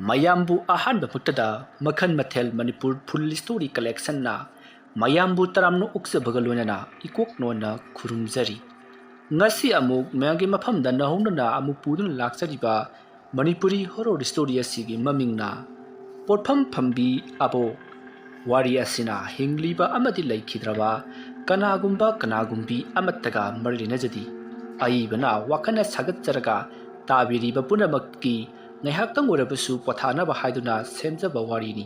ꯃꯌꯥꯝꯕꯨ ꯑꯍꯥꯟꯕ ꯃꯛꯇꯗ ꯃꯈꯜ ꯃꯊꯦꯜ ꯃꯅꯤꯄꯨꯔ ꯐꯨꯜ ꯁ꯭ꯇꯣꯔꯤ ꯀꯂꯦꯛꯁꯟꯅ ꯃꯌꯥꯝꯕꯨ ꯇꯔꯥꯝꯅ ꯑꯣꯛꯆꯕꯒ ꯂꯣꯏꯅꯅ ꯏꯀꯣꯛ ꯅꯣꯟꯅ ꯈꯨꯔꯨꯝꯖꯔꯤ ꯉꯁꯤ ꯑꯃꯨꯛ ꯃꯌꯥꯝꯒꯤ ꯃꯐꯝꯗ ꯅꯧꯍꯧꯅꯅ ꯑꯃꯨꯛ ꯄꯨꯗꯨꯅ ꯂꯥꯛꯆꯔꯤꯕ ꯃꯅꯤꯄꯨꯔꯤ ꯍꯣꯔꯣꯔ ꯁ꯭ꯇꯣꯔꯤ ꯑꯁꯤꯒꯤ ꯃꯃꯤꯡꯅ ꯄꯣꯠꯐꯝ ꯐꯝꯕꯤ ꯑꯕꯣꯛ ꯋꯥꯔꯤ ꯑꯁꯤꯅ ꯍꯤꯡꯂꯤꯕ ꯑꯃꯗꯤ ꯂꯩꯈꯤꯗ꯭ꯔꯕ ꯀꯅꯥꯒꯨꯝꯕꯤ ꯑꯃꯠꯇꯒ ꯃꯔꯤ ꯂꯩꯅꯖꯗꯤ ꯑꯏꯕꯅ ꯋꯥꯈꯜꯅ ꯁꯥꯒꯠꯆꯔꯒ ꯇꯥꯕꯤꯔꯤꯕ ꯄꯨꯝꯅꯃꯛꯀꯤ ꯉꯥꯏꯍꯥꯛꯇꯪ ꯑꯣꯏꯔꯕꯁꯨ ꯄꯣꯊꯥꯅꯕ ꯍꯥꯏꯗꯨꯅ ꯁꯦꯝꯖꯕ ꯋꯥꯔꯤꯅꯤ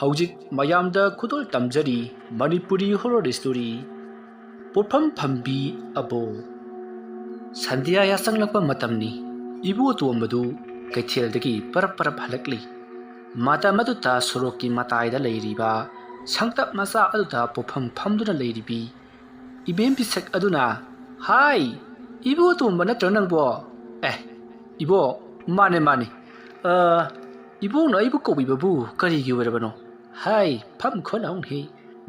ꯍꯧꯖꯤꯛ ꯃꯌꯥꯝꯗ ꯈꯨꯗꯣꯜ ꯇꯝꯖꯔꯤ ꯃꯅꯤꯄꯨꯔꯤ ꯍꯣꯔꯣꯔ ꯁ꯭ꯇꯣꯔꯤ ꯄꯣꯠꯐꯝ ꯐꯝꯕꯤ ꯑꯕꯣꯛ ꯁꯟꯙ꯭ꯌꯥ ꯌꯥꯆꯪꯂꯛꯄ ꯃꯇꯝꯅꯤ ꯏꯕꯣꯇꯣꯝꯕꯗꯨ ꯀꯩꯊꯦꯜꯗꯒꯤ ꯄꯔꯞ ꯍꯜꯂꯛꯂꯤ ꯃꯇꯝ ꯑꯗꯨꯗ ꯁꯣꯔꯣꯛꯀꯤ ꯃꯇꯥꯏꯗ ꯂꯩꯔꯤꯕ ꯁꯪꯇꯞ ꯃꯆꯥ ꯑꯗꯨꯗ ꯄꯣꯠꯐꯝ ꯐꯝꯗꯨꯅ ꯂꯩꯔꯤꯕꯤ ꯏꯕꯦꯝ ꯄꯤꯁꯛ ꯑꯗꯨꯅ ꯍꯥꯏ ꯏꯕꯣꯇꯣꯝꯕ ꯅꯠꯇ꯭ꯔ ꯅꯪꯕꯣ ꯏꯕꯣ ꯃꯥꯅꯦ ꯏꯕꯣꯡꯅ ꯑꯩꯕꯨ ꯀꯧꯕꯤꯕꯕꯨ ꯀꯔꯤꯒꯤ ꯑꯣꯏꯔꯕꯅꯣ ꯍꯥꯏ ꯐꯝ ꯈꯣꯠꯂꯥꯎꯅꯦ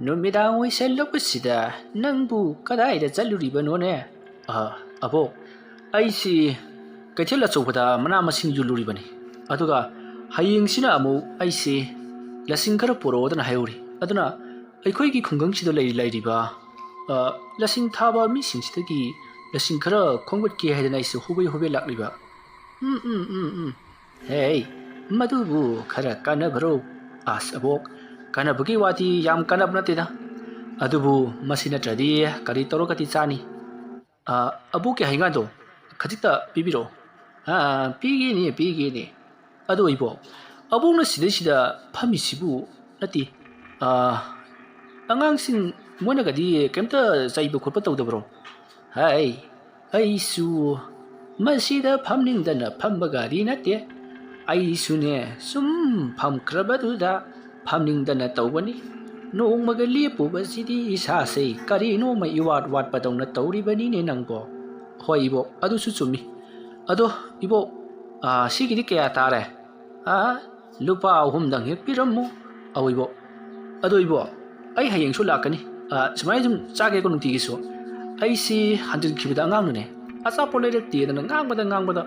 ꯅꯨꯃꯤꯗꯥꯡ ꯑꯣꯏꯁꯜꯂꯛꯄꯁꯤꯗ ꯅꯪꯕꯨ ꯀꯗꯥꯏꯗ ꯆꯠꯂꯨꯔꯤꯕꯅꯣꯅꯦ ꯑꯕꯣꯛ ꯑꯩꯁꯤ ꯀꯩꯊꯦꯜ ꯑꯆꯧꯕꯗ ꯃꯅꯥ ꯃꯁꯤꯡ ꯌꯣꯜꯂꯨꯔꯤꯕꯅꯤ ꯑꯗꯨꯒ ꯍꯌꯦꯡꯁꯤꯅ ꯑꯃꯨꯛ ꯑꯩꯁꯤ ꯂꯁꯤꯡ ꯈꯔ ꯄꯨꯔꯛꯑꯣꯗꯅ ꯍꯥꯏꯍꯧꯔꯤ ꯑꯗꯨꯅ ꯑꯩꯈꯣꯏꯒꯤ ꯈꯨꯡꯒꯪꯁꯤꯗ ꯂꯩꯔꯤꯕ ꯂꯁꯤꯡ ꯊꯥꯕ ꯃꯤꯁꯤꯡꯁꯤꯗꯒꯤ ꯂꯁꯤꯡ ꯈꯔ ꯈꯣꯝꯒꯠꯀꯦ ꯍꯥꯏꯗꯅ ꯑꯩꯁꯨ ꯍꯣꯕꯦ ꯂꯥꯛꯂꯤꯕ ꯍꯦ ꯃꯗꯨꯕꯨ ꯈꯔ ꯀꯥꯟꯅꯕꯔꯣ ꯑꯁ ꯑꯕꯣꯛ ꯀꯥꯟꯅꯕꯒꯤ ꯋꯥꯗꯤ ꯌꯥꯝ ꯀꯥꯟꯅꯕ ꯅꯠꯇꯦꯗ ꯑꯗꯨꯕꯨ ꯃꯁꯤ ꯅꯠꯇ꯭ꯔꯗꯤ ꯀꯔꯤ ꯇꯧꯔꯒꯗꯤ ꯆꯥꯅꯤ ꯑꯕꯣꯛꯀꯤ ꯍꯩꯉꯥꯟꯗꯣ ꯈꯖꯤꯛꯇ ꯄꯤꯕꯤꯔꯛꯑꯣ ꯄꯤꯒꯦꯅꯦ ꯑꯗꯣ ꯏꯕꯣꯛ ꯑꯕꯣꯛꯅ ꯁꯤꯗꯩꯁꯤꯗ ꯐꯝꯃꯤꯁꯤꯕꯨ ꯅꯠꯇꯦ ꯑꯉꯥꯡꯁꯤꯡ ꯃꯣꯏꯅꯒꯗꯤ ꯀꯩꯝꯇ ꯆꯩꯕ ꯈꯣꯠꯄ ꯇꯧꯗꯕ꯭ꯔꯣ ꯍꯥꯏ ꯑꯩꯁꯨ ꯃꯁꯤꯗ ꯐꯝꯅꯤꯡꯗꯅ ꯐꯝꯕꯒꯗꯤ ꯅꯠꯇꯦ ꯑꯩꯁꯨꯅꯦ ꯁꯨꯝ ꯐꯝꯈ꯭ꯔꯕꯗꯨꯗ ꯐꯝꯅꯤꯡꯗꯅ ꯇꯧꯕꯅꯤ ꯅꯣꯡꯃꯒ ꯂꯦꯞꯄꯨꯕꯁꯤꯗꯤ ꯏꯁꯥꯁꯦ ꯀꯔꯤꯅꯣꯃ ꯏꯋꯥꯠ ꯋꯥꯠꯄꯗꯧꯅ ꯇꯧꯔꯤꯕꯅꯤꯅꯦ ꯅꯪꯕꯣ ꯍꯣꯏ ꯏꯕꯣꯛ ꯑꯗꯨꯁꯨ ꯆꯨꯝꯃꯤ ꯑꯗꯣ ꯏꯕꯣꯛ ꯁꯤꯒꯤꯗꯤ ꯀꯌꯥ ꯇꯥꯔꯦ ꯂꯨꯄꯥ 3 ꯍꯦꯛ ꯄꯤꯔꯝꯃꯨ ꯏꯕꯣꯛ ꯑꯗꯣ ꯏꯕꯣꯛ ꯑꯩ ꯍꯌꯦꯡꯁꯨ ꯂꯥꯛꯀꯅꯤ ꯁꯨꯃꯥꯏꯅ ꯁꯨꯝ ꯆꯥꯒꯦꯀꯣ ꯅꯨꯡꯇꯤꯒꯤꯁꯨ ꯑꯩꯁꯤ ꯍꯟꯖꯤꯟꯈꯤꯕꯗ ꯑꯉꯥꯡꯅꯅꯦ ꯑꯆꯥꯄꯣꯠ ꯂꯩꯔꯛꯇꯦꯗꯅ ꯉꯥꯡꯕꯗ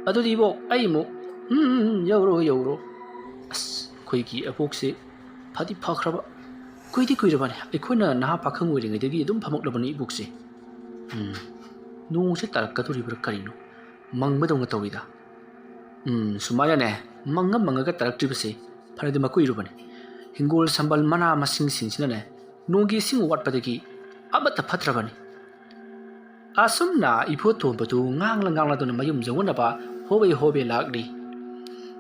ꯑꯗꯨꯗꯤ ꯏꯕꯣꯛ ꯑꯩ ꯑꯃꯨꯛ ꯌꯧꯔꯣ ꯑꯁ ꯑꯩꯈꯣꯏꯒꯤ ꯑꯕꯣꯛꯁꯦ ꯐꯗꯤ ꯐꯈ꯭ꯔꯕ ꯀꯨꯏꯔꯕꯅꯤ ꯑꯩꯈꯣꯏꯅ ꯅꯍꯥ ꯄꯥꯈꯪ ꯑꯣꯏꯔꯤꯉꯩꯗꯒꯤ ꯑꯗꯨꯝ ꯐꯝꯃꯛꯂꯕꯅꯤ ꯏꯕꯣꯛꯁꯦ ꯅꯣꯡꯁꯦ ꯇꯥꯔꯛꯀꯗꯣꯔꯤꯕ꯭ꯔꯥ ꯀꯔꯤꯅꯣ ꯃꯪꯕꯗꯧꯅ ꯇꯧꯋꯤꯗ ꯁꯨꯃꯥꯏꯅꯅꯦ ꯃꯪꯉꯒ ꯇꯥꯔꯛꯇ꯭ꯔꯤꯕꯁꯦ ꯐꯅꯗꯤ ꯃꯀꯨꯏꯔꯕꯅꯤ ꯍꯤꯡꯒꯣꯜ ꯁꯝꯕꯜ ꯃꯅꯥ ꯃꯁꯤꯡꯁꯤꯡꯁꯤꯅꯅꯦ ꯅꯣꯡꯒꯤ ꯏꯁꯤꯡ ꯋꯥꯠꯄꯗꯒꯤ ꯑꯃꯠꯇ ꯐꯠꯇ꯭ꯔꯕꯅꯤ ꯑꯁꯨꯝꯅ ꯏꯕꯣꯇꯣꯝꯕꯗꯨ ꯉꯥꯡꯂꯗꯨꯅ ꯃꯌꯨꯝ ꯌꯧꯅꯕ ꯍꯣꯕꯦ ꯂꯥꯛꯂꯤ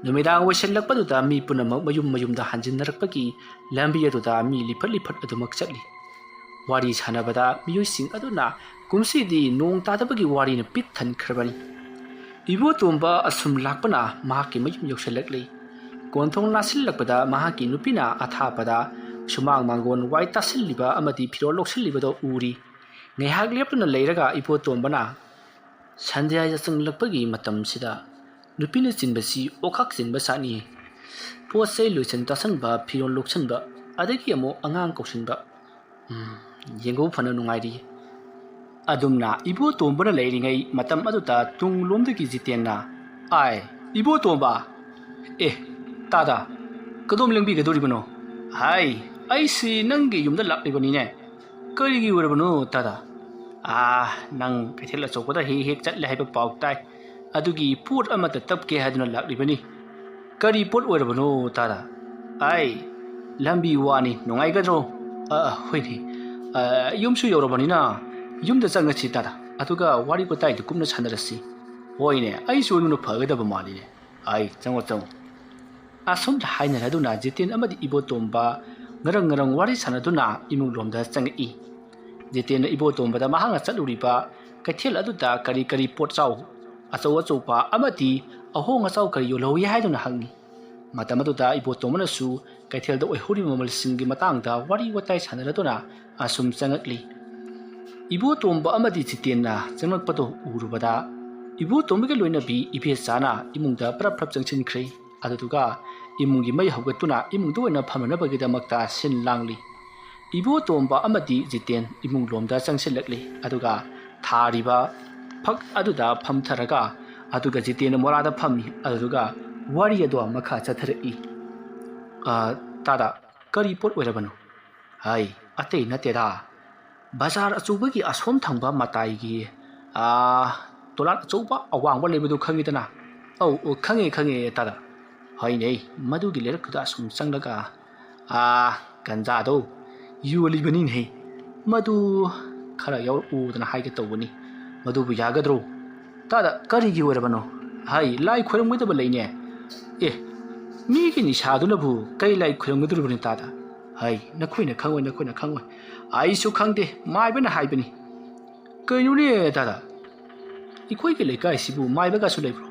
ꯅꯨꯃꯤꯗꯥꯡ ꯑꯣꯏꯁꯜꯂꯛꯄꯗꯨꯗ ꯃꯤ ꯄꯨꯝꯅꯃꯛ ꯃꯌꯨꯝꯗ ꯍꯟꯖꯤꯟꯅꯔꯛꯄꯒꯤ ꯂꯝꯕꯤ ꯑꯗꯨꯗ ꯃꯤ ꯂꯤꯐꯠ ꯑꯗꯨꯃꯛ ꯆꯠꯂꯤ ꯋꯥꯔꯤ ꯁꯥꯟꯅꯕꯗ ꯃꯤꯑꯣꯏꯁꯤꯡ ꯑꯗꯨꯅ ꯀꯨꯝꯁꯤꯗꯤ ꯅꯣꯡ ꯇꯥꯗꯕꯒꯤ ꯋꯥꯔꯤꯅ ꯄꯤꯛ ꯊꯟꯈ꯭ꯔꯕꯅꯤ ꯏꯕꯣꯇꯣꯝꯕ ꯑꯁꯨꯝ ꯂꯥꯛꯄꯅ ꯃꯍꯥꯛꯀꯤ ꯃꯌꯨꯝ ꯌꯧꯁꯜꯂꯛꯂꯤ ꯀꯣꯟꯊꯣꯡ ꯅꯥꯁꯤꯜꯂꯛꯄꯗ ꯃꯍꯥꯛꯀꯤ ꯅꯨꯄꯤꯅ ꯑꯊꯥꯞꯄꯗ ꯁꯨꯃꯥꯡ ꯃꯥꯡꯒꯣꯟ ꯋꯥꯏ ꯇꯥꯁꯤꯜꯂꯤꯕ ꯑꯃꯗꯤ ꯐꯤꯔꯣꯜ ꯂꯧꯁꯤꯜꯂꯤꯕꯗꯣ ꯎꯔꯤ ꯉꯥꯏꯍꯥꯛ ꯂꯦꯞꯇꯨꯅ ꯂꯩꯔꯒ ꯏꯕꯣꯇꯣꯝꯕꯅ ꯁꯟꯙ꯭ꯌꯥ ꯌꯥꯆꯪꯂꯛꯄꯒꯤ ꯃꯇꯝꯁꯤꯗ ꯅꯨꯄꯤꯅ ꯆꯤꯟꯕꯁꯤ ꯑꯣꯈꯥꯛ ꯆꯤꯟꯕ ꯁꯥꯠꯅꯤ ꯄꯣꯠ ꯆꯩ ꯂꯣꯏꯁꯤꯟ ꯇꯥꯁꯟꯕ ꯐꯤꯔꯣꯜ ꯂꯣꯛꯁꯟꯕ ꯑꯗꯒꯤ ꯑꯃꯨꯛ ꯑꯉꯥꯡ ꯀꯧꯁꯤꯟꯕ ꯌꯦꯡꯕ ꯐꯅ ꯅꯨꯡꯉꯥꯏꯔꯤ ꯑꯗꯨꯝꯅ ꯏꯕꯣꯇꯣꯝꯕꯅ ꯂꯩꯔꯤꯉꯩ ꯃꯇꯝ ꯑꯗꯨꯗ ꯇꯨꯡꯂꯣꯝꯗꯒꯤ ꯖꯤꯇꯦꯟꯅ ꯏꯕꯣꯇꯣꯝꯕ ꯇꯥꯗ ꯀꯗꯣꯝ ꯂꯦꯡꯕꯤꯒꯗꯣꯔꯤꯕꯅꯣ ꯍꯥꯏ ꯑꯩꯁꯤ ꯅꯪꯒꯤ ꯌꯨꯝꯗ ꯂꯥꯛꯂꯤꯕꯅꯤꯅꯦ ꯀꯔꯤꯒꯤ ꯑꯣꯏꯔꯕꯅꯣ ꯇꯥꯗ ꯅꯪ ꯀꯩꯊꯦꯜ ꯑꯆꯧꯕꯗ ꯍꯦꯛ ꯆꯠꯂꯦ ꯍꯥꯏꯕ ꯄꯥꯎ ꯇꯥꯏ ꯑꯗꯨꯒꯤ ꯄꯣꯠ ꯑꯃꯠꯇ ꯇꯞꯀꯦ ꯍꯥꯏꯗꯨꯅ ꯂꯥꯛꯂꯤꯕꯅꯤ ꯀꯔꯤ ꯄꯣꯠ ꯑꯣꯏꯔꯕꯅꯣ ꯇꯥꯗ ꯂꯝꯕꯤ ꯋꯥꯅꯤ ꯅꯨꯡꯉꯥꯏꯒꯗ꯭ꯔꯣ ꯍꯣꯏꯅꯦ ꯌꯨꯝꯁꯨ ꯌꯧꯔꯕꯅꯤꯅ ꯌꯨꯝꯗ ꯆꯪꯉꯁꯤ ꯇꯥꯗ ꯑꯗꯨꯒ ꯋꯥꯔꯤ ꯋꯥꯇꯥꯏꯗꯨ ꯀꯨꯞꯅ ꯁꯥꯟꯅꯔꯁꯤ ꯍꯣꯏꯅꯦ ꯑꯩꯁꯨ ꯑꯗꯨꯅ ꯐꯒꯗꯕ ꯃꯥꯜꯂꯤꯅꯦ ꯆꯪꯉꯣ ꯑꯁꯨꯝꯅ ꯍꯥꯏꯅꯔꯗꯨꯅ ꯖꯤꯇꯦꯟ ꯑꯃꯗꯤ ꯏꯕꯣꯇꯣꯝꯕ ꯉꯔꯪ ꯋꯥꯔꯤ ꯁꯥꯟꯅꯗꯨꯅ ꯏꯃꯨꯡ ꯂꯣꯝꯗ ꯆꯪꯉꯛꯏ ꯖꯤꯇꯦꯟꯅ ꯏꯕꯣꯇꯣꯝꯕꯗ ꯃꯍꯥꯛꯅ ꯆꯠꯂꯨꯔꯤꯕ ꯀꯩꯊꯦꯜ ꯑꯗꯨꯗ ꯀꯔꯤ ꯄꯣꯠꯆꯥꯎ ꯑꯆꯧꯕ ꯑꯃꯗꯤ ꯑꯍꯣꯡ ꯑꯆꯥꯎ ꯀꯔꯤ ꯌꯣꯜꯍꯧꯏ ꯍꯥꯏꯗꯨꯅ ꯍꯪꯉꯤ ꯃꯇꯝ ꯑꯗꯨꯗ ꯏꯕꯣꯇꯣꯝꯕꯅꯁꯨ ꯀꯩꯊꯦꯜꯗ ꯑꯣꯏꯍꯧꯔꯤꯕ ꯃꯃꯜꯁꯤꯡꯒꯤ ꯃꯇꯥꯡꯗ ꯋꯥꯔꯤ ꯋꯥꯇꯥꯏ ꯁꯥꯟꯅꯔꯗꯨꯅ ꯑꯁꯨꯝ ꯆꯪꯉꯛꯂꯤ ꯏꯕꯣꯇꯣꯝꯕ ꯑꯃꯗꯤ ꯖꯤꯇꯦꯟꯅ ꯆꯪꯂꯛꯄꯗꯨ ꯎꯔꯨꯕꯗ ꯏꯕꯣꯇꯣꯝꯕꯒꯤ ꯂꯣꯏꯅꯕꯤ ꯏꯕꯦꯆꯥꯅ ꯏꯃꯨꯡꯗ ꯄ꯭ꯔꯞ ꯆꯪꯁꯤꯟꯈ꯭ꯔꯦ ꯑꯗꯨꯗꯨꯒ ꯏꯃꯨꯡꯒꯤ ꯃꯩ ꯍꯧꯒꯠꯇꯨꯅ ꯏꯃꯨꯡꯗ ꯑꯣꯏꯅ ꯐꯝꯅꯅꯕꯒꯤꯗꯃꯛꯇ ꯁꯤꯟ ꯂꯥꯡꯂꯤ ꯏꯕꯣꯇꯣꯝꯕ ꯑꯃꯗꯤ ꯖꯤꯇꯦꯟ ꯏꯃꯨꯡ ꯂꯣꯝꯗ ꯆꯪꯁꯤꯜꯂꯛꯂꯤ ꯑꯗꯨꯒ ꯊꯥꯔꯤꯕ ꯐꯛ ꯑꯗꯨꯗ ꯐꯝꯊꯔꯒ ꯑꯗꯨꯒ ꯖꯤꯇꯦꯟꯅ ꯃꯣꯔꯥꯗ ꯐꯝꯃꯤ ꯑꯗꯨꯒ ꯋꯥꯔꯤ ꯑꯗꯣ ꯃꯈꯥ ꯆꯠꯊꯔꯛꯏ ꯇꯥꯗ ꯀꯔꯤ ꯄꯣꯠ ꯑꯣꯏꯔꯕꯅꯣ ꯍꯥꯏ ꯑꯇꯩ ꯅꯠꯇꯦꯗ ꯕꯖꯥꯔ ꯑꯆꯧꯕꯒꯤ ꯑꯁꯣꯝ ꯊꯪꯕ ꯃꯇꯥꯏꯒꯤ ꯇꯣꯂꯥꯟ ꯑꯆꯧꯕ ꯑꯋꯥꯡꯕ ꯂꯩꯕꯗꯨ ꯈꯪꯉꯤꯗꯅ ꯈꯪꯉꯦ ꯇꯥꯗ ꯍꯣꯏꯅꯦ ꯃꯗꯨꯒꯤ ꯂꯩꯔꯛꯇꯨꯗ ꯑꯁꯨꯝ ꯆꯪꯂꯒ ꯒꯟꯖꯥꯗꯣ ꯌꯣꯜꯂꯤꯕꯅꯤꯅꯦ ꯃꯗꯨ ꯈꯔ ꯌꯥꯎꯔꯛꯎꯗꯅ ꯍꯥꯏꯒꯦ ꯇꯧꯕꯅꯤ ꯃꯗꯨꯕꯨ ꯌꯥꯒꯗ꯭ꯔꯣ ꯇꯥꯗ ꯀꯔꯤꯒꯤ ꯑꯣꯏꯔꯕꯅꯣ ꯍꯥꯏ ꯂꯥꯏ ꯈꯣꯏꯔꯝꯒꯗꯕ ꯂꯩꯅꯦ ꯃꯤꯒꯤ ꯅꯤꯁꯥꯗꯨꯅꯕꯨ ꯀꯩ ꯂꯥꯏ ꯈꯣꯏꯔꯝꯒꯗꯧꯔꯤꯕꯅꯤ ꯇꯥꯗ ꯍꯥꯏ ꯅꯈꯣꯏꯅ ꯈꯪꯉꯣꯏ ꯑꯩꯁꯨ ꯈꯪꯗꯦ ꯃꯥꯏꯕꯅ ꯍꯥꯏꯕꯅꯤ ꯀꯩꯅꯣꯅꯦ ꯇꯥꯗ ꯑꯩꯈꯣꯏꯒꯤ ꯂꯩꯀꯥꯏꯁꯤꯕꯨ ꯃꯥꯏꯕꯒꯁꯨ ꯂꯩꯕ꯭ꯔꯣ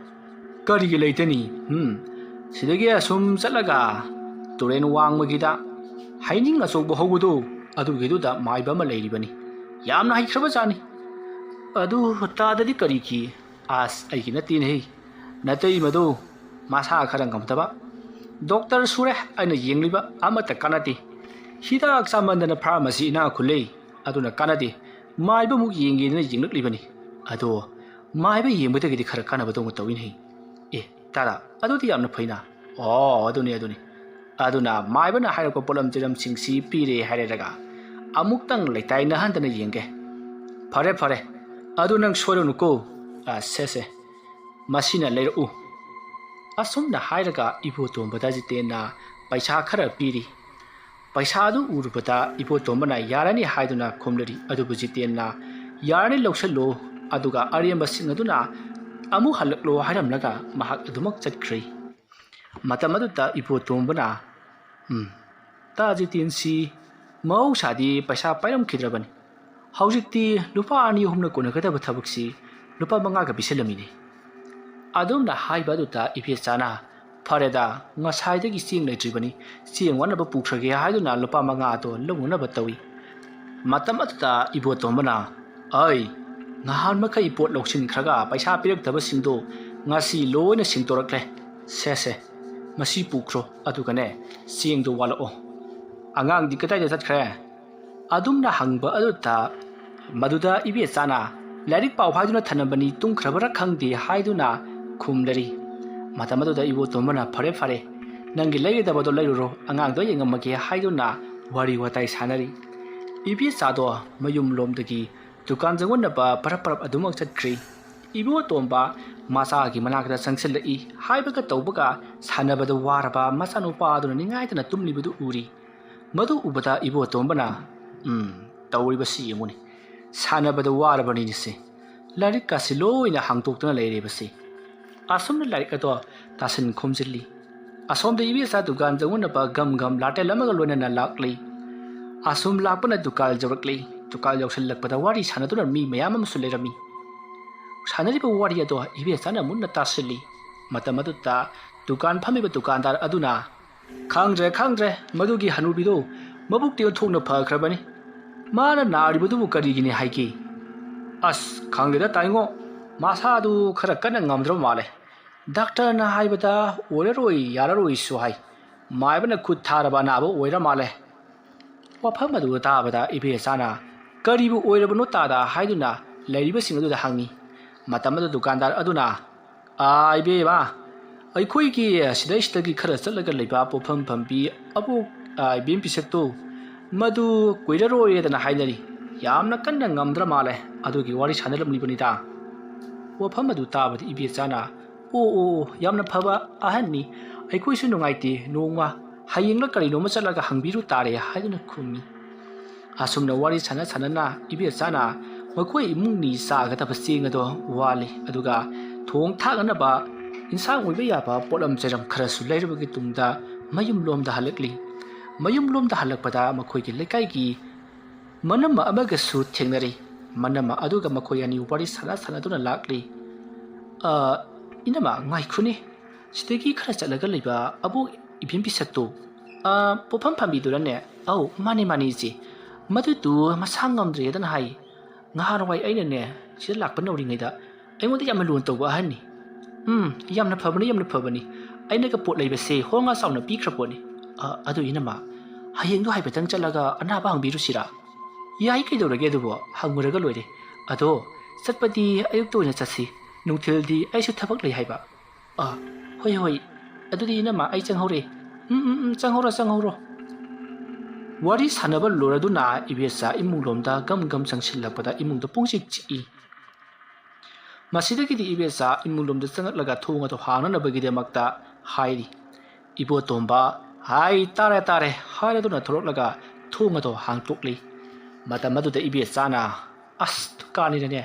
ꯀꯔꯤꯒꯤ ꯂꯩꯇꯅꯤ ꯁꯤꯗꯒꯤ ꯑꯁꯨꯝ ꯆꯠꯂꯒ ꯇꯨꯔꯦꯟ ꯋꯥꯡꯃꯒꯤꯗ ꯍꯩꯅꯤꯡ ꯑꯆꯧꯕ ꯍꯧꯕꯗꯣ ꯑꯗꯨꯒꯤꯗꯨꯗ ꯃꯥꯏꯕ ꯑꯃ ꯂꯩꯔꯤꯕꯅꯤ ꯌꯥꯝꯅ ꯍꯩꯈ꯭ꯔꯕꯖꯥꯠꯅꯤ ꯑꯗꯨ ꯇꯥꯗꯗꯤ ꯀꯔꯤꯒꯤ ꯑꯩꯒꯤ ꯅꯠꯇꯦꯅꯦꯍꯦ ꯅꯇꯩ ꯃꯗꯨ ꯃꯁꯥ ꯈꯔ ꯉꯝꯗꯕ ꯗꯣꯛꯇꯔ ꯁꯨꯔꯦ ꯑꯩꯅ ꯌꯦꯡꯂꯤꯕ ꯑꯃꯠꯇ ꯀꯥꯟꯅꯗꯦ ꯍꯤꯗꯥꯛ ꯆꯥꯃꯟꯗꯅ ꯐꯥꯔꯃꯥꯁꯤ ꯏꯅꯥꯛ ꯈꯨꯜꯂꯦ ꯑꯗꯨꯅ ꯀꯥꯟꯅꯗꯦ ꯃꯥꯏꯕꯃꯨꯛ ꯌꯦꯡꯒꯦꯗꯅ ꯌꯦꯡꯂꯛꯂꯤꯕꯅꯤ ꯑꯗꯣ ꯃꯥꯏꯕ ꯌꯦꯡꯕꯗꯒꯤꯗꯤ ꯈꯔ ꯀꯥꯟꯅꯕꯗꯧꯅ ꯇꯧꯏꯅꯦ ꯇꯥꯗ ꯑꯗꯨꯗꯤ ꯌꯥꯝꯅ ꯐꯩꯅ ꯑꯗꯨꯅꯤ ꯑꯗꯨꯅ ꯃꯥꯏꯕꯅ ꯍꯥꯏꯔꯛꯄ ꯄꯣꯠꯂꯝ ꯆꯩꯔꯝꯁꯤꯡꯁꯤ ꯄꯤꯔꯦ ꯍꯥꯏꯔꯒ ꯑꯃꯨꯛꯇꯪ ꯂꯩꯇꯥꯏꯅꯍꯟꯗꯅ ꯌꯦꯡꯒꯦ ꯐꯔꯦ ꯑꯗꯨ ꯅꯪ ꯁꯣꯏꯔꯅꯨꯀꯣ ꯁꯦ ꯃꯁꯤꯅ ꯂꯩꯔꯛꯎ ꯑꯁꯨꯝꯅ ꯍꯥꯏꯔꯒ ꯏꯕꯣꯇꯣꯝꯕꯗ ꯖꯤꯇꯦꯟꯅ ꯄꯩꯁꯥ ꯈꯔ ꯄꯤꯔꯤ ꯄꯩꯁꯥꯗꯨ ꯎꯔꯨꯕꯗ ꯏꯕꯣꯇꯣꯝꯕꯅ ꯌꯥꯔꯅꯤ ꯍꯥꯏꯗꯨꯅ ꯈꯨꯝꯂꯔꯤ ꯑꯗꯨꯕꯨ ꯖꯤꯇꯦꯟꯅ ꯌꯥꯔꯅꯤ ꯂꯧꯁꯜꯂꯨ ꯑꯗꯨꯒ ꯑꯔꯦꯝꯕꯁꯤꯡ ꯑꯗꯨꯅ ꯑꯃꯨꯛ ꯍꯜꯂꯛꯂꯣ ꯍꯥꯏꯔꯝꯂꯒ ꯃꯍꯥꯛ ꯑꯗꯨꯃꯛ ꯆꯠꯈ꯭ꯔꯦ ꯃꯇꯝ ꯑꯗꯨꯗ ꯏꯕꯣꯇꯣꯝꯕꯅ ꯇꯥ ꯖꯤꯇꯦꯟꯁꯤ ꯃꯍꯧꯁꯥꯗꯤ ꯄꯩꯁా ꯄꯥꯏꯔꯝꯈꯤꯗ꯭ꯔꯕꯅꯤ ꯍꯧꯖꯤꯛꯇꯤ ꯂꯨꯄꯥ 2-3ꯅ ꯀꯣꯟꯅꯒꯗꯕ ꯊꯕꯛꯁꯤ ꯂꯨꯄꯥ 5ꯒ ꯄꯤꯁꯜꯂꯝꯃꯤꯅꯤ ꯑꯗꯨꯝꯅ ꯍꯥꯏꯕ ꯑꯗꯨꯗ ꯏꯕꯦꯆꯥꯅ ꯐꯔꯦꯗ ꯉꯁꯥꯏꯗꯒꯤ ꯆꯦꯡ ꯂꯩꯇ꯭ꯔꯤꯕꯅꯤ ꯆꯦꯡ ꯋꯥꯠꯅꯕ ꯄꯨꯈ꯭ꯔꯒꯦ ꯍꯥꯏꯗꯨꯅ ꯂꯨꯄꯥ 5ꯗꯣ ꯂꯧꯅꯅꯕ ꯇꯧꯏ ꯃꯇꯝ ꯑꯗꯨꯗ ꯏꯕꯣꯇꯣꯝꯕꯅ ꯅꯍꯥꯟ ꯃꯈꯩ ꯄꯣꯠ ꯂꯧꯁꯤꯟꯈ꯭ꯔꯒ ꯄꯩꯁꯥ ꯄꯤꯔꯛꯇꯕꯁꯤꯡꯗꯣ ꯉꯁꯤ ꯂꯣꯏꯅ ꯁꯤꯡꯇꯣꯔꯛꯂꯦ ꯁꯦ ꯃꯁꯤ ꯄꯨꯈ꯭ꯔꯣ ꯑꯗꯨꯒꯅꯦ ꯆꯦꯡꯗꯣ ꯋꯥꯠꯂꯛꯑꯣ ꯑꯉꯥꯡꯗꯤ ꯀꯗꯥꯏꯗ ꯆꯠꯈ꯭ꯔꯦ ꯑꯗꯨꯝꯅ ꯍꯪꯕ ꯑꯗꯨꯗ ꯃꯗꯨꯗ ꯏꯕꯦꯆꯥꯅ ꯂꯥꯏꯔꯤꯛ ꯄꯥꯎ ꯍꯥꯏꯗꯨꯅ ꯊꯅꯝꯕꯅꯤ ꯇꯨꯝꯈ꯭ꯔꯕꯔꯥ ꯈꯪꯗꯦ ꯍꯥꯏꯗꯨꯅ ꯈꯨꯝꯂꯔꯤ ꯃꯇꯝ ꯑꯗꯨꯗ ꯏꯕꯣꯇꯣꯝꯕꯅ ꯐꯔꯦ ꯅꯪꯒꯤ ꯂꯩꯒꯗꯕꯗꯣ ꯂꯩꯔꯨꯔꯣ ꯑꯉꯥꯡꯗꯣ ꯌꯦꯡꯉꯝꯃꯒꯦ ꯍꯥꯏꯗꯨꯅ ꯋꯥꯔꯤ ꯋꯥꯇꯥꯏ ꯁꯥꯟꯅꯔꯤ ꯏꯕꯦꯆꯥꯗꯣ ꯃꯌꯨꯝ ꯂꯣꯝꯗꯒꯤ ꯗꯨꯀꯥꯟ ꯆꯪꯉꯨꯅꯕ ꯄꯔꯞ ꯑꯗꯨꯃꯛ ꯆꯠꯈ꯭ꯔꯤ ꯏꯕꯣꯇꯣꯝꯕ ꯃꯆꯥꯒꯤ ꯃꯅꯥꯛꯇ ꯆꯪꯁꯤꯜꯂꯛꯏ ꯍꯥꯏꯕꯒ ꯇꯧꯕꯒ ꯁꯥꯟꯅꯕꯗ ꯋꯥꯔꯕ ꯃꯆꯥꯅꯨꯄꯥ ꯑꯗꯨꯅ ꯅꯤꯡꯉꯥꯏꯗꯅ ꯇꯨꯝꯂꯤꯕꯗꯨ ꯎꯔꯤ ꯃꯗꯨ ꯎꯕꯗ ꯏꯕꯣꯇꯣꯝꯕꯅ ꯇꯧꯔꯤꯕꯁꯤ ꯌꯦꯡꯉꯨꯅꯤ ꯁꯥꯟꯅꯕꯗ ꯋꯥꯔꯕꯅꯤꯅꯦꯁꯦ ꯂꯥꯏꯔꯤꯛꯀꯁꯤ ꯂꯣꯏꯅ ꯍꯥꯡꯇꯣꯛꯇꯨꯅ ꯂꯩꯔꯤꯕꯁꯤ ꯑꯁꯨꯝꯅ ꯂꯥꯏꯔꯤꯛ ꯑꯗꯣ ꯇꯥꯁꯤꯟ ꯈꯣꯝꯖꯤꯜꯂꯤ ꯑꯁꯣꯝꯗ ꯏꯕꯦꯆꯥ ꯗꯨꯀꯥꯟ ꯆꯪꯉꯨꯅꯕ ꯒꯝ ꯂꯥꯇꯦꯜ ꯑꯃꯒ ꯂꯣꯏꯅꯅ ꯂꯥꯛꯂꯤ ꯑꯁꯨꯝ ꯂꯥꯛꯄꯅ ꯗꯨꯀꯥꯟ ꯌꯧꯔꯛꯂꯤ ꯗꯨꯀꯥꯟ ꯌꯧꯁꯤꯜꯂꯛꯄꯗ ꯋꯥꯔꯤ ꯁꯥꯟꯅꯗꯨꯅ ꯃꯤ ꯃꯌꯥꯝ ꯑꯃꯁꯨ ꯂꯩꯔꯝꯃꯤ ꯁꯥꯟꯅꯔꯤꯕ ꯋꯥꯔꯤ ꯑꯗꯣ ꯏꯕꯦꯆꯥꯅ ꯃꯨꯟꯅ ꯇꯥꯁꯤꯜꯂꯤ ꯃꯇꯝ ꯑꯗꯨꯗ ꯗꯨꯀꯥꯟ ꯐꯝꯃꯤꯕ ꯗꯨꯀꯥꯟꯗꯥꯔ ꯑꯗꯨꯅ ꯈꯪꯗ꯭ꯔꯦ ꯃꯗꯨꯒꯤ ꯍꯅꯨꯕꯤꯗꯣ ꯃꯕꯨꯛꯇꯤ ꯑꯣꯟꯊꯣꯛꯅ ꯐꯈ꯭ꯔꯕꯅꯤ ꯃꯥꯅ ꯅꯥꯔꯤꯕꯗꯨꯕꯨ ꯀꯔꯤꯒꯤꯅꯤ ꯍꯥꯏꯒꯦ ꯈꯪꯗꯦꯗ ꯇꯥꯏꯉꯣ ꯃꯁꯥꯗꯨ ꯈꯔ ꯀꯟꯅ ꯉꯝꯗ꯭ꯔꯕ ꯃꯥꯜꯂꯦ ꯗꯥꯛꯇꯔꯅ ꯍꯥꯏꯕꯗ ꯑꯣꯏꯔꯔꯣꯏ ꯌꯥꯔꯔꯣꯏꯁꯨ ꯍꯥꯏ ꯃꯥꯏꯕꯅ ꯈꯨꯠ ꯊꯥꯔꯕ ꯑꯅꯥꯕ ꯑꯣꯏꯔ ꯃꯥꯜꯂꯦ ꯋꯥꯐꯝ ꯑꯗꯨ ꯇꯥꯕꯗ ꯏꯕꯦꯆꯥꯅ ꯀꯔꯤꯕꯨ ꯑꯣꯏꯔꯕꯅꯣ ꯇꯥꯗ ꯍꯥꯏꯗꯨꯅ ꯂꯩꯔꯤꯕꯁꯤꯡ ꯑꯗꯨꯗ ꯍꯪꯉꯤ ꯃꯇꯝ ꯑꯗꯨ ꯗꯨꯀꯥꯟꯗꯥꯔ ꯑꯗꯨꯅ ꯏꯕꯦꯝꯃ ꯑꯩꯈꯣꯏꯒꯤ ꯁꯤꯗꯩꯁꯤꯗꯒꯤ ꯈꯔ ꯆꯠꯂꯒ ꯂꯩꯕ ꯄꯣꯠꯐꯝ ꯐꯝꯕꯤ ꯑꯕꯣꯛ ꯏꯕꯦꯝ ꯄꯤꯁꯛꯇꯣ ꯃꯗꯨ ꯀꯨꯏꯔꯔꯣꯏꯗꯅ ꯍꯥꯏꯅꯔꯤ ꯌꯥꯝꯅ ꯀꯟꯅ ꯉꯝꯗ꯭ꯔ ꯃꯥꯜꯂꯦ ꯑꯗꯨꯒꯤ ꯋꯥꯔꯤ ꯁꯥꯟꯅꯔꯝꯂꯤꯕꯅꯤꯗ ꯋꯥꯐꯝ ꯑꯗꯨ ꯇꯥꯕꯗ ꯏꯕꯦꯆꯥꯅ ꯌꯥꯝꯅ ꯐꯕ ꯑꯍꯟꯅꯤ ꯑꯩꯈꯣꯏꯁꯨ ꯅꯨꯡꯉꯥꯏꯇꯦ ꯅꯣꯡꯃ ꯍꯌꯦꯡꯂ ꯀꯔꯤꯅꯣꯃ ꯆꯠꯂꯒ ꯍꯪꯕꯤꯔꯨ ꯇꯥꯔꯦ ꯍꯥꯏꯗꯨꯅ ꯈꯨꯝꯃꯤ ꯑꯁꯨꯝꯅ ꯋꯥꯔꯤ ꯁꯥꯟꯅꯅ ꯏꯕꯦꯆꯥꯅ ꯃꯈꯣꯏ ꯏꯃꯨꯡꯅꯤ ꯆꯥꯒꯗꯕ ꯆꯦꯡ ꯑꯗꯣ ꯋꯥꯜꯂꯤ ꯑꯗꯨꯒ ꯊꯣꯡ ꯊꯥꯛꯅꯅꯕ ꯏꯟꯁꯥꯡ ꯑꯣꯏꯕ ꯌꯥꯕ ꯄꯣꯠꯂꯝ ꯆꯩꯔꯝ ꯈꯔꯁꯨ ꯂꯩꯔꯕꯒꯤ ꯇꯨꯡꯗ ꯃꯌꯨꯝꯂꯣꯝꯗ ꯍꯜꯂꯛꯂꯤ ꯃꯌꯨꯝꯂꯣꯝꯗ ꯍꯜꯂꯛꯄꯗ ꯃꯈꯣꯏꯒꯤ ꯂꯩꯀꯥꯏꯒꯤ ꯃꯅꯝ ꯑꯃꯒꯁꯨ ꯊꯦꯡꯅꯔꯤ ꯃꯅꯝ ꯑꯗꯨꯒ ꯃꯈꯣꯏ ꯑꯅꯤ ꯋꯥꯔꯤ ꯁꯥꯟꯅꯗꯨꯅ ꯂꯥꯛꯂꯤ ꯏꯅꯝꯃ ꯉꯥꯏꯈꯨꯅꯤ ꯁꯤꯗꯒꯤ ꯈꯔ ꯆꯠꯂꯒ ꯂꯩꯕ ꯑꯕꯣꯛ ꯏꯕꯦꯝ ꯄꯤꯁꯛꯇꯣ ꯄꯣꯠꯐꯝ ꯐꯝꯕꯤꯗꯨꯔꯅꯦ ꯃꯥꯅꯤ ꯏꯆꯦ ꯃꯗꯨꯗꯨ ꯃꯁꯥ ꯉꯝꯗ꯭ꯔꯦꯗꯅ ꯍꯥꯏ ꯉꯍꯥꯟꯋꯥꯏ ꯑꯩꯅꯅꯦ ꯁꯤꯗ ꯂꯥꯛꯄ ꯅꯧꯔꯤꯉꯩꯗ ꯑꯩꯉꯣꯟꯗ ꯌꯥꯝꯅ ꯂꯨꯅ ꯇꯧꯕ ꯑꯍꯟꯅꯤ ꯌꯥꯝꯅ ꯐꯕꯅꯤ ꯑꯩꯅꯒ ꯄꯣꯠ ꯂꯩꯕꯁꯦ ꯍꯣꯡꯉ ꯆꯥꯎꯅ ꯄꯤꯈ꯭ꯔ ꯄꯣꯠꯅꯤ ꯑꯗꯨ ꯏꯅꯝꯃ ꯍꯌꯦꯡꯗꯣ ꯍꯥꯏꯐꯦꯠꯇꯪ ꯆꯠꯂꯒ ꯑꯅꯥꯕ ꯍꯪꯕꯤꯔꯨꯁꯤꯔꯥ ꯌꯥꯏ ꯀꯩꯗꯧꯔꯒꯦ ꯑꯗꯨꯕꯨ ꯍꯪꯉꯨꯔꯒ ꯂꯣꯏꯔꯦ ꯑꯗꯣ ꯆꯠꯄꯗꯤ ꯑꯌꯨꯛꯇ ꯑꯣꯏꯅ ꯆꯠꯁꯤ ꯅꯨꯡꯊꯤꯜꯗꯤ ꯑꯩꯁꯨ ꯊꯕꯛ ꯂꯩ ꯍꯥꯏꯕ ꯍꯣꯏ ꯑꯗꯨꯗꯤ ꯏꯅꯝꯃ ꯑꯩ ꯆꯪꯍꯧꯔꯦ ꯆꯪꯍꯧꯔꯣ ꯋꯥꯔꯤ ꯁꯥꯟꯅꯕ ꯂꯣꯏꯔꯗꯨꯅ ꯏꯕꯦꯆꯥ ꯏꯃꯨꯡꯂꯣꯝꯗ ꯒꯝ ꯒꯝ ꯆꯪꯁꯤꯜꯂꯛꯄꯗ ꯏꯃꯨꯡꯗ ꯄꯨꯡꯆꯤꯛ ꯆꯤꯛꯏ ꯃꯁꯤꯗꯒꯤꯗꯤ ꯏꯕꯦꯆꯥ ꯏꯃꯨꯡꯂꯣꯝꯗ ꯆꯪꯂꯛꯂꯒ ꯊꯣꯡ ꯑꯗꯨ ꯍꯥꯡꯅꯅꯕꯒꯤꯗꯃꯛꯇ ꯍꯥꯏꯔꯤ ꯏꯕꯣꯇꯣꯝꯕ ꯍꯥꯏ ꯇꯥꯔꯦ ꯍꯥꯏꯔꯗꯨꯅ ꯊꯣꯛꯂꯛꯂꯒ ꯊꯣꯡ ꯑꯗꯨ ꯍꯥꯡꯇꯣꯛꯂꯤ ꯃꯇꯝ ꯑꯗꯨꯗ ꯏꯕꯦꯆꯥꯅ ꯑꯁ ꯀꯥꯟꯅꯤꯅꯅꯦ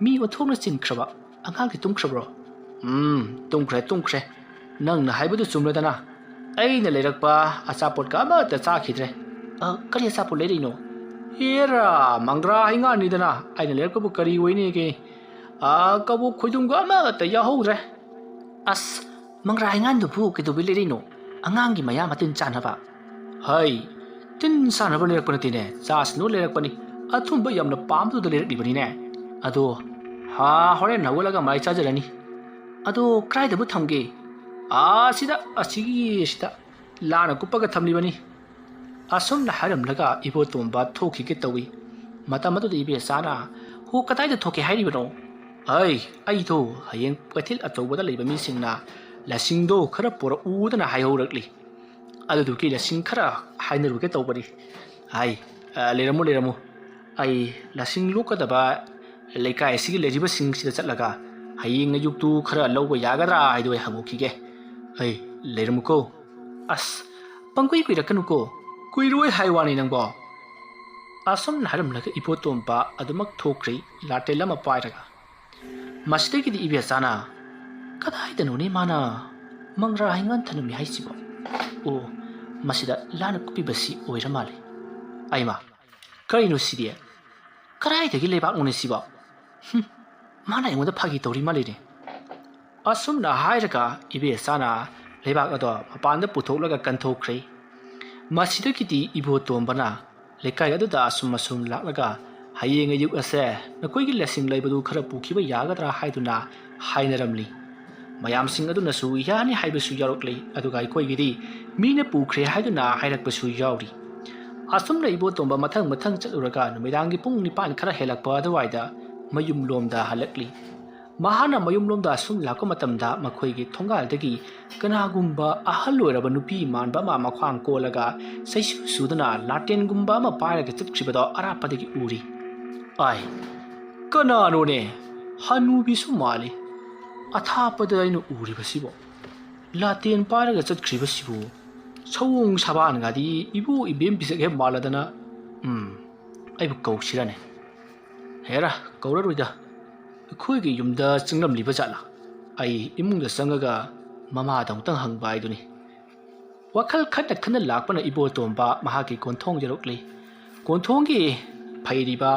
ꯃꯤ ꯑꯣꯟꯊꯣꯛꯅ ꯆꯤꯟꯈ꯭ꯔꯕ ꯑꯉꯥꯡꯗꯤ ꯇꯨꯝꯈ꯭ꯔꯕ꯭ꯔꯣ ꯇꯨꯝꯈ꯭ꯔꯦ ꯅꯪꯅ ꯍꯥꯏꯕꯗꯨ ꯆꯨꯝꯂꯗꯅ ꯑꯩꯅ ꯂꯩꯔꯛꯄ ꯑꯆꯥꯄꯣꯠꯀ ꯑꯃꯠꯇ ꯆꯥꯈꯤꯗ꯭ꯔꯦ ꯀꯔꯤ ꯑꯆꯥꯄꯣꯠ ꯂꯩꯔꯤꯅꯣ ꯍꯦꯔꯥ ꯃꯪꯒ꯭ꯔꯥ ꯍꯩꯉꯥꯟꯅꯤꯗꯅ ꯑꯩꯅ ꯂꯩꯔꯛꯄꯕꯨ ꯀꯔꯤ ꯑꯣꯏꯅꯤꯒꯦ ꯀꯕꯣꯛ ꯈꯣꯏꯗꯨꯝꯒ ꯑꯃꯠꯇ ꯌꯥꯎꯍꯧꯗ꯭ꯔꯦ ꯑꯁ ꯃꯪꯒ꯭ꯔꯥ ꯍꯩꯉꯥꯟꯗꯨꯕꯨ ꯀꯩꯗꯧꯕꯩ ꯂꯩꯔꯤꯅꯣ ꯑꯉꯥꯡꯒꯤ ꯃꯌꯥ ꯃꯇꯤꯟ ꯆꯥꯅꯕ ꯍꯩ ꯇꯤꯟ ꯆꯥꯅꯕ ꯂꯩꯔꯛꯄ ꯅꯠꯇꯦꯅꯦ ꯆꯥꯁꯅꯨ ꯂꯩꯔꯛꯄꯅꯤ ꯑꯊꯨꯝꯕ ꯌꯥꯝꯅ ꯄꯥꯝꯕꯗꯨꯗ ꯂꯩꯔꯛꯂꯤꯕꯅꯤꯅꯦ ꯑꯗꯣ ꯍꯣꯔꯦꯟ ꯍꯧꯒꯠꯂꯒ ꯃꯥꯏ ꯆꯥꯖꯔꯅꯤ ꯑꯗꯣ ꯀꯗꯥꯏꯗꯕꯨ ꯊꯝꯒꯦ ꯑꯁꯤꯗ ꯂꯥꯅ ꯀꯨꯞꯄꯒ ꯊꯝꯂꯤꯕꯅꯤ ꯑꯁꯨꯝꯅ ꯍꯥꯏꯔꯝꯂꯒ ꯏꯕꯣꯇꯣꯝꯕ ꯊꯣꯛꯈꯤꯒꯦ ꯇꯧꯏ ꯃꯇꯝ ꯑꯗꯨꯗ ꯏꯕꯦꯆꯥꯅ ꯀꯗꯥꯏꯗ ꯊꯣꯛꯀꯦ ꯍꯥꯏꯔꯤꯕꯅꯣ ꯑꯩꯗꯣ ꯍꯌꯦꯡ ꯀꯩꯊꯦꯜ ꯑꯆꯧꯕꯗ ꯂꯩꯕ ꯃꯤꯁꯤꯡꯅ ꯂꯁꯤꯡꯗꯣ ꯈꯔ ꯄꯨꯔꯛꯎꯗꯅ ꯍꯥꯏꯍꯧꯔꯛꯂꯤ ꯑꯗꯨꯗꯨꯒꯤ ꯂꯁꯤꯡ ꯈꯔ ꯍꯥꯏꯅꯔꯨꯒꯦ ꯇꯧꯕꯅꯤ ꯂꯩꯔꯝꯃꯨ ꯑꯩ ꯂꯁꯤꯡ ꯂꯣꯛꯀꯗꯕ ꯂꯩꯀꯥꯏ ꯑꯁꯤꯒꯤ ꯂꯩꯔꯤꯕꯁꯤꯡꯁꯤꯗ ꯆꯠꯂꯒ ꯍꯌꯦꯡ ꯑꯌꯨꯛꯇꯨ ꯈꯔ ꯂꯧꯕ ꯌꯥꯒꯗ꯭ꯔꯥ ꯍꯥꯏꯗꯣ ꯑꯩ ꯍꯪꯉꯨꯈꯤꯒꯦ ꯂꯩꯔꯝꯃꯨꯀꯣ ꯑꯁ ꯄꯪꯀꯨꯏ ꯀꯨꯏꯔꯛꯀꯅꯨꯀꯣ ꯀꯨꯏꯔꯣꯏ ꯍꯥꯏ ꯋꯥꯅꯤ ꯅꯪꯕꯣ ꯑꯁꯨꯝꯅ ꯍꯥꯏꯔꯝꯂꯒ ꯏꯕꯣꯇꯣꯝꯕ ꯑꯗꯨꯃꯛ ꯊꯣꯛꯈ꯭ꯔꯤ ꯂꯥꯇꯦꯜ ꯑꯃ ꯄꯥꯏꯔꯒ ꯃꯁꯤꯗꯒꯤꯗꯤ ꯏꯕꯦꯆꯥꯅ ꯀꯗꯥꯏꯗꯅꯣꯅꯦ ꯃꯥꯅ ꯃꯪꯒ꯭ꯔꯥ ꯍꯩꯉꯥꯟ ꯊꯅꯝꯃꯤ ꯍꯥꯏꯁꯤꯕꯣ ꯃꯁꯤꯗ ꯂꯥꯅ ꯀꯨꯞꯄꯤꯕꯁꯤ ꯑꯣꯏꯔ ꯃꯥꯜꯂꯦ ꯑꯩꯃ ꯀꯔꯤꯅꯣ ꯁꯤꯗꯤ ꯀꯗꯥꯏꯗꯒꯤ ꯂꯩꯕꯥꯛꯅꯣꯅꯦ ꯁꯤꯕꯣ ꯃꯥꯅ ꯑꯩꯉꯣꯟꯗ ꯐꯥꯒꯤ ꯇꯧꯔꯤ ꯃꯥꯜꯂꯤꯅꯦ ꯑꯁꯨꯝꯅ ꯍꯥꯏꯔꯒ ꯏꯕꯦꯆꯥꯅ ꯂꯩꯕꯥꯛ ꯑꯗꯣ ꯃꯄꯥꯟꯗ ꯄꯨꯊꯣꯛꯂꯒ ꯀꯟꯊꯣꯛꯈ꯭ꯔꯦ ꯃꯁꯤꯗꯒꯤꯗꯤ ꯏꯕꯣꯇꯣꯝꯕꯅ ꯂꯩꯀꯥꯏ ꯑꯗꯨꯗ ꯑꯁꯨꯝ ꯂꯥꯛꯂꯒ ꯍꯌꯦꯡ ꯑꯌꯨꯛ ꯑꯁꯦ ꯅꯈꯣꯏꯒꯤ ꯂꯁꯤꯡ ꯂꯩꯕꯗꯨ ꯈꯔ ꯄꯨꯈꯤꯕ ꯌꯥꯒꯗ꯭ꯔꯥ ꯍꯥꯏꯗꯨꯅ ꯍꯥꯏꯅꯔꯝꯂꯤ ꯃꯌꯥꯝꯁꯤꯡ ꯑꯗꯨꯅꯁꯨ ꯌꯥꯅꯤ ꯍꯥꯏꯕꯁꯨ ꯌꯥꯎꯔꯛꯂꯤ ꯑꯗꯨꯒ ꯑꯩꯈꯣꯏꯒꯤꯗꯤ ꯃꯤꯅ ꯄꯨꯈ꯭ꯔꯦ ꯍꯥꯏꯗꯨꯅ ꯍꯥꯏꯔꯛꯄꯁꯨ ꯌꯥꯎꯔꯤ ꯑꯁꯨꯝꯅ ꯏꯕꯣꯇꯣꯝꯕ ꯃꯊꯪ ꯆꯠꯂꯨꯔꯒ ꯅꯨꯃꯤꯗꯥꯡꯒꯤ ꯄꯨꯡ 9 ꯈꯔ ꯍꯦꯜꯂꯛꯄ ꯑꯗꯨꯋꯥꯏꯗ ꯃꯌꯨꯝꯂꯣꯝꯗ ꯍꯜꯂꯛꯂꯤ ꯃꯍꯥꯛꯅ ꯃꯌꯨꯝꯂꯣꯝꯗ ꯑꯁꯨꯝ ꯂꯥꯛꯄ ꯃꯇꯝꯗ ꯃꯈꯣꯏꯒꯤ ꯊꯣꯡꯒꯥꯜꯗꯒꯤ ꯀꯅꯥꯒꯨꯝꯕ ꯑꯍꯜ ꯑꯣꯏꯔꯕ ꯅꯨꯄꯤ ꯃꯥꯟꯕ ꯑꯃ ꯃꯈ꯭ꯋꯥꯡ ꯀꯣꯜꯂꯒ ꯆꯩꯁꯨ ꯁꯨꯗꯨꯅ ꯂꯥꯇꯦꯟꯒꯨꯝꯕ ꯑꯃ ꯄꯥꯏꯔꯒ ꯆꯠꯈꯤꯕꯗꯣ ꯑꯔꯥꯞꯄꯗꯒꯤ ꯎꯔꯤ ꯀꯅꯥꯅꯣꯅꯦ ꯍꯅꯨꯕꯤꯁꯨ ꯃꯥꯜꯂꯤ ꯑꯊꯥꯞꯄꯗ ꯑꯩꯅ ꯎꯔꯤꯕꯁꯤꯕꯣ ꯂꯥꯇꯦꯟ ꯄꯥꯏꯔꯒ ꯆꯠꯈ꯭ꯔꯤꯕꯁꯤꯕꯨ ꯁꯑꯣꯡ ꯁꯕꯥꯟꯒꯗꯤ ꯏꯕꯣ ꯏꯕꯦꯝ ꯄꯤꯁꯛ ꯍꯦꯛ ꯃꯥꯜꯂꯗꯅ ꯑꯩꯕꯨ ꯀꯧꯁꯤꯔꯅꯦ ꯍꯦꯔꯥ ꯀꯧꯔꯔꯣꯏꯗ ꯑꯩꯈꯣꯏꯒꯤ ꯌꯨꯝꯗ ꯆꯪꯂꯝꯂꯤꯕ ꯖꯥꯠꯂꯥ ꯑꯩ ꯏꯃꯨꯡꯗ ꯆꯪꯉꯒ ꯃꯃꯥꯗ ꯑꯃꯨꯛꯇꯪ ꯍꯪꯕ ꯍꯥꯏꯗꯨꯅꯤ ꯋꯥꯈꯜ ꯈꯟꯅ ꯂꯥꯛꯄꯅ ꯏꯕꯣꯇꯣꯝꯕ ꯃꯍꯥꯛꯀꯤ ꯀꯣꯟꯊꯣꯡ ꯌꯧꯔꯛꯂꯤ ꯀꯣꯟꯊꯣꯡꯒꯤ ꯐꯩꯔꯤꯕ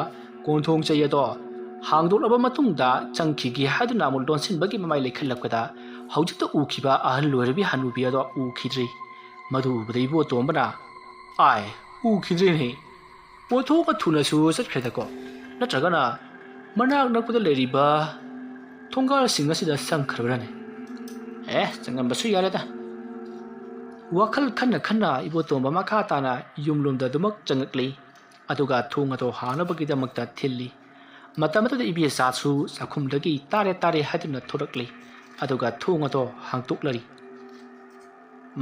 ꯀꯣꯟꯊꯣꯡ ꯆꯩ ꯑꯗꯣ ꯍꯥꯡꯗꯣꯛꯂꯕ ꯃꯇꯨꯡꯗ ꯆꯪꯈꯤꯒꯦ ꯍꯥꯏꯗꯨꯅ ꯑꯃꯨꯛ ꯂꯣꯟꯁꯤꯟꯕꯒꯤ ꯃꯃꯥꯏ ꯂꯩꯈꯠꯂꯛꯄꯗ ꯍꯧꯖꯤꯛꯇ ꯎꯈꯤꯕ ꯑꯍꯜ ꯑꯣꯏꯔꯕꯤ ꯍꯅꯨꯕꯤ ꯑꯗꯣ ꯎꯈꯤꯗ꯭ꯔꯤ ꯃꯗꯨ ꯎꯕꯗ ꯏꯕꯣꯇꯣꯝꯕꯅ ꯎꯈꯤꯗ꯭ꯔꯤꯅꯦ ꯄꯣꯊꯣꯛꯀ ꯊꯨꯅꯁꯨ ꯆꯠꯈ꯭ꯔꯦꯗꯀꯣ ꯅꯠꯇ꯭ꯔꯒꯅ ꯃꯅꯥꯛ ꯅꯛꯄꯗ ꯂꯩꯔꯤꯕ ꯊꯣꯡꯒꯥꯜꯁꯤꯡ ꯑꯁꯤꯗ ꯆꯪꯈ꯭ꯔꯕ꯭ꯔꯅꯦ ꯆꯪꯉꯝꯕꯁꯨ ꯌꯥꯔꯦꯗ ꯋꯥꯈꯜ ꯈꯟꯅ ꯏꯕꯣꯇꯣꯝꯕ ꯃꯈꯥ ꯇꯥꯅ ꯌꯨꯝꯂꯣꯝꯗ ꯑꯗꯨꯃꯛ ꯆꯪꯉꯛꯂꯤ ꯑꯗꯨꯒ ꯊꯣꯡ ꯑꯗꯣ ꯍꯥꯡꯅꯕꯒꯤꯗꯃꯛꯇ ꯊꯤꯜꯂꯤ ꯃꯇꯝ ꯑꯗꯨꯗ ꯏꯕꯦꯆꯥꯁꯨ ꯆꯥꯛꯈꯨꯝꯗꯒꯤ ꯇꯥꯔꯦ ꯍꯥꯏꯗꯨꯅ ꯊꯣꯔꯛꯂꯤ ꯑꯗꯨꯒ ꯊꯣꯡ ꯑꯗꯣ ꯍꯥꯡꯇꯣꯛꯂꯔꯤ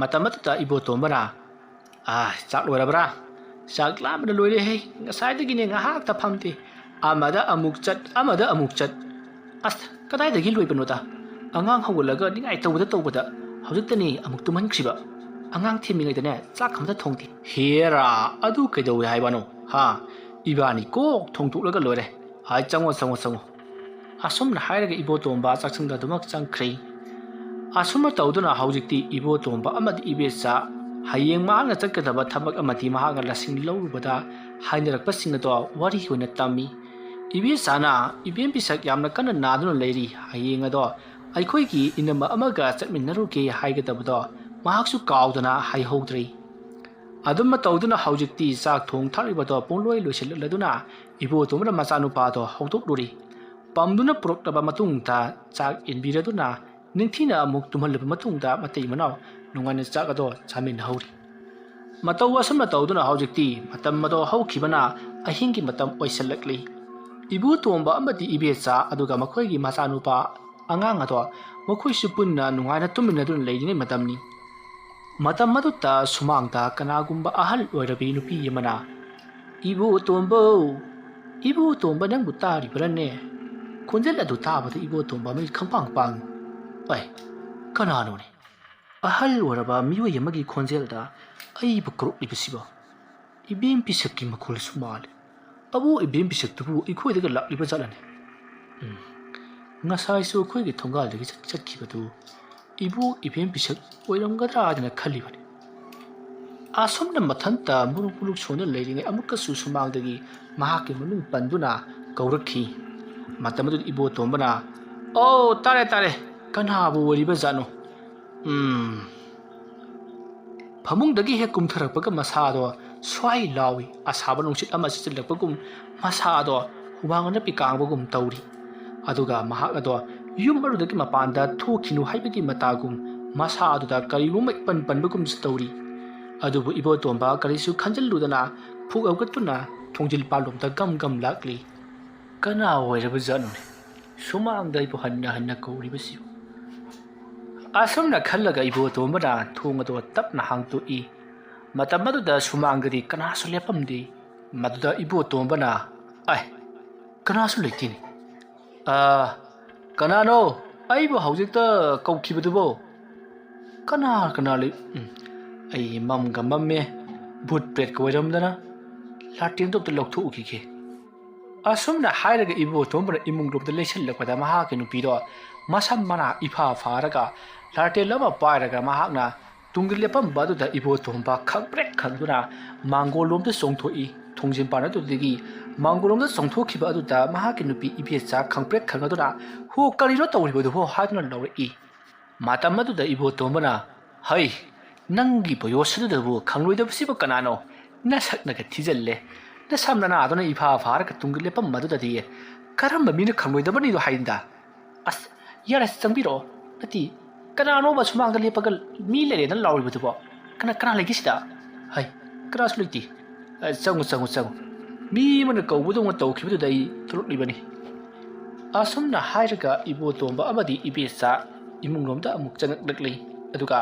ꯃꯇꯝ ꯑꯗꯨꯗ ꯏꯕꯣꯇꯣꯝꯕꯅ ꯆꯥꯛ ꯂꯣꯏꯔꯕ꯭ꯔꯥ ꯆꯥꯛ ꯂꯥꯝꯕꯅ ꯂꯣꯏꯔꯦꯍꯦ ꯉꯁꯥꯏꯗꯒꯤꯅꯦ ꯉꯥꯏꯍꯥꯛꯇ ꯐꯝꯗꯦ ꯑꯃꯗ ꯑꯃꯨꯛ ꯆꯠ ꯑꯁ ꯀꯗꯥꯏꯗꯒꯤ ꯂꯣꯏꯕꯅꯣꯗ ꯑꯉꯥꯡ ꯍꯧꯒꯠꯂꯒ ꯅꯤꯡꯉꯥꯏ ꯇꯧꯕꯗ ꯍꯧꯖꯤꯛꯇꯅꯤ ꯑꯃꯨꯛ ꯇꯨꯝꯍꯟꯈ꯭ꯔꯤꯕ ꯑꯉꯥꯡ ꯊꯦꯝꯃꯤꯉꯩꯗꯅꯦ ꯆꯥꯛ ꯑꯃꯇ ꯊꯣꯡꯗꯦ ꯍꯦꯔꯥ ꯑꯗꯨ ꯀꯩꯗꯧꯋꯦ ꯍꯥꯏꯕꯅꯣ ꯏꯕꯥꯅꯤ ꯀꯣꯛ ꯊꯣꯡꯗꯣꯛꯂꯒ ꯂꯣꯏꯔꯦ ꯆꯪꯉꯣ ꯑꯁꯨꯝꯅ ꯍꯥꯏꯔꯒ ꯏꯕꯣꯇꯣꯝꯕ ꯆꯥꯛꯁꯪꯗ ꯑꯗꯨꯃꯛ ꯆꯪꯈ꯭ꯔꯦ ꯑꯁꯨꯝꯅ ꯇꯧꯗꯨꯅ ꯍꯧꯖꯤꯛꯇꯤ ꯏꯕꯣꯇꯣꯝꯕ ꯑꯃꯗꯤ ꯏꯕꯦꯆꯥ ꯍꯌꯦꯡ ꯃꯍꯥꯛꯅ ꯆꯠꯀꯗꯕ ꯊꯕꯛ ꯑꯃꯗꯤ ꯃꯍꯥꯛꯅ ꯂꯁꯤꯡ ꯂꯧꯔꯨꯕꯗ ꯍꯥꯏꯅꯔꯛꯄꯁꯤꯡ ꯑꯗꯣ ꯋꯥꯔꯤ ꯑꯣꯏꯅ ꯇꯝꯃꯤ ꯏꯕꯦꯆꯥꯅ ꯏꯕꯦꯝ ꯄꯤꯁꯛ ꯌꯥꯝꯅ ꯀꯟꯅ ꯅꯥꯗꯨꯅ ꯂꯩꯔꯤ ꯍꯌꯦꯡ ꯑꯗꯣ ꯑꯩꯈꯣꯏꯒꯤ ꯏꯅꯝꯃ ꯑꯃꯒ ꯆꯠꯃꯤꯟꯅꯔꯨꯒꯦ ꯍꯥꯏꯒꯗꯕꯗꯣ ꯃꯍꯥꯛꯁꯨ ꯀꯥꯎꯗꯅ ꯍꯥꯏꯍꯧꯗ꯭ꯔꯤ ꯑꯗꯨꯝꯅ ꯇꯧꯗꯨꯅ ꯍꯧꯖꯤꯛꯇꯤ ꯆꯥꯛ ꯊꯣꯡ ꯊꯥꯛꯂꯤꯕꯗꯣ ꯄꯨꯡꯂꯣꯏ ꯂꯣꯏꯁꯤꯜꯂꯛꯂꯗꯨꯅ ꯏꯕꯣꯇꯣꯝꯕꯅ ꯃꯆꯥꯅꯨꯄꯥꯗꯣ ꯍꯧꯗꯣꯛꯂꯨꯔꯤ ꯄꯝꯗꯨꯅ ꯄꯨꯔꯛꯂꯕ ꯃꯇꯨꯡꯗ ꯆꯥꯛ ꯏꯟꯕꯤꯔꯗꯨꯅ ꯅꯤꯡꯊꯤꯅ ꯑꯃꯨꯛ ꯇꯨꯝꯍꯜꯂꯕ ꯃꯇꯨꯡꯗ ꯃꯇꯩ ꯃꯅꯥꯎ ꯅꯨꯡꯉꯥꯏꯅ ꯆꯥꯛ ꯑꯗꯣ ꯆꯥꯃꯤꯟꯅꯍꯧꯔꯤ ꯃꯇꯧ ꯑꯁꯨꯝꯅ ꯇꯧꯗꯨꯅ ꯍꯧꯖꯤꯛꯇꯤ ꯃꯇꯝ ꯑꯗꯣ ꯍꯧꯈꯤꯕꯅ ꯑꯍꯤꯡꯒꯤ ꯃꯇꯝ ꯑꯣꯏꯁꯤꯜꯂꯛꯂꯤ ꯏꯕꯣꯇꯣꯝꯕ ꯑꯃꯗꯤ ꯏꯕꯦꯆꯥ ꯑꯗꯨꯒ ꯃꯈꯣꯏꯒꯤ ꯃꯆꯥꯅꯨꯄꯥ ꯑꯉꯥꯡ ꯑꯗꯣ ꯃꯈꯣꯏꯁꯨ ꯄꯨꯟꯅ ꯅꯨꯡꯉꯥꯏꯅ ꯇꯨꯝꯃꯤꯟꯅꯗꯨꯅ ꯂꯩꯔꯤꯉꯩ ꯃꯇꯝꯅꯤ ꯃꯇꯝ ꯑꯗꯨꯗ ꯁꯨꯃꯥꯡꯗ ꯀꯅꯥꯒꯨꯝꯕ ꯑꯍꯜ ꯑꯣꯏꯔꯕꯤ ꯅꯨꯄꯤ ꯑꯃꯅ "ꯏꯕꯨ ꯇꯣꯝꯕ, ꯏꯕꯨ ꯇꯣꯝꯕ ꯅꯪꯕꯨ ꯇꯥꯔꯤꯕꯔꯅꯦ?" ꯈꯣꯟꯖꯦꯜ ꯑꯗꯨ ꯇꯥꯕꯗ ꯏꯕꯣ ꯇꯣꯝꯕ ꯃꯤꯠ ꯈꯪꯄꯥꯡ ꯄꯥꯡꯏ꯫ "ꯑꯩ, ꯀꯅꯥꯅꯣꯅꯦ? ꯑꯍꯜ ꯑꯣꯏꯔꯕ ꯃꯤꯑꯣꯏ ꯑꯃꯒꯤ ꯈꯣꯟꯖꯦꯜꯗ ꯑꯩꯕꯨ ꯀꯧꯔꯛꯂꯤꯕꯁꯤꯕꯣ? ꯏꯕꯦꯝ ꯄꯤꯁꯛꯀꯤ ꯃꯈꯣꯜꯁꯨ ꯃꯥꯜꯂꯤ꯫ ꯑꯕꯣ ꯏꯕꯦꯝ ꯄꯤꯁꯛꯇꯨꯕꯨ ꯑꯩꯈꯣꯏꯗꯒ ꯂꯥꯛꯂꯤꯕ ꯖꯥꯠꯂꯅꯦ? ꯉꯁꯥꯏꯁꯨ ꯑꯩꯈꯣꯏꯒꯤ ꯊꯣꯡꯒꯥꯜꯗꯒꯤ ꯆꯠꯈꯤꯕꯗꯨ ꯏꯕꯣꯛ ꯏꯕꯦꯝ ꯄꯤꯁꯛ ꯑꯣꯏꯔꯝꯒꯗ꯭ꯔꯥꯗꯅ ꯈꯜꯂꯤꯕꯅꯤ." ꯑꯁꯨꯝꯅ ꯃꯊꯟꯇ ꯃꯨꯔꯨꯛ ꯁꯣꯟꯅ ꯂꯩꯔꯤꯉꯩ ꯑꯃꯨꯛꯀꯁꯨ ꯁꯨꯃꯥꯡꯗꯒꯤ ꯃꯍꯥꯛꯀꯤ ꯃꯃꯤꯡ ꯄꯟꯗꯨꯅ ꯀꯧꯔꯛꯈꯤ꯫ ꯃꯇꯝ ꯑꯗꯨꯗ ꯏꯕꯣ ꯇꯣꯝꯕꯅ "ꯑꯣ, ꯇꯥꯔꯦ ꯇꯥꯔꯦ, ꯀꯅꯥꯕꯨ ꯑꯣꯏꯔꯤꯕ ꯖꯥꯠꯅꯣ?" ꯐꯃꯨꯡꯗꯒꯤ ꯍꯦꯛ ꯀꯨꯝꯊꯔꯛꯄꯒ ꯃꯁꯥꯗꯣ ꯁ꯭ꯋꯥꯏ ꯂꯥꯎꯏ꯫ ꯑꯁꯥꯕ ꯅꯨꯡꯁꯤꯠ ꯑꯃ ꯁꯤꯠꯆꯤꯜꯂꯛꯄꯒꯨꯝ ꯃꯁꯥꯗꯣ ꯍꯨꯃꯥꯡ ꯑꯅꯞꯄꯤ ꯀꯥꯡꯕꯒꯨꯝ ꯇꯧꯔꯤ꯫ ꯑꯗꯨꯒ ꯃꯍꯥꯛ ꯑꯗꯣ ꯌꯨꯝ ꯑꯗꯨꯗꯒꯤ ꯃꯄꯥꯟꯗ ꯊꯣꯛꯈꯤꯅꯨ ꯍꯥꯏꯕꯒꯤ ꯃꯇꯥꯒꯨꯝ ꯃꯁꯥ ꯑꯗꯨꯗ ꯀꯔꯤꯒꯨꯝꯕ ꯏꯄꯟ ꯄꯟꯕꯒꯨꯝꯁꯨ ꯇꯧꯔꯤ꯫ ꯑꯗꯨꯕꯨ ꯏꯕꯣꯇꯣꯝꯕ ꯀꯔꯤꯁꯨ ꯈꯟꯖꯤꯜꯂꯨꯗꯅ ꯐꯨꯛ ꯍꯧꯒꯠꯇꯨꯅ ꯊꯣꯡꯖꯤꯜ ꯄꯥꯟꯂꯣꯝꯗ ꯒꯝ ꯒꯝ ꯂꯥꯛꯂꯤ꯫ ꯀꯅꯥ ꯑꯣꯏꯔꯕ ꯖꯥꯠꯅꯣꯅꯦ ꯁꯨꯃꯥꯡꯗ ꯑꯩꯕꯨ ꯍꯟꯅ ꯍꯟꯅ ꯀꯧꯔꯤꯕꯁꯤꯕꯨ? ꯑꯁꯨꯝꯅ ꯈꯜꯂꯒ ꯏꯕꯣꯇꯣꯝꯕꯅ ꯊꯣꯡ ꯑꯗꯣ ꯇꯞꯅ ꯍꯥꯡꯇꯣꯛꯏ꯫ ꯃꯇꯝ ꯑꯗꯨꯗ ꯁꯨꯃꯥꯡꯗꯗꯤ ꯀꯅꯥꯁꯨ ꯂꯦꯞꯄꯝꯗꯦ꯫ ꯃꯗꯨꯗ ꯏꯕꯣꯇꯣꯝꯕꯅ "ꯑꯩ, ꯀꯅꯥꯁꯨ ꯂꯩꯇꯦꯅꯦ. ꯀꯅꯥꯅꯣ ꯑꯩꯕꯨ ꯍꯧꯖꯤꯛꯇ ꯀꯧꯈꯤꯕꯗꯨꯕꯣ? ꯀꯅꯥ ꯂꯩ? ꯑꯩ ꯃꯝꯒ ꯃꯝꯃꯦ, ꯚꯨꯠ ꯄ꯭ꯔꯦꯠꯀ ꯑꯣꯏꯔꯝꯗꯅ ꯂꯥꯇꯦꯟꯗꯣ ꯑꯝꯇ ꯂꯧꯊꯣꯛꯎꯈꯤꯒꯦ." ꯑꯁꯨꯝꯅ ꯍꯥꯏꯔꯒ ꯏꯕꯣꯇꯣꯝꯕꯅ ꯏꯃꯨꯡꯂꯣꯝꯗ ꯂꯩꯁꯤꯜꯂꯛꯄꯗ ꯃꯍꯥꯛꯀꯤ ꯅꯨꯄꯤꯗꯣ ꯃꯁꯝ ꯃꯅꯥ ꯏꯐꯥ ꯐꯥꯔꯒ ꯂꯥꯇꯦꯟ ꯑꯃ ꯄꯥꯏꯔꯒ ꯃꯍꯥꯛꯅ ꯇꯨꯡꯗ ꯂꯦꯞꯄꯝꯕ ꯑꯗꯨꯗ ꯏꯕꯣꯇꯣꯝꯕ ꯈꯪꯄ꯭ꯔꯦꯛ ꯈꯪꯗꯨꯅ ꯃꯥꯡꯒꯣꯜꯂꯣꯝꯗ ꯆꯣꯡꯊꯣꯛꯏ꯫ ꯊꯣꯡꯖꯤꯟꯄꯥꯟ ꯑꯗꯨꯗꯒꯤ ꯃꯥꯡꯒꯣꯜꯂꯣꯝꯗ ꯆꯣꯡꯊꯣꯛꯈꯤꯕ ꯑꯗꯨꯗ ꯃꯍꯥꯛꯀꯤ ꯅꯨꯄꯤ ꯏꯕꯦꯆꯥ ꯈꯪꯄ꯭ꯔꯦꯛ ꯈꯪꯗꯨꯅ "ꯍꯣ, ꯀꯔꯤꯅꯣ ꯇꯧꯔꯤꯕꯗꯨꯕꯣ?" ꯍꯥꯏꯗꯨꯅ ꯂꯧꯔꯛꯏ꯫ ꯃꯇꯝ ꯑꯗꯨꯗ ꯏꯕꯣꯇꯣꯝꯕꯅ "ꯍꯩ, ꯅꯪꯒꯤ ꯕꯣꯌꯣꯁꯗꯨꯗꯕꯨ ꯈꯪꯂꯣꯏꯗꯕꯁꯤꯕꯨ ꯀꯅꯥꯅꯣ? ꯅꯁꯛꯅꯒ ꯊꯤꯖꯜꯂꯦ. ꯅꯁꯝ ꯅꯅꯥꯗꯨꯅ ꯏꯐꯥ ꯐꯥꯔꯒ ꯇꯨꯡꯗ ꯂꯦꯞꯄꯝꯕꯗꯨꯗꯗꯤ ꯀꯔꯝꯕ ꯃꯤꯅ ꯈꯪꯂꯣꯏꯗꯕꯅꯤꯗꯣ ꯍꯥꯏꯅꯤꯗ? ꯑꯁ, ꯌꯥꯔꯦ, ꯆꯪꯕꯤꯔꯛꯑꯣ. ꯅꯠꯇꯦ, ꯀꯅꯥꯅꯣꯕ ꯁꯨꯃꯥꯡꯗ ꯂꯦꯞꯄꯒ ꯃꯤ ꯂꯩꯔꯦꯅ ꯂꯥꯎꯔꯤꯕꯗꯨꯕꯣ? ꯀꯅꯥ ꯂꯩꯒꯦ ꯁꯤꯗ? ꯍꯩ, ꯀꯅꯥꯁꯨ ꯂꯩꯇꯦ. ꯆꯪꯉꯨ. ꯃꯤ ꯑꯃꯅ ꯀꯧꯕꯗꯧꯅ ꯇꯧꯈꯤꯕꯗꯨꯗ ꯑꯩ ꯊꯣꯛꯂꯛꯂꯤꯕꯅꯤ." ꯑꯁꯨꯝꯅ ꯍꯥꯏꯔꯒ ꯏꯕꯣꯇꯣꯝꯕ ꯑꯃꯗꯤ ꯏꯕꯦꯆꯥ ꯏꯃꯨꯡꯂꯣꯝꯗ ꯑꯃꯨꯛ ꯆꯪꯉꯛꯂꯛꯂꯤ꯫ ꯑꯗꯨꯒ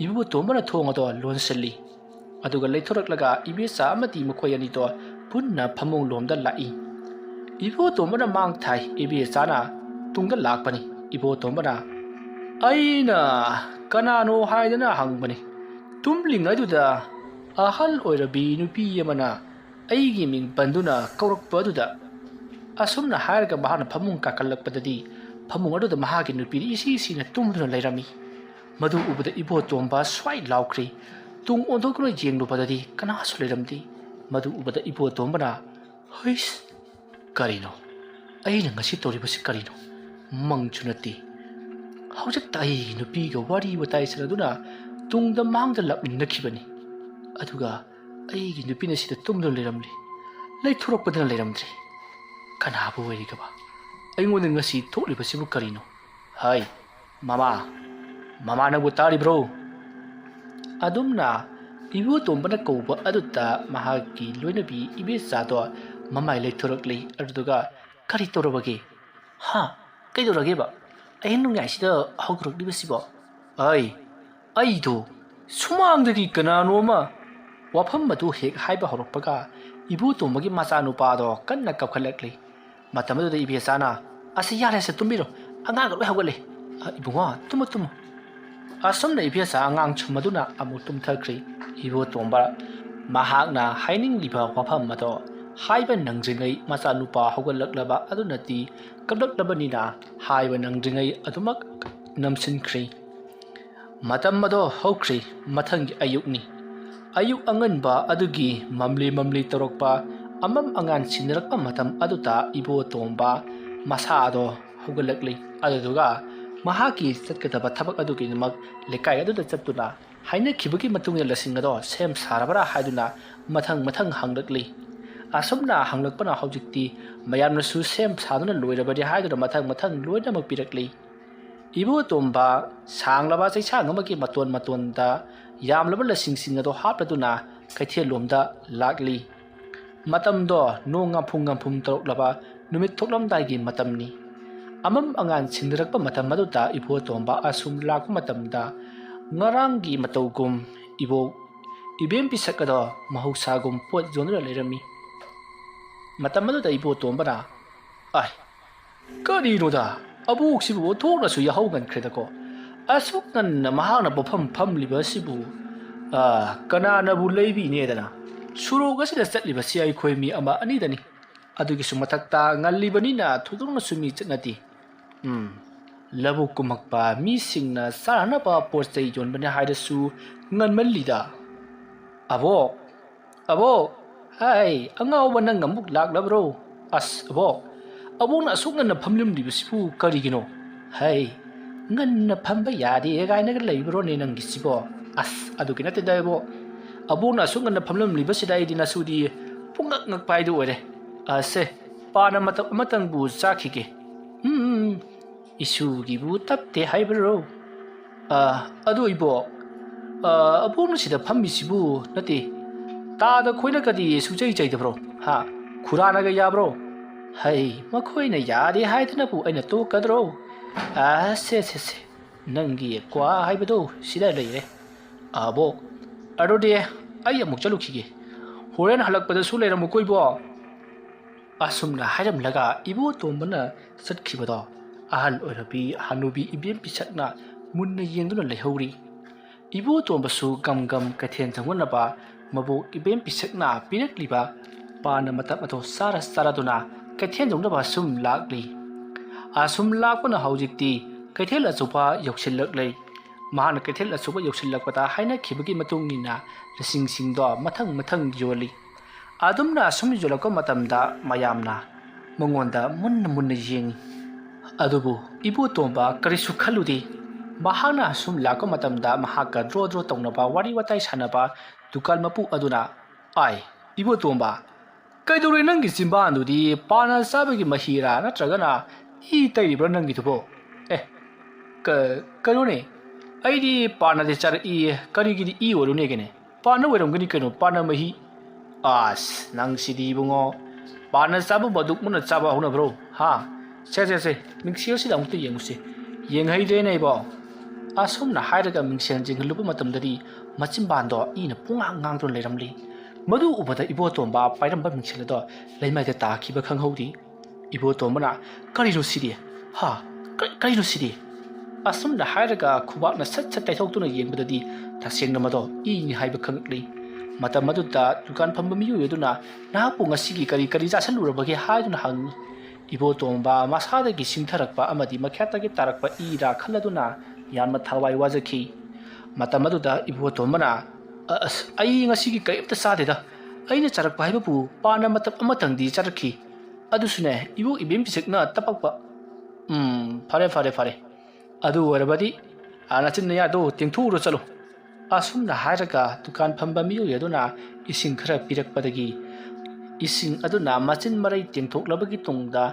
ꯏꯕꯣꯇꯣꯝꯕꯅ ꯊꯣꯡ ꯑꯗꯣ ꯂꯣꯟꯁꯤꯜꯂꯤ꯫ ꯑꯗꯨꯒ ꯂꯩꯊꯣꯔꯛꯂꯒ ꯏꯕꯦꯆꯥ ꯑꯃꯗꯤ ꯃꯈꯣꯏ ꯑꯅꯤꯗꯣ ꯄꯨꯟꯅ ꯐꯃꯨꯡꯂꯣꯝꯗ ꯂꯥꯛꯏ꯫ ꯏꯕꯣꯇꯣꯝꯕꯅ ꯃꯥꯡ ꯊꯥꯏ, ꯏꯕꯦꯆꯥꯅ ꯇꯨꯡꯗ ꯂꯥꯛꯄꯅꯤ꯫ ꯏꯕꯣꯇꯣꯝꯕꯅ "ꯑꯩꯅ ꯀꯅꯥꯅꯣ ꯍꯥꯏꯗꯅ ꯍꯪꯕꯅꯤ. ꯇꯨꯝꯂꯤꯉꯩꯗꯨꯗ ꯑꯍꯜ ꯑꯣꯏꯔꯕꯤ ꯅꯨꯄꯤ ꯑꯃꯅ ꯑꯩꯒꯤ ꯃꯤꯡ ꯄꯟꯗꯨꯅ ꯀꯧꯔꯛꯄ ꯑꯗꯨꯗ." ꯑꯁꯨꯝꯅ ꯍꯥꯏꯔꯒ ꯃꯍꯥꯛꯅ ꯐꯃꯨꯡ ꯀꯥꯈꯠꯂꯛꯄꯗꯗꯤ ꯐꯃꯨꯡ ꯑꯗꯨꯗ ꯃꯍꯥꯛꯀꯤ ꯅꯨꯄꯤꯗꯤ ꯏꯁꯤꯅ ꯇꯨꯝꯗꯨꯅ ꯂꯩꯔꯝꯃꯤ꯫ ꯃꯗꯨ ꯎꯕꯗ ꯏꯕꯣꯇꯣꯝꯕ ꯁ꯭ꯋꯥꯏ ꯂꯥꯎꯈ꯭ꯔꯤ꯫ ꯇꯨꯡ ꯑꯣꯟꯊꯣꯛꯇꯨꯅ ꯌꯦꯡꯂꯨꯕꯗꯗꯤ ꯀꯅꯥꯁꯨ ꯂꯩꯔꯝꯗꯦ꯫ ꯃꯗꯨ ꯎꯕꯗ ꯏꯕꯣꯇꯣꯝꯕꯅ "ꯍꯩꯁ, ꯀꯔꯤꯅꯣ? ꯑꯩꯅ ꯉꯁꯤ ꯇꯧꯔꯤꯕꯁꯤ ꯀꯔꯤꯅꯣ? ꯃꯪꯁꯨ ꯅꯠꯇꯦ. ꯍꯧꯖꯤꯛꯇ ꯑꯩꯒꯤ ꯅꯨꯄꯤꯒ ꯋꯥꯔꯤ ꯋꯥꯇꯥꯏ ꯁꯥꯟꯅꯗꯨꯅ ꯇꯨꯡꯗ ꯃꯥꯡꯗ ꯂꯥꯛꯃꯤꯟꯅꯈꯤꯕꯅꯤ. ꯑꯗꯨꯒ ꯑꯩꯒꯤ ꯅꯨꯄꯤꯅ ꯁꯤꯗ ꯇꯨꯝꯗꯨꯅ ꯂꯩꯔꯝꯂꯤ. ꯂꯩꯊꯣꯔꯛꯄꯗꯅ ꯂꯩꯔꯝꯗ꯭ꯔꯦ. ꯀꯅꯥꯕꯨ ꯑꯣꯏꯔꯤꯒꯕ? ꯑꯩꯉꯣꯟꯗ ꯉꯁꯤ ꯊꯣꯛꯂꯤꯕꯁꯤꯕꯨ ꯀꯔꯤꯅꯣ? ꯍꯩ, ꯃꯃꯥ ꯅꯪꯕꯨ ꯇꯥꯔꯤꯕ꯭ꯔꯣ?" ꯑꯗꯨꯝꯅ ꯏꯕꯣꯇꯣꯝꯕꯅ ꯀꯧꯕ ꯑꯗꯨꯗ ꯃꯍꯥꯛꯀꯤ ꯂꯣꯏꯅꯕꯤ ꯏꯕꯦꯆꯥꯗꯣ ꯃꯃꯥꯏ ꯂꯩꯊꯣꯔꯛꯂꯤ꯫ ꯑꯗꯨꯗꯨꯒ "ꯀꯔꯤ ꯇꯧꯔꯕꯒꯦ? ꯀꯩꯗꯧꯔꯒꯦꯕ? ꯑꯍꯤꯡ ꯅꯣꯡꯌꯥꯏꯁꯤꯗ ꯍꯧꯗꯣꯔꯛꯂꯤꯕꯁꯤꯕꯣ?" ꯑꯩꯗꯣ ꯁꯨꯃꯥꯡꯗꯒꯤ ꯀꯅꯥꯅꯣꯃ..." ꯋꯥꯐꯝ ꯑꯗꯨ ꯍꯦꯛ ꯍꯥꯏꯕ ꯍꯧꯔꯛꯄꯒ ꯏꯕꯣꯇꯣꯝꯕꯒꯤ ꯃꯆꯥꯅꯨꯄꯥꯗꯣ ꯀꯟꯅ ꯀꯞꯈꯠꯂꯛꯂꯤ꯫ ꯃꯇꯝ ꯑꯗꯨꯗ ꯏꯕꯦꯆꯥꯅ "ꯑꯁ, ꯌꯥꯔꯦꯁꯦ, ꯇꯨꯝꯕꯤꯔꯣ. ꯑꯉꯥꯡꯒ ꯂꯣꯏ ꯍꯧꯒꯠꯂꯦ. ꯏꯕꯨꯡꯉꯣ, ꯇꯨꯝꯃꯨ." ꯑꯁꯨꯝꯅ ꯏꯕꯦꯆꯥ ꯑꯉꯥꯡ ꯁꯨꯝꯃꯗꯨꯅ ꯑꯃꯨꯛ ꯇꯨꯝꯊꯈ꯭ꯔꯤ꯫ ꯏꯕꯣꯇꯣꯝꯕ ꯃꯍꯥꯛꯅ ꯍꯥꯏꯅꯤꯡꯂꯤꯕ ꯋꯥꯐꯝ ꯑꯗꯣ ꯍꯥꯏꯕ ꯅꯪꯗ꯭ꯔꯤꯉꯩ ꯃꯆꯥꯅꯨꯄꯥ ꯍꯧꯒꯠꯂꯛꯂꯕ ꯑꯗꯨꯅꯗꯤ ꯀꯞꯂꯛꯂꯕꯅꯤꯅ ꯍꯥꯏꯕ ꯅꯪꯗ꯭ꯔꯤꯉꯩ ꯑꯗꯨꯃꯛ ꯅꯝꯁꯤꯟꯈ꯭ꯔꯤ꯫ ꯃꯇꯝ ꯑꯗꯣ ꯍꯧꯈ꯭ꯔꯤ꯫ ꯃꯊꯪꯒꯤ ꯑꯌꯨꯛꯅꯤ꯫ ꯑꯌꯨꯛ ꯑꯉꯟꯕ ꯑꯗꯨꯒꯤ ꯃꯝꯂꯤ ꯇꯧꯔꯛꯄ ꯑꯃꯝ ꯑꯉꯥꯟ ꯁꯤꯟꯅꯔꯛꯄ ꯃꯇꯝ ꯑꯗꯨꯗ ꯏꯕꯣꯇꯣꯝꯕ ꯃꯁꯥꯗꯣ ꯍꯧꯒꯠꯂꯛꯂꯤ꯫ ꯑꯗꯨꯗꯨꯒ ꯃꯍꯥꯛꯀꯤ ꯆꯠꯀꯗꯕ ꯊꯕꯛ ꯑꯗꯨꯒꯤꯗꯃꯛ ꯂꯩꯀꯥꯏ ꯑꯗꯨꯗ ꯆꯠꯇꯨꯅ ꯍꯥꯏꯅꯈꯤꯕꯒꯤ ꯃꯇꯨꯡꯏꯟꯅ ꯂꯁꯤꯡ ꯑꯗꯣ ꯁꯦꯝ ꯁꯥꯔꯕ꯭ꯔꯥ ꯍꯥꯏꯗꯨꯅ ꯃꯊꯪ ꯍꯪꯂꯛꯂꯤ꯫ ꯑꯁꯨꯝꯅ ꯍꯪꯂꯛꯄꯅ ꯍꯧꯖꯤꯛꯇꯤ ꯃꯌꯥꯝꯅꯁꯨ ꯁꯦꯝ ꯁꯥꯗꯨꯅ ꯂꯣꯏꯔꯕꯗꯤ ꯍꯥꯏꯗꯨꯅ ꯃꯊꯪ ꯂꯣꯏꯅꯃꯛ ꯄꯤꯔꯛꯂꯤ꯫ ꯏꯕꯣꯇꯣꯝꯕ ꯁꯥꯡꯂꯕ ꯆꯩꯁꯥꯡ ꯑꯃꯒꯤ ꯃꯇꯣꯟꯗ ꯌꯥꯝꯂꯕ ꯂꯁꯤꯡꯁꯤꯡ ꯑꯗꯣ ꯍꯥꯞꯂꯗꯨꯅ ꯀꯩꯊꯦꯜꯂꯣꯝꯗ ꯂꯥꯛꯂꯤ꯫ ꯃꯇꯝꯗꯣ ꯅꯣꯡ ꯉꯥꯝꯐꯨꯝ ꯇꯧꯔꯛꯂꯕ ꯅꯨꯃꯤꯠ ꯊꯣꯛꯂꯝꯗꯥꯏꯒꯤ ꯃꯇꯝꯅꯤ꯫ ꯑꯃꯝ ꯑꯉꯥꯟ ꯁꯤꯟꯅꯔꯛꯄ ꯃꯇꯝ ꯑꯗꯨꯗ ꯏꯕꯣꯇꯣꯝꯕ ꯑꯁꯨꯝ ꯂꯥꯛꯄ ꯃꯇꯝꯗ Ngaranggi matawgum ibok ibem pisak ado mahausagum pot zonra lerami. Matam aduda ibo tombana ai karinoda abuk sibu thoknasu yahaugan khredako asuk nganna mahana bofam famliba sibu kanana bu leibi ne dana suroga sida chatliba si ai khoi mi ama ani dani adugi su mathakta ngalibani na thudurna sumi chatnati labu kumakpa mi singna sarana pa postai jon bane haidasu nganmalida abo abo hai angau banang ngamuk lak labro as abo abo na asuk nganna phamlim dibasibu karigino hai nganna phamba yadi gaina ga leibro ne nang gisibo as adugi nate daibo abo na asuk nganna phamlim libasida idina sudi pungak ngak paidu ore ase pana matang bu chakhige isugi bu tapte haibro adu ibo abo na sida phammisibu nate तादा खोइना कदी सुजै जैदब्रो हा खुराना गा याब्रो हाय मखोइना यादे हाइदना पु अइना तो कदरो से नंगी क्वा हाइबदो सिदा लैरे आबो अडोदे अइ अमुक चलुखिगे होरेन हलकपदा सु लैरम कोइबो असुमना हाइरम लगा इबो तोमबना सटखिबदो ahal orabi hanubi ibem pisakna munna yengduna lehori ibo tombasu gam kathen jangwana ba mabu ibem pisakna pirakliba pana matamato sara saraduna kathen jongda ba sum lakli asum lakuna haujikti kaithel achupa yoksilak lei mahana kaithel achupa yoksilak pata haina khibagi matungina rasing singdo mathang yoli adumna sum jolako matamda mayamna mongonda munna yeng adubu ibu tomba karisu khaludi mahana sum lako matamda mahaka dro tawnaba wari watai sanaba dukal mapu aduna ai ibu tomba kaidure nangi simba andudi pana sabagi mahira natragana I tairibra nangi thubo kanone aidi pana de char I karigidi I orune gene pana werongani kano pana mahi as nang sidi bungo pana sabu baduk muna chaba huna bro ha se mingsiyo sida amukta yenguse yenghai de nei bo asomna hairaga mingsian jing lupa matamdadi machimbando ina punga ngangdron leiramli madu ubada ibo tomba pairamba mingsilado leimaida ta khiba khanghaudi ibo tombana karino sidi ha karino sidi asomna hairaga khubakna sat taithoktuna yengbadadi thasengna mado I ni haiba khangli matam maduda dukan phamba miyu yeduna na punga sigi kari jasalurabage haiduna hang ibo tomba masada gi singtharakpa amadi makhyata gi tarakpa ira khaladuna yanma thawai wajaki matamaduda ibo tombana ai ngasi gi kaipta sadeda aina charakpa haibu pana matam amatangdi charakhi adusune ibo ibem pisekna tapakpa fare adu warabadi anachinna ya do tingthuro chalo asumna hairaga dukan phamba miyo yaduna ising khara pirakpadagi ising aduna machin marai tingthoklabagi tungda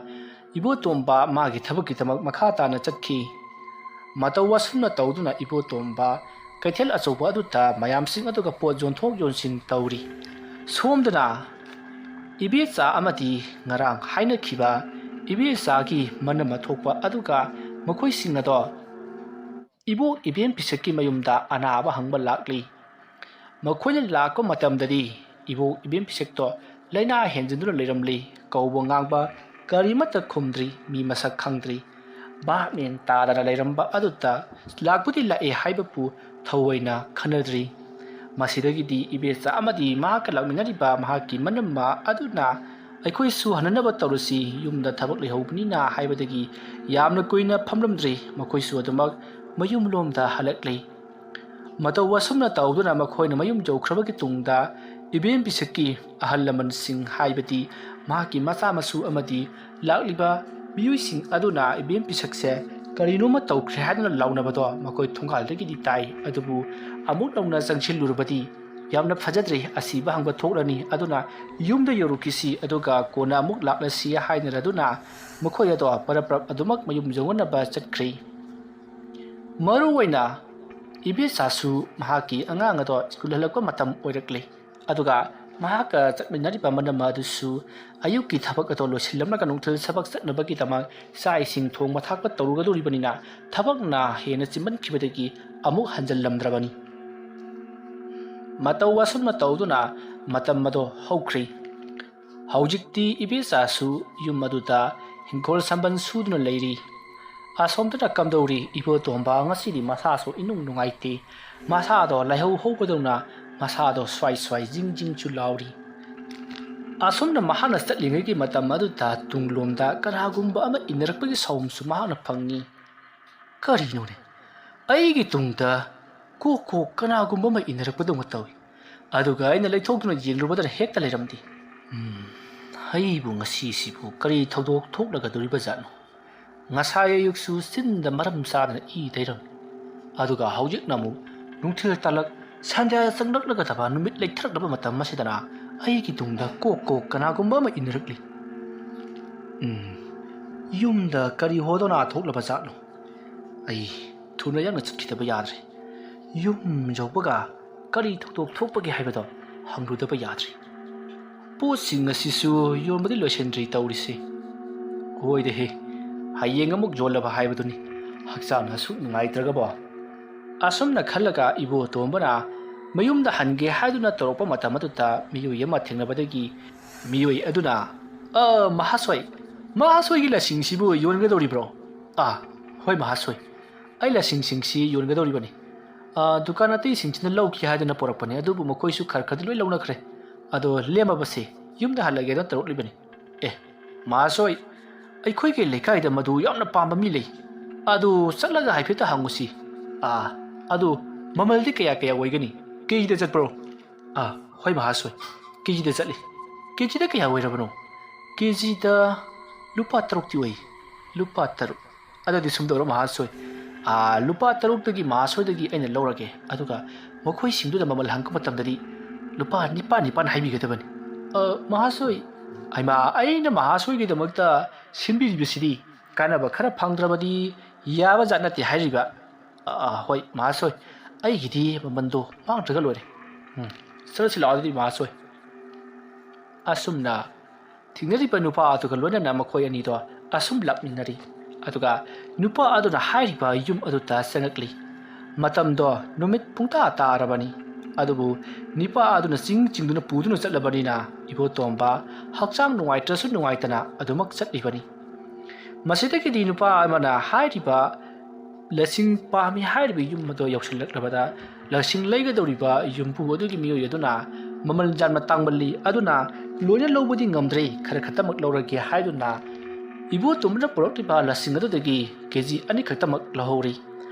ibo tomba magi thabaki tamak makhata na chakhi matawa sumna tawduna ibo tomba kaithel achoba aduta mayam sing aduga pot jonthok jonsing tawri somdana ibecha amati ngarang haina khiba ibecha gi manama thokpa aduga makhoi sing ado ibo ibem pisaki mayumda anaba hangba lakli makhoina lakko matamdadi ibo ibem pisekto laina henjinduna leiramli kaubo ngangba karimata khumdri mi masak khangdri ba men tadara leiramba aduta lakpudi la e haibapu thawaina khanadri masidagidi ibecha amadi mahaka lakminari ba mahaki manamma aduna aikhoi su hananaba tawrusi yumda thabak lehobni na haibadagi yamna koina phamlamdri makhoi su adumak mayum lomda halakli matawa sumna tawduna makhoina mayum jawkhrabagi tungda ibem bisaki ahalaman sing haibati mahaki macha masu amadi lakliba miyui sing aduna ibem bisakse karino ma tawkhre hadna lawnabado makoi thungal dagi di tai adubu amuk launa jangsil lurubati yamna phajadre asiba hangba thokrani aduna yumda yorukisi aduga kona amuk laklasi haina raduna makoi ado paraprap adumak mayum jongona ba chatkri maru waina ibe sasu mahaki angang ado skul halakwa matam oirakle aduga ꯃꯍꯥꯛꯀ ꯆꯠꯃꯤꯟꯅꯔꯤꯕ ꯃꯅꯝ ꯑꯗꯨꯁꯨ ꯑꯌꯨꯛꯀꯤ ꯊꯕꯛ ꯑꯗꯨ ꯂꯣꯏꯁꯤꯜꯂꯝꯂꯒ ꯅꯨꯡꯊꯤꯜ ꯊꯕꯛ ꯆꯠꯅꯕꯒꯤꯗꯃꯛ ꯆꯥꯛ ꯏꯁꯤꯡ ꯊꯣꯡꯕ ꯊꯥꯛꯄ ꯇꯧꯔꯨꯒꯗꯧꯔꯤꯕꯅꯤꯅ ꯊꯕꯛꯅ ꯍꯦꯟꯅ ꯆꯤꯟꯃꯟꯈꯤꯕꯗꯒꯤ ꯑꯃꯨꯛ ꯍꯟꯖꯤꯜꯂꯝꯗ꯭ꯔꯕꯅꯤ ꯃꯇꯧ ꯑꯁꯨꯝꯅ ꯇꯧꯗꯨꯅ ꯃꯇꯝ ꯑꯗꯨ ꯍꯧꯈ꯭ꯔꯤ ꯍꯧꯖꯤꯛꯇꯤ ꯏꯕꯦꯆꯥꯁꯨ ꯌꯨꯝ ꯑꯗꯨꯗ ꯍꯤꯡꯈꯣꯜ ꯁꯝꯕꯜ ꯁꯨꯗꯨꯅ ꯂꯩꯔꯤ ꯑꯁꯣꯝꯗꯅ ꯀꯝꯗꯧꯔꯤ ꯏꯕꯣꯇꯣꯝꯕ ꯉꯁꯤꯗꯤ ꯃꯁꯥꯁꯨ ꯏꯅꯨꯡ ꯅꯨꯡꯉꯥꯏꯇꯦ ꯃꯁꯥꯗꯣ ꯂꯥꯏꯍꯧ ꯍꯧꯕꯗꯧꯅ ꯃꯁꯥꯗꯣ ꯁ꯭ꯋꯥꯏ ꯁ꯭ꯋꯥꯏ ꯖꯤꯡ ꯖꯤꯡꯁꯨ ꯂꯥꯎꯔꯤ ꯑꯁꯣꯝꯅ ꯃꯍꯥꯛꯅ ꯆꯠꯂꯤꯉꯩꯒꯤ ꯃꯇꯝ ꯑꯗꯨꯗ ꯇꯨꯡꯂꯣꯝꯗ ꯀꯅꯥꯒꯨꯝꯕ ꯑꯃ ꯏꯟꯅꯔꯛꯄꯒꯤ ꯁꯥꯎꯝꯁꯨ ꯃꯍꯥꯛꯅ ꯐꯪꯉꯤ ꯀꯔꯤꯅꯣꯅꯦ ꯑꯩꯒꯤ ꯇꯨꯡꯗ ꯀꯣꯛ ꯀꯣꯛ ꯀꯅꯥꯒꯨꯝꯕ ꯑꯃ ꯏꯟꯅꯔꯛꯄꯗꯧꯅ ꯇꯧꯏ ꯑꯗꯨꯒ ꯑꯩꯅ ꯂꯩꯊꯣꯛꯇꯨꯅ ꯌꯦꯡꯂꯨꯕꯗꯅ ꯍꯦꯛꯇ ꯂꯩꯔꯝꯗꯦ ꯑꯩꯕꯨ ꯉꯁꯤꯁꯤꯕꯨ ꯀꯔꯤ ꯊꯧꯗꯣꯛ ꯊꯣꯛꯂꯒꯗꯧꯔꯤꯕꯖꯥꯠꯅꯣ ꯉꯁꯥꯏ ꯑꯌꯨꯛꯁꯨ ꯆꯤꯟꯗ ꯃꯔꯝ ꯆꯥꯗꯅ ꯏ ꯇꯩꯔꯝꯃꯤ ꯑꯗꯨꯒ ꯍꯧꯖꯤꯛꯅ ꯑꯃꯨꯛ ꯅꯨꯡꯊꯤꯜ ꯇꯥꯂꯛ ꯁꯟꯙ꯭ꯌꯥ ꯆꯪꯂꯛꯂꯒꯗꯕ ꯅꯨꯃꯤꯠ ꯂꯩꯊꯔꯛꯂꯕ ꯃꯇꯝ ꯑꯁꯤꯗꯅ ꯑꯩꯒꯤ ꯇꯨꯡꯗ ꯀꯣꯛ ꯀꯣꯛ ꯀꯅꯥꯒꯨꯝꯕ ꯑꯃ ꯏꯟꯅꯔꯛꯂꯤ ꯌꯨꯝꯗ ꯀꯔꯤ ꯍꯣꯗꯣꯅꯥ ꯊꯣꯛꯂꯕꯖꯥꯠꯅꯣ ꯑꯩ ꯊꯨꯅ ꯌꯥꯡꯅ ꯆꯠꯈꯤꯗꯕ ꯌꯥꯗ꯭ꯔꯦ ꯌꯨꯝ ꯌꯧꯕꯒ ꯀꯔꯤ ꯊꯧꯗꯣꯛ ꯊꯣꯛꯄꯒꯦ ꯍꯥꯏꯕꯗꯣ ꯍꯪꯂꯨꯗꯕ ꯌꯥꯗ꯭ꯔꯤ ꯄꯣꯠꯁꯤꯡ ꯑꯁꯤꯁꯨ ꯌꯣꯟꯕꯗꯤ ꯂꯣꯏꯁꯤꯟꯗ꯭ꯔꯤ ꯇꯧꯔꯤꯁꯤ ꯍꯣꯏꯗꯦꯍꯦ ꯍꯌꯦꯡ ꯑꯃꯨꯛ ꯌꯣꯜꯂꯕ ꯍꯥꯏꯕꯗꯨꯅꯤ ꯍꯛꯆꯥꯡ ꯑꯁꯨꯛ ꯅꯨꯡꯉꯥꯏꯇ꯭ꯔꯒꯕꯣ ꯑꯁꯨꯝꯅ ꯈꯜꯂꯒ ꯏꯕꯣꯇꯣꯝꯕꯅ ꯃꯌꯨꯝꯗ ꯍꯟꯒꯦ ꯍꯥꯏꯗꯨꯅ ꯇꯧꯔꯛꯄ ꯃꯇꯝ ꯑꯗꯨꯗ ꯃꯤꯑꯣꯏ ꯑꯃ ꯊꯦꯡꯅꯕꯗꯒꯤ ꯃꯤꯑꯣꯏ ꯑꯗꯨꯅ ꯃꯍꯥꯁꯣꯏꯒꯤ ꯂꯁꯤꯡꯁꯤꯕꯨ ꯌꯣꯟꯒꯗꯧꯔꯤꯕ꯭ꯔꯣ ꯍꯣꯏ ꯃꯍꯥꯁꯣꯏ ꯑꯩ ꯂꯁꯤꯡꯁꯤꯡꯁꯤ ꯌꯣꯟꯒꯗꯧꯔꯤꯕꯅꯤ ꯗꯨꯀꯥꯟ ꯑꯇꯩꯁꯤꯡꯁꯤꯅ ꯂꯧꯈꯤ ꯍꯥꯏꯗꯨꯅ ꯄꯣꯔꯛꯄꯅꯦ ꯑꯗꯨꯕꯨ ꯃꯈꯣꯏꯁꯨ ꯈꯔ ꯈꯔꯗꯤ ꯂꯣꯏ ꯂꯧꯅꯈ꯭ꯔꯦ ꯑꯗꯣ ꯂꯦꯝꯃꯕꯁꯦ ꯌꯨꯝꯗ ꯍꯜꯂꯒꯦꯅ ꯇꯧꯔꯛꯂꯤꯕꯅꯤ ꯃꯍꯥꯁꯣꯏ ꯑꯩꯈꯣꯏꯒꯤ ꯂꯩꯀꯥꯏꯗ ꯃꯗꯨ ꯌꯥꯝꯅ ꯄꯥꯝꯕ ꯃꯤ ꯂꯩ ꯑꯗꯨ ꯆꯠꯂꯒ ꯍꯥꯏꯐꯦꯠꯇ ꯍꯪꯉꯨꯁꯤ ꯑꯗꯨ ꯃꯃꯜꯗꯤ ꯀꯌꯥ ꯀꯌꯥ ꯑꯣꯏꯒꯅꯤ ꯀꯦꯖꯤꯗ ꯆꯠꯄ꯭ꯔꯣ ꯍꯣꯏ ꯃꯍꯥꯁꯣꯏ ꯀꯦꯖꯤꯗ ꯆꯠꯂꯤ ꯀꯦꯖꯤꯗ ꯀꯌꯥ ꯑꯣꯏꯔꯕꯅꯣ ꯀꯦꯖꯤꯗ ꯂꯨꯄꯥ 3ꯇꯤ ꯑꯣꯏ ꯂꯨꯄꯥ 3 ꯑꯗꯨꯗꯤ ꯁꯨꯝꯗꯧꯔꯣ ꯃꯍꯥꯁꯣꯏ ꯂꯨꯄꯥ 3ꯇꯒꯤ ꯃꯍꯥꯁꯣꯏꯗꯒꯤ ꯑꯩꯅ ꯂꯧꯔꯒꯦ ꯑꯗꯨꯒ ꯃꯈꯣꯏꯁꯤꯡꯗꯨꯗ ꯃꯃꯜ ꯍꯪꯕ ꯃꯇꯝꯗꯗꯤ ꯂꯨꯄꯥ 9 ꯍꯥꯏꯕꯤꯒꯗꯕꯅꯤ ꯃꯍꯥꯁꯣꯏ ꯑꯩꯅ ꯃꯍꯥꯁꯣꯏꯒꯤꯗꯃꯛꯇ ꯁꯤꯟꯕꯤꯔꯤꯕꯁꯤꯗꯤ ꯀꯥꯟꯅꯕ ꯈꯔ ꯐꯪꯗ꯭ꯔꯕꯗꯤ ꯌꯥꯕ ꯖꯥꯠ ꯅꯠꯇꯦ ꯍꯥꯏꯔꯤꯕ ꯍꯣꯏ ꯃꯍꯥꯁꯣꯏ ꯑꯩꯒꯤꯗꯤ ꯃꯃꯟꯗꯣ ꯃꯥꯡꯗ꯭ꯔꯒ ꯂꯣꯏꯔꯦ ꯆꯠꯂꯁꯤ ꯂꯥꯛꯑꯣ ꯑꯗꯨꯗꯤ ꯃꯍꯥꯁꯣꯏ ꯑꯁꯨꯝꯅ ꯊꯦꯡꯅꯔꯤꯕ ꯅꯨꯄꯥ ꯑꯗꯨꯒ ꯂꯣꯏꯅꯅ ꯃꯈꯣꯏ ꯑꯅꯤꯗꯣ ꯑꯁꯨꯝ ꯂꯥꯛꯃꯤꯟꯅꯔꯤ ꯑꯗꯨꯒ ꯅꯨꯄꯥ ꯑꯗꯨꯅ ꯍꯥꯏꯔꯤꯕ ꯌꯨꯝ ꯑꯗꯨꯗ ꯆꯪꯉꯛꯂꯤ ꯃꯇꯝꯗꯣ ꯅꯨꯃꯤꯠ ꯄꯨꯡꯇꯥ ꯇꯥꯔꯕꯅꯤ ꯑꯗꯨꯕꯨ ꯅꯨꯄꯥ ꯑꯗꯨꯅ ꯆꯤꯡꯗꯨꯅ ꯄꯨꯗꯨꯅ ꯆꯠꯂꯕꯅꯤꯅ ꯏꯕꯣꯇꯣꯝꯕ ꯍꯛꯆꯥꯡ ꯅꯨꯡꯉꯥꯏꯇ꯭ꯔꯁꯨ ꯅꯨꯡꯉꯥꯏꯇꯅ ꯑꯗꯨꯃꯛ ꯆꯠꯂꯤꯕꯅꯤ ꯃꯁꯤꯗꯒꯤꯗꯤ ꯅꯨꯄꯥ ꯑꯃꯅ ꯍꯥꯏꯔꯤꯕ ꯂꯁꯤꯡ ꯄꯥꯝꯃꯤ ꯍꯥꯏꯔꯤꯕ ꯌꯨꯝ ꯑꯗꯨ ꯌꯧꯁꯤꯜꯂꯛꯂꯕꯗ ꯂꯁꯤꯡ ꯂꯩꯒꯗꯧꯔꯤꯕ ꯌꯨꯝꯕꯨ ꯑꯗꯨꯒꯤ ꯃꯤꯑꯣꯏ ꯑꯗꯨꯅ ꯃꯃꯜ ꯌꯥꯝꯅ ꯇꯥꯡꯃꯜꯂꯤ ꯑꯗꯨꯅ ꯂꯣꯏꯅ ꯂꯧꯕꯗꯤ ꯉꯝꯗ꯭ꯔꯦ ꯈꯔ ꯈꯛꯇꯃꯛ ꯂꯧꯔꯒꯦ ꯍꯥꯏꯗꯨꯅ ꯏꯕꯣꯇꯣꯝꯕꯅ ꯄꯨꯔꯛꯂꯤꯕ ꯂꯁꯤꯡ ꯑꯗꯨꯗꯒꯤ ꯀꯦꯖꯤ 2 ꯈꯛꯇꯃꯛ ꯂꯧꯍꯧꯔꯤ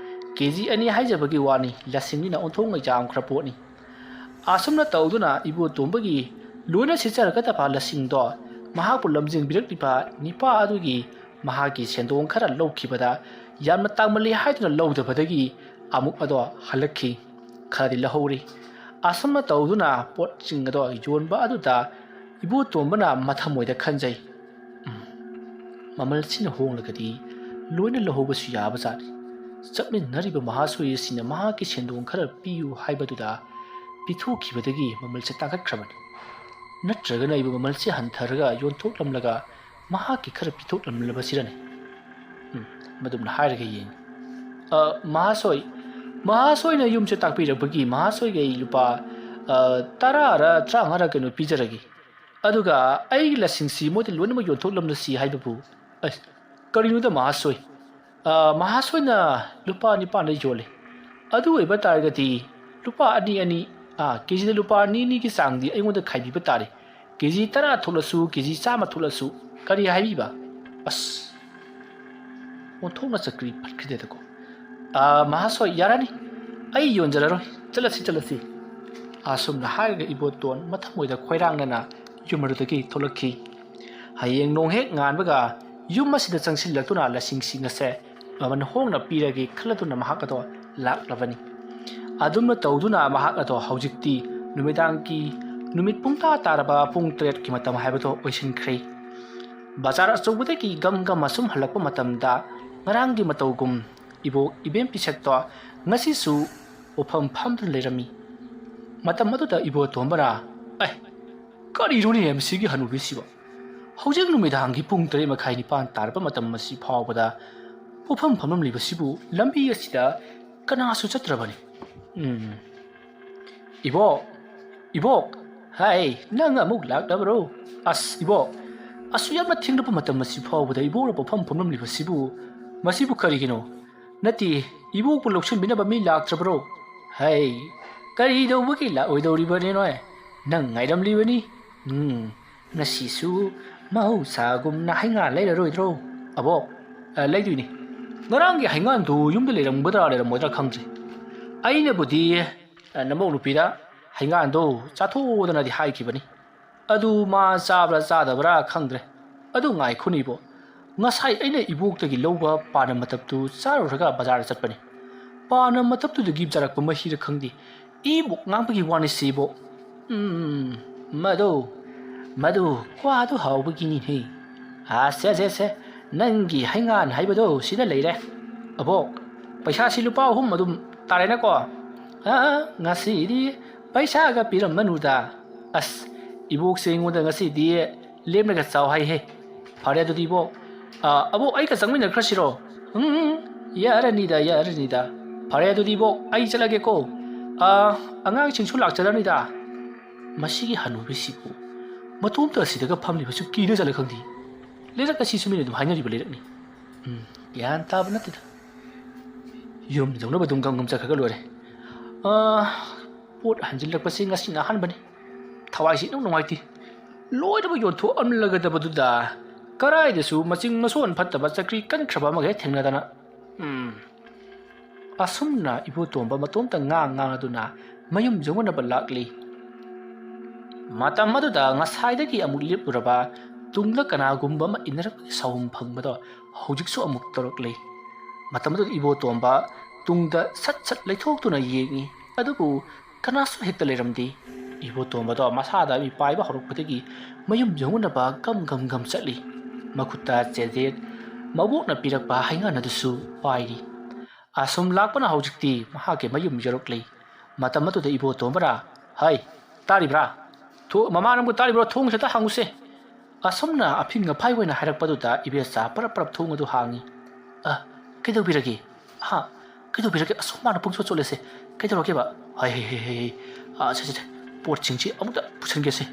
ꯀꯦꯖꯤ 2 ꯍꯥꯏꯖꯕꯒꯤ ꯋꯥꯅꯤ ꯂꯁꯤꯡꯅꯤꯅ ꯑꯣꯟꯊꯣꯛꯅ ꯌꯥꯝꯈ꯭ꯔ ꯄꯣꯠꯅꯤ ꯑꯁꯨꯝꯅ ꯇꯧꯗꯨꯅ ꯏꯕꯣꯇꯣꯝꯕꯒꯤ ꯂꯣꯏꯅ ꯁꯤꯠꯆꯔꯒꯗꯕ ꯂꯁꯤꯡꯗꯣ ꯃꯍꯥꯛꯄꯨ ꯂꯝꯖꯤꯡꯕꯤꯔꯛꯂꯤꯕ ꯅꯨꯄꯥ ꯑꯗꯨꯒꯤ ꯃꯍꯥꯛꯀꯤ ꯁꯦꯟꯗꯣꯡ ꯈꯔ ꯂꯧꯈꯤꯕꯗ ꯌꯥꯝꯅ ꯇꯥꯡꯃꯜꯂꯤ ꯍꯥꯏꯗꯨꯅ ꯂꯧꯗꯕꯗꯒꯤ ꯑꯃꯨꯛ ꯑꯗꯣ ꯍꯜꯂꯛꯈꯤ ꯈꯔꯗꯤ ꯂꯧꯍꯧꯔꯤ ꯑꯁꯨꯝꯅ ꯇꯧꯗꯨꯅ ꯄꯣꯠꯁꯤꯡ ꯑꯗꯣ ꯌꯣꯟꯕ ꯑꯗꯨꯗ ꯏꯕꯣꯇꯣꯝꯕꯅ ꯃꯊꯃꯣꯏꯗ ꯈꯟꯖꯩ ꯃꯃꯜꯁꯤꯅ ꯍꯣꯡꯂꯒꯗꯤ ꯂꯣꯏꯅ ꯂꯧꯍꯧꯕꯁꯨ ꯌꯥꯕꯖꯥꯠꯅꯤ ꯆꯠꯃꯤꯟꯅꯔꯤꯕ ꯃꯍꯥꯁꯣꯏ ꯑꯁꯤꯅ ꯃꯍꯥꯛꯀꯤ ꯁꯦꯟꯗꯣꯡ ꯈꯔ ꯄꯤꯌꯨ ꯍꯥꯏꯕꯗꯨꯗ ꯄꯤꯊꯣꯛꯈꯤꯕꯗꯒꯤ ꯃꯃꯜꯁꯦ ꯇꯥꯡꯈꯠꯈ꯭ꯔꯕꯅꯤ ꯅꯠꯇ꯭ꯔꯒꯅ ꯑꯩꯕꯨ ꯃꯃꯜꯁꯦ ꯍꯟꯊꯔꯒ ꯌꯣꯟꯊꯣꯛꯂꯝꯂꯒ ꯃꯍꯥꯛꯀꯤ ꯈꯔ ꯄꯤꯊꯣꯛꯂꯝꯂꯕꯁꯤꯔꯅꯤ ꯃꯗꯨꯝꯅ ꯍꯥꯏꯔꯒ ꯌꯦꯡꯉꯤ ꯃꯍꯥꯁꯣꯏꯅ ꯌꯨꯝꯁꯦ ꯇꯥꯛꯄꯤꯔꯛꯄꯒꯤ ꯃꯍꯥꯁꯣꯏꯒ ꯑꯩ ꯂꯨꯄꯥ 10ꯔ 15ꯔ ꯀꯩꯅꯣ ꯄꯤꯖꯔꯒꯦ ꯑꯗꯨꯒ ꯑꯩꯒꯤ ꯂꯁꯤꯡꯁꯤ ꯃꯣꯏꯗ ꯂꯣꯏꯅꯃꯛ ꯌꯣꯟꯊꯣꯛꯂꯝꯂꯁꯤ ꯍꯥꯏꯕꯕꯨ ꯀꯔꯤꯅꯣꯗ ꯃꯍꯥꯁꯣꯏꯅ ꯂꯨꯄꯥ 9ꯗ ꯌꯣꯜꯂꯦ ꯑꯗꯨ ꯑꯣꯏꯕ ꯇꯥꯔꯒꯗꯤ ꯂꯨꯄꯥ 2 ꯀꯦꯖꯤꯗ ꯂꯨꯄꯥ 2ꯒꯤ ꯆꯥꯡꯗꯤ ꯑꯩꯉꯣꯟꯗ ꯈꯥꯏꯕꯤꯕ ꯇꯥꯔꯦ ꯀꯦꯖꯤ 10 ꯊꯣꯛꯂꯁꯨ ꯀꯦꯖꯤ 100 ꯊꯣꯛꯂꯁꯨ ꯀꯔꯤ ꯍꯥꯏꯕꯤꯕ ꯑꯣꯟꯊꯣꯛꯅ ꯆꯀ꯭ꯔꯤ ꯐꯠꯈꯤꯗꯦꯗꯀꯣ ꯃꯍꯥꯁꯣꯏ ꯌꯥꯔꯅꯤ ꯑꯩ ꯌꯣꯟꯖꯔꯔꯣꯏ ꯆꯠꯂꯁꯤ ꯑꯁꯨꯝꯅ ꯍꯥꯏꯔꯒ ꯏꯕꯣꯇꯣꯟ ꯃꯊꯃꯣꯏꯗ ꯈꯣꯏꯔꯥꯡꯅꯅ ꯌꯨꯝ ꯑꯗꯨꯗꯒꯤ ꯊꯣꯛꯂꯛꯈꯤ ꯍꯌꯦꯡ ꯅꯣꯡ ꯍꯦꯛ ꯉꯥꯟꯕꯒ ꯌꯨꯝ ꯑꯁꯤꯗ ꯆꯪꯁꯤꯜꯂꯛꯇꯨꯅ ꯂꯁꯤꯡꯁꯤꯡ ꯑꯁꯦ ꯃꯃꯜ ꯍꯣꯡꯅ ꯄꯤꯔꯒꯦ ꯈꯜꯂꯗꯨꯅ ꯃꯍꯥꯛ ꯑꯗꯣ ꯂꯥꯛꯂꯕꯅꯤ ꯑꯗꯨꯝꯅ ꯇꯧꯗꯨꯅ ꯃꯍꯥꯛ ꯑꯗꯣ ꯍꯧꯖꯤꯛꯇꯤ ꯅꯨꯃꯤꯗꯥꯡꯒꯤ ꯅꯨꯃꯤꯠ ꯄꯨꯡꯇꯥ ꯇꯥꯔꯕ ꯄꯨꯡ 8ꯀꯤ ꯃꯇꯝ ꯍꯥꯏꯕꯗꯣ ꯑꯣꯏꯁꯤꯟꯈ꯭ꯔꯦ ꯕꯖꯥꯔ ꯑꯆꯧꯕꯗꯒꯤ ꯒꯝ ꯑꯁꯨꯝ ꯍꯜꯂꯛꯄ ꯃꯇꯝꯗ ꯉꯔꯥꯡꯒꯤ ꯃꯇꯧꯒꯨꯝ ꯏꯕꯣꯛ ꯏꯕꯦꯝ ꯄꯤꯁꯛꯇꯣ ꯉꯁꯤꯁꯨ ꯎꯐꯝ ꯐꯝꯗꯨꯅ ꯂꯩꯔꯝꯃꯤ ꯃꯇꯝ ꯑꯗꯨꯗ ꯏꯕꯣꯇꯣꯝꯕꯅ ꯀꯔꯤꯅꯣꯅꯦ ꯃꯁꯤꯒꯤ ꯍꯅꯨꯕꯤꯁꯤꯕꯣ ꯍꯧꯖꯤꯛ ꯅꯨꯃꯤꯗꯥꯡꯒꯤ ꯄꯨꯡ 3:30 ꯇꯥꯔꯕ ꯃꯇꯝ ꯑꯁꯤ ꯐꯥꯎꯕꯗ ꯄꯣꯠꯐꯝ ꯐꯝꯂꯝꯂꯤꯕꯁꯤꯕꯨ ꯂꯝꯕꯤ ꯑꯁꯤꯗ ꯀꯅꯥꯁꯨ ꯆꯠꯇ꯭ꯔꯕꯅꯤ ꯏꯕꯣꯛ ꯏꯕꯣꯛ ꯍꯥꯏ ꯅꯪ ꯑꯃꯨꯛ ꯂꯥꯛꯂꯕ꯭ꯔꯣ ꯑꯁ ꯏꯕꯣꯛ ꯑꯁꯨꯛ ꯌꯥꯝꯅ ꯊꯦꯡꯂꯕ ꯃꯇꯝ ꯑꯁꯤ ꯐꯥꯎꯕꯗ ꯏꯕꯣꯛꯅ ꯄꯣꯠꯐꯝ ꯐꯝꯂꯝꯂꯤꯕꯁꯤꯕꯨ ꯃꯁꯤꯕꯨ ꯀꯔꯤꯒꯤꯅꯣ ꯅꯠꯇꯦ ꯏꯕꯣꯛꯄꯨ ꯂꯧꯁꯤꯟꯕꯤꯅꯕ ꯃꯤ ꯂꯥꯛꯇ꯭ꯔꯕ꯭ꯔꯣ ꯍꯥꯏ ꯀꯔꯤꯗꯧꯕꯒꯤ ꯂꯥꯛꯑꯣꯏꯗꯧꯔꯤꯕꯅꯤꯅꯣ ꯅꯪ ꯉꯥꯏꯔꯝꯂꯤꯕꯅꯤ ꯉꯁꯤꯁꯨ ꯃꯍꯧꯁꯥꯒꯨꯝꯅ ꯍꯩꯉꯥꯟ ꯂꯩꯔꯔꯣꯏꯗ꯭ꯔꯣ ꯑꯕꯣꯛ ꯂꯩꯗꯣꯏꯅꯤ ꯉꯔꯥꯡꯒꯤ ꯍꯩꯉꯥꯟꯗꯨ ꯌꯨꯝꯗ ꯂꯩꯔꯝꯒꯗ꯭ꯔꯥ ꯂꯩꯔꯝꯃꯣꯏꯗ꯭ꯔꯥ ꯈꯪꯗ꯭ꯔꯦ ꯑꯩꯅꯕꯨꯗꯤ ꯅꯃꯧ ꯅꯨꯄꯤꯗ ꯍꯩꯉꯥꯟꯗꯣ ꯆꯥꯊꯣꯛꯑꯣꯗꯅꯗꯤ ꯍꯥꯏꯈꯤꯕꯅꯤ ꯑꯗꯨ ꯃꯥ ꯆꯥꯕ꯭ꯔꯥ ꯆꯥꯗꯕ꯭ꯔꯥ ꯈꯪꯗ꯭ꯔꯦ ꯑꯗꯨ ꯉꯥꯏꯈꯣꯅꯤ ꯏꯕꯣꯛ ꯉꯁꯥꯏ ꯑꯩꯅ ꯏꯕꯣꯛꯇꯒꯤ ꯂꯧꯕ ꯄꯥꯟꯅꯝ ꯃꯇꯞꯇꯨ ꯆꯥꯔꯨꯔꯒ ꯕꯖꯥꯔꯗ ꯆꯠꯄꯅꯤ ꯄꯥꯟꯅꯝ ꯃꯇꯞꯇꯨꯗꯒꯤ ꯆꯥꯔꯛꯄ ꯃꯍꯤꯔ ꯈꯪꯗꯦ ꯏꯕꯣꯛ ꯉꯥꯡꯕꯒꯤ ꯋꯥꯅꯤꯁꯤ ꯏꯕꯣꯛ ꯃꯗꯨ ꯀ꯭ꯋꯥꯗꯨ ꯍꯥꯎꯕꯒꯤꯅꯤꯍꯦ ꯁꯦ ꯅꯪꯒꯤ ꯍꯩꯉꯥꯟ ꯍꯥꯏꯕꯗꯣ ꯁꯤꯗ ꯂꯩꯔꯦ ꯑꯕꯣꯛ ꯄꯩꯁꯥꯁꯤ ꯂꯨꯄꯥ 3 ꯑꯗꯨꯝ ꯇꯥꯔꯦꯅꯀꯣ ꯉꯁꯤꯗꯤ ꯄꯩꯁꯥꯒ ꯄꯤꯔꯝꯃꯅꯨꯗ ꯑꯁ 이복스 잉오다 ngasi diye lemnaga chaw hai he phare adu dibo abo ai ka changmin khra siro yaranida phare adu dibo ai chalage ko angang chingsu lakchadani da masigi hanubi sibu matum ta sidaga phamli basu ki na jale khangdi lera ka si sumine dum hainari bale ni yan tab na tida yum jongna badum gam chakha lore pot hanjil lak pasi ngasi na han bani thawai si nong ngai ti loi da yon tho am laga da badu da karai da su maching mason phatta ba chakri kan khaba ma ge thengna dana asumna ibu tomba matom ta nga aduna mayum jongna ba lakli matam madu da ngasai da ki amuk lip uraba tungla kana gumba ma inarak sawum phangba da hojik su amuk torokli matam madu ibu tomba tungda sat leithok tuna yengi adubu kana su hekta leramdi ibu tomba da masada mi pai ba horok pategi mayum jongna ba gam chatli makuta chede mabuk na pirak ba hainga na dusu pairi asum lakpana hojikti maha ke mayum jorokli matam madu da ibu tomba hai tari bra to mama nambu tari bro thong seta hanguse asomna aphinga phaiwena hairakpadu da ibesa parap thong adu hangi kedo birage kedo birage asomna pungso cholese kedo roke ba hai se pot chingchi amuda puchangge se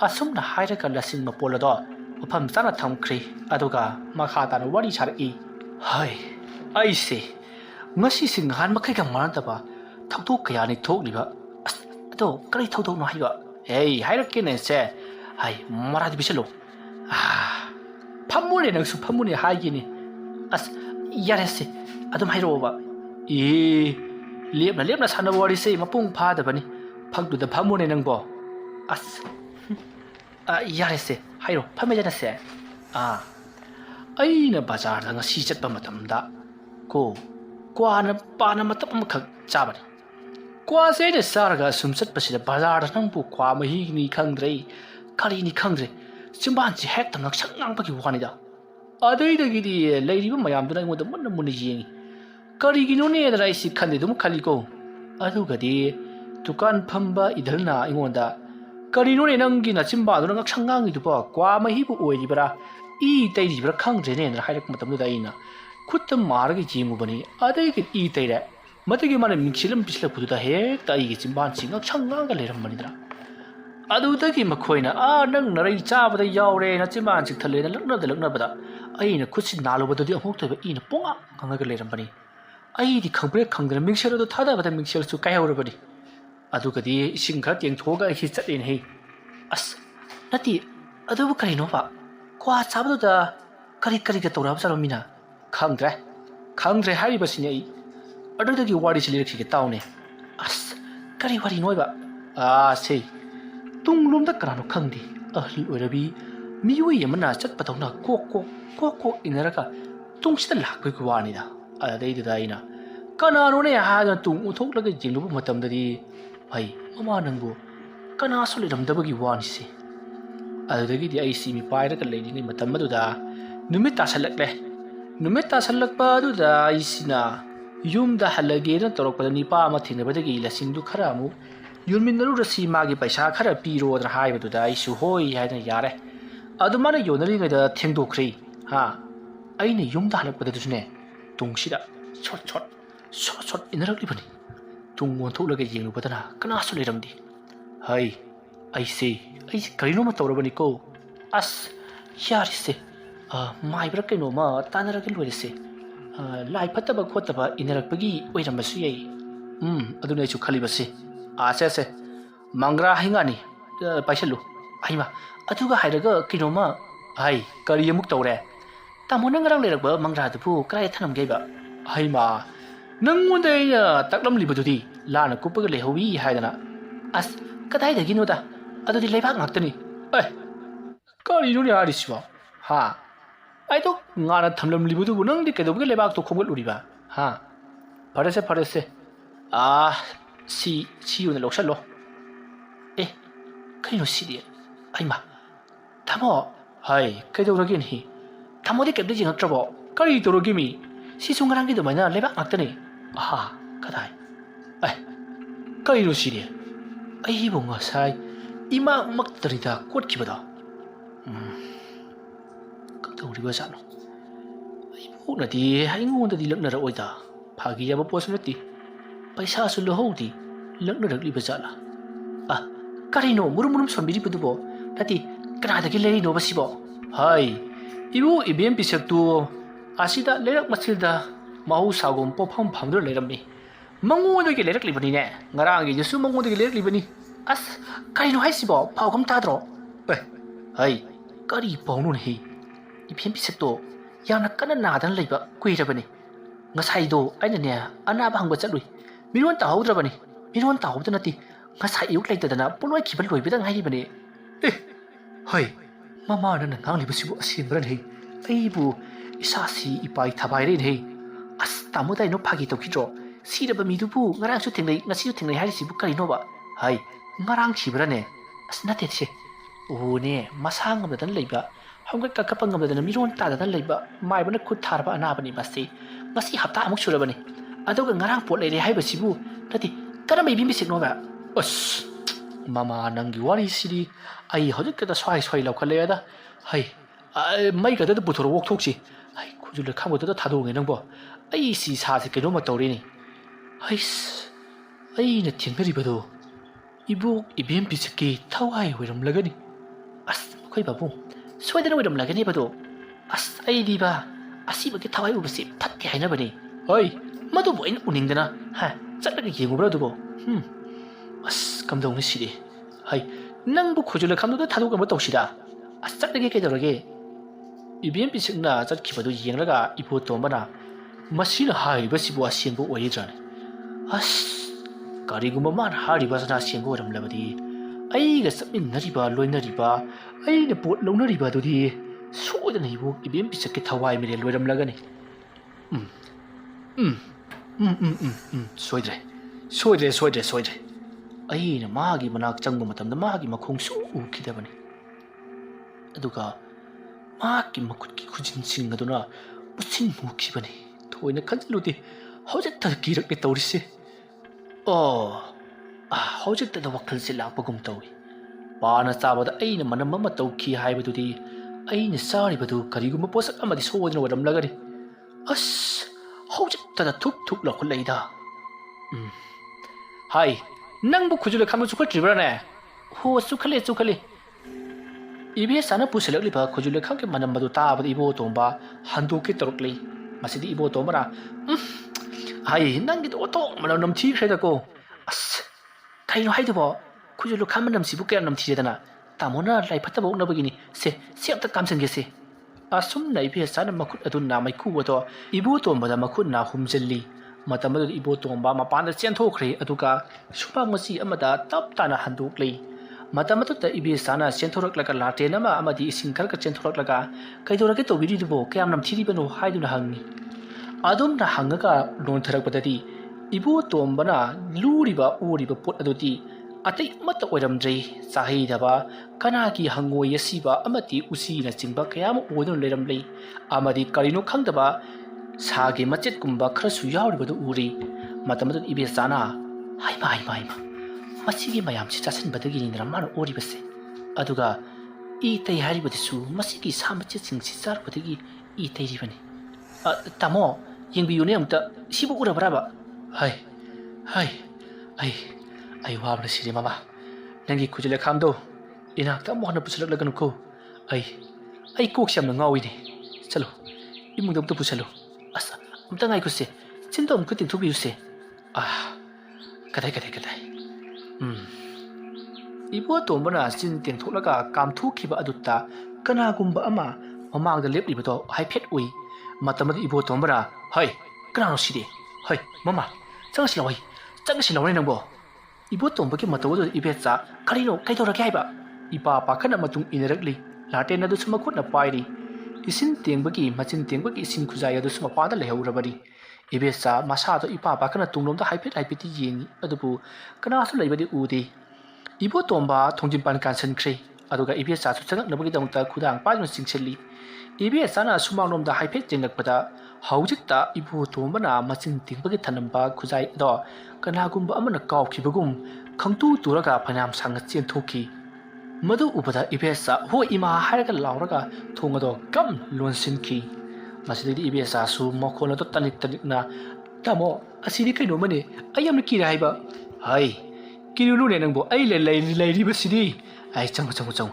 asomna hairaka lasing ma polado upham sana thamkhri aduga makha ta no wari char'i hai ai se ngasi sing han makai ga maranta ba thokdok kaya ni thokliba ado kari thokdok no haiba hey hairake ne se hai maradi biselo phamune nang su phamune haigini yarese adum hairo ba lepna sana wari se mapung pha da bani phagdu da phamune nang bo yarese hairo phamejana se aina bazar da ngasi chatpa matam da ko kwana pana matam khak chabani kwa se de sarga sumsat pasida bazar da nang bu kwa mahi ni khangdre kari ni khangdre chimban chi hek tam nak sangang ba ki wani da adai da gi di leiri ba mayam da ngod mun mun yeng kari gi no ne da rai si khande dum khali ko adu ga di dukan phamba idhalna ingonda kari no ne nang gi na chimba do ngak sangang gi du ba kwa mahi bu oi ri bara tai ri bara khangdre ne na hairak matam da ina khut mar gi jimu bani adai gi tai ra matagi mana mingsilam pisla pudu da he tai gi chimban chi ngak sangang ga leram bani da adudagi makhoina nang narai chabada yaure na chiman chik thale na lakna bada aina khusi nalu badadi amuk tebe ina ponga kanga leram bani ai di khambre khamgra mixer do thada bada mixer chu kai hore bani adugadi ising kha teng thoga hi chatin he nati adubu kari no ba kwa chabadu da kari ga torab saromina khangdre hari basini ai adudagi wari chile ki taune kari wari noi ba sei tunglum da karano khangdi ahli orabi miwi yamana chatpa tawna ko inaraka tungsida lakoi ko wani da adai da ina kana no ne ha da tung uthok laga jinglu matam dadi bhai mama nangbu kana soliram dabagi wani se adagi di ai si mi paira ka leidi ni matam madu da numit ta salak pa du da isina yum da halage na torok pa ni pa ma thine badagi lasing du khara mu ꯌꯣꯟꯃꯤꯟꯅꯔꯨꯔꯁꯤ ꯃꯥꯒꯤ ꯄꯩꯁꯥ ꯈꯔ ꯄꯤꯔꯣꯗꯅ ꯍꯥꯏꯕꯗꯨꯗ ꯑꯩꯁꯨ ꯍꯣꯏ ꯍꯥꯏꯗꯅ ꯌꯥꯔꯦ ꯑꯗꯨ ꯃꯥꯅ ꯌꯣꯟꯅꯔꯤꯉꯩꯗ ꯊꯦꯡꯗꯣꯛꯈ꯭ꯔꯦ ꯑꯩꯅ ꯌꯨꯝꯗ ꯍꯜꯂꯛꯄꯗꯁꯨꯅꯦ ꯇꯨꯡꯁꯤꯗ ꯁꯣꯠ ꯏꯟꯅꯔꯛꯂꯤꯕꯅꯤ ꯇꯨꯡ ꯑꯣꯟꯊꯣꯛꯂꯒ ꯌꯦꯡꯂꯨꯕꯗꯅ ꯀꯅꯥꯁꯨ ꯂꯩꯔꯝꯗꯦ ꯑꯩꯁꯦ ꯀꯔꯤꯅꯣꯃ ꯇꯧꯔꯕꯅꯤꯀꯣ ꯑꯁ ꯌꯥꯔꯤꯁꯦ ꯃꯥꯏꯕ꯭ꯔꯥ ꯀꯩꯅꯣꯃ ꯇꯥꯟꯅꯔꯒ ꯂꯣꯏꯔꯁꯦ ꯂꯥꯏ ꯐꯠꯇꯕ ꯈꯣꯠꯇꯕ ꯏꯟꯅꯔꯛꯄꯒꯤ ꯑꯣꯏꯔꯝꯕꯁꯨ ꯌꯥꯏ ꯑꯗꯨꯅ ꯑꯩꯁꯨ ꯈꯜꯂꯤꯕꯁꯦ ꯁꯦ ꯃꯪꯒ꯭ꯔꯥ ꯍꯩꯉꯥꯅꯤ ꯄꯥꯏꯁꯜꯂꯨ ꯍꯩꯃꯥ ꯑꯗꯨꯒ ꯍꯥꯏꯔꯒ ꯀꯩꯅꯣꯃ ꯀꯔꯤ ꯑꯃꯨꯛ ꯇꯧꯔꯦ ꯇꯥꯃꯣꯅ ꯉꯔꯥꯡ ꯂꯩꯔꯛꯄ ꯃꯪꯒ꯭ꯔꯥꯗꯨꯕꯨ ꯀꯗꯥꯏꯗ ꯊꯅꯝꯒꯦ ꯍꯥꯏꯕ ꯍꯩꯃꯥ ꯅꯪꯉꯣꯟꯗ ꯑꯩꯅ ꯇꯥꯛꯂꯝꯂꯤꯕꯗꯨꯗꯤ ꯂꯥꯟꯅ ꯀꯨꯞꯄꯒ ꯂꯩꯍꯧꯋꯤ ꯍꯥꯏꯗꯅ ꯑꯁ 그다이더기노다 아도디 레박 막더니 까리노니 아리시와 아이도 나나 탐람리부두고 능디 깨도부게 레박도 콩을 우리바 파레세 시우네 록샬로 그리노 시디 아이마 타모 깨도러기니 타모디 깨도지 너트러버 까리 도러기미 시송가랑기도 마이나 레박 막더니 그다이 까리노 시디 ꯑꯩꯕꯨ ꯉꯁꯥꯏ ꯏꯃꯥꯃꯛꯇꯔꯤꯗ ꯀꯣꯠꯈꯤꯕꯗꯣ ꯀꯩꯗꯧꯔꯤꯕꯖꯥꯠꯅꯣ ꯑꯩꯕꯨꯅꯗꯤ ꯑꯩꯉꯣꯟꯗꯗꯤ ꯂꯛꯅꯔꯛꯑꯣꯏꯗ ꯐꯥꯒꯤ ꯌꯥꯕ ꯄꯣꯠꯁꯨ ꯅꯠꯇꯦ ꯄꯩꯁꯥꯁꯨ ꯂꯧꯍꯧꯗꯤ ꯂꯛꯅꯔꯛꯂꯤꯕꯖꯥꯠꯂ ꯀꯔꯤꯅꯣ ꯃꯨꯔꯨꯝ ꯁꯣꯟꯕꯤꯔꯤꯕꯗꯨꯕꯣ ꯅꯠꯇꯦ ꯀꯅꯥꯗꯒꯤ ꯂꯩꯔꯤꯅꯣꯕ ꯁꯤꯕꯣ 이보 이벤 비석도 아시다 레락 마칠다 마우사곰 뽀팜 밤들 레람니 멍고에게 레락리버니네 ngarangi yesu 멍고에게 레락리버니 아스 까리노 하이시버 파우검 따들어 까리 뻥노네 이벤 비석도 야나 까나 나단 레이바 꾸이라버니 ngasa이도 아이나네 아나바 한거 짝루이 미론 따오드라버니 미론 따오드나티 ngasa이 육 레이다나 폴로이 기발 로이비당 하이리버니 마마는 강리부시부 아시브라네 아이부 이사시 이빠이 타바이레네 아스 따모다이노 파기 도키죠 시르바 미두부 nga랑수 땡레이 nga시수 땡레이 하리시부 까리노바 nga랑 시브라네 아스 나테시 오네 마상감다단 레이바 한국 까까빵감다는 미론 따다단 레이바 마이버나 쿠타르바 아나바니 마시 nga시 합타 아묵 수라바니 아도가 nga랑 폴 레이레 하이바시부 나티 까라마 이빈비식노바 어스 마마 낭기 와리시리 허적게다 swai 럭할래야다 마이가다도 부터로 옥톡지 고줄을 카모다도 다도응해 낭보 시사세 그놈아 떠오리니 나 팅그리버도 이북 이벤 비스키 타와이 오이럼라가니 아스 거이 바보 소이드는 오이럼라가니 바도 아스 디바 아시버게 타와이 우버시 팟게 하이나바니 마도 뭐인 우닝드나 짝라게 예고브라도보 아스 감동은 시리 낭부 고줄을 감도도 다도가 뭐 떡시다 짝라게 깨더라게 이벤 비스나 짝기버도 이행라가 이보도 마나 마시나 하이버시보 아시엔보 오이잖아 가리구마 만 하리바스나 시행고 오람라바디 아이가 썸인나리바 로이나리바 아이네 봇 롱나리바도디 소이드나 이보 이벤 비스게 타와이 미레 로이람라가니 소이드레 아이나 마기 마낙 짱보 마탐다 마기 마콩수 우키다바니 아두가 마기 마쿠키 구진싱가도나 무슨 무키바니 토이나 칸질로디 허젝다 기럭게 떠오리시 허젝다다 와클시 락바금 떠오이 바나 짜바다 아이나 만남 맘마 떠오키 하이바도디 아이나 싸리바도 가리구마 포삭 아마디 소이드나 와람라가니 허젝다다 툭툭 럭콜레이다 낭부 구줄을 감을 수컬 드리브라네 수컬레 이비에 사나 부실럭리바 구줄을 감게 만남마도 따바다 이보 동바 한도께 떠록리 마시디 이보 동바라 난기도 오토 만남 넘치해다고 카이노 하이드버 구줄로 감만 넘치부 깨 넘치잖아 따모나 라이 파타보 나버기니 세엄다 감성게세 숨나 이비에 사나 마쿠 아둔 나마이 쿠보도 이보 동바다 마쿠나 훔젤리 마타마도 이보 동바 마판다 첸토크레 아두가 슈파머시 아마다 탑타나 한도클레 마타마토다 이비 사나 첸토럭라가 라테나마 아마디 싱칼가 첸토럭라가 카이도라게 토비리두보 캬암 남치리베노 하이두나 항니 아돔나 항가가 론터럭바다디 이보 동바나 루리바 오리바 폿 아도디 아테이 마타 오이람드레 사히다바 카나기 항고이 야시바 아마티 우시나 징바 캬암 오이돈 레람레 아마디 카리노 칸다바 사게 맛짓 꿈바 크라수 야우리버도 우리 마타마도 입에 싸나 하이마 ꯃꯁꯤꯒꯤ ꯃꯌꯥꯝꯁꯤ ꯆꯥꯁꯤꯟꯕꯗꯒꯤꯅꯤꯗꯅ ꯃꯥꯅ ꯑꯣꯔꯤꯕꯁꯦ ꯑꯗꯨꯒ ꯏ ꯇꯩ ꯍꯥꯏꯔꯤꯕꯗꯨꯁꯨ ꯃꯁꯤꯒꯤ ꯁꯥ ꯃꯆꯦꯠꯁꯤꯡꯁꯤ ꯆꯥꯔꯨꯕꯗꯒꯤ ꯏ ꯇꯩꯔꯤꯕꯅꯤ ꯇꯥꯃꯣ ꯌꯦꯡꯕꯤꯌꯨꯅꯦ ꯑꯃꯨꯛꯇ ꯁꯤꯕꯨ ꯎꯔꯕ꯭ꯔꯥꯕ ꯍꯥꯏ ꯍꯥꯏ ꯑꯩ ꯋꯥꯕꯅ ꯁꯤꯔꯦ ꯃꯃꯥ ꯅꯪꯒꯤ ꯈꯨꯖꯤꯜ ꯂꯩꯈꯥꯝꯗꯣ ꯏꯅꯥꯛꯇ ꯑꯃꯨꯛ ꯍꯟꯅ ꯄꯨꯁꯤꯜꯂꯛꯂꯒꯅꯨꯀꯣ ꯑꯩ ꯀꯣꯛꯁꯦ ꯌꯥꯝꯅ ꯉꯥꯎꯏꯅꯦ ꯆꯠꯂꯣ ꯏꯃꯨꯡꯗ ꯑꯝꯇ ꯄꯨꯁꯜꯂꯨ ꯑꯁ ꯑꯝꯇ ꯉꯥꯏꯈꯣꯁꯦ ꯆꯤꯟꯗꯣ ꯑꯃꯨꯛꯀ ꯇꯤꯡꯊꯣꯛꯄꯤꯌꯨꯁꯦ ꯀꯗꯥꯏ 이보토ꯝꯕꯅ ꯆꯤꯟ ꯇꯦꯡꯊꯣꯛꯂꯒ ꯀꯥꯝꯊꯣꯛꯈꯤꯕ ꯑꯗꯨꯗ ꯀꯅꯥꯒꯨꯝꯕ ꯑꯃ ꯃꯃꯥꯡꯗ ꯂꯦꯞꯂꯤꯕꯗꯣ ꯍꯥꯏꯐꯦꯠ ꯎꯏ ꯃꯇꯝꯗ 이보토ꯝꯕꯅ ꯍꯩ ꯀꯅꯥꯅꯣ ꯁꯤꯗꯤ ꯍꯩ ꯃꯃꯥ ꯆꯪꯉꯁꯤ ꯂꯧꯔꯦ ꯅꯪꯕꯣ 이보토ꯝꯕꯒꯤ ꯃꯇꯧ ꯑꯗꯨꯗ 이베ꯠꯆꯥ ꯀꯔꯤꯅꯣ ꯀꯩꯗꯧꯔꯒꯦ ꯍꯥꯏꯕ 이ꯄꯥ ꯄꯥꯈꯠꯅ ꯃꯇꯨꯡ ꯏꯟꯅꯔꯛꯂꯤ ꯂꯥꯇꯦꯟ ꯑꯗꯨꯁꯨ ꯃꯈꯨꯠꯅ ꯄꯥꯏꯔꯤ ꯏꯁꯤꯡ ꯇꯦꯡꯕꯒꯤ ꯃꯆꯤꯟ ꯇꯦꯡꯕꯒꯤ ꯏꯁꯤꯡ ꯈꯨꯖꯥꯏ ꯑꯗꯨꯁꯨ ꯃꯄꯥꯟꯗ ꯂꯩꯍꯧꯔꯕꯅꯤ 이베ꯠꯆꯥ ꯃꯁꯥꯗꯣ ꯏꯄꯥ ꯄꯥꯈꯠꯅ ꯇꯨꯡꯂꯣꯝꯗ ꯍꯥꯏꯐꯦꯠꯇꯤ ꯌꯦꯡꯉꯤ ꯑꯗꯨꯕꯨ ꯀꯅꯥꯁꯨ ꯂꯩꯕꯗꯤ ꯎꯗꯦ 이보tom바 통진반 간선크레 아도가 이베사수 생각나보기 때문에 구당 빠지는 싱실리 이베사나 수망놈다 하이펫 쟁락보다 하우직다 이보tom바나 마친 띵버기 타는바 구자이도 그나군바 아무나 까오키버금 강투 돌아가 파냠 상가 찐토키 मधु उबदा इबेसा हो इमा हारगा लाउरगा थोंगदो कम लोनसिनकी मसिदि इबेसा सु मखोनदो तनिक तामो असिदि कैनो मने अयम किरा हाइबा हाय किरुनुने नंबो अइ लेरिबसिदि आइ चंगो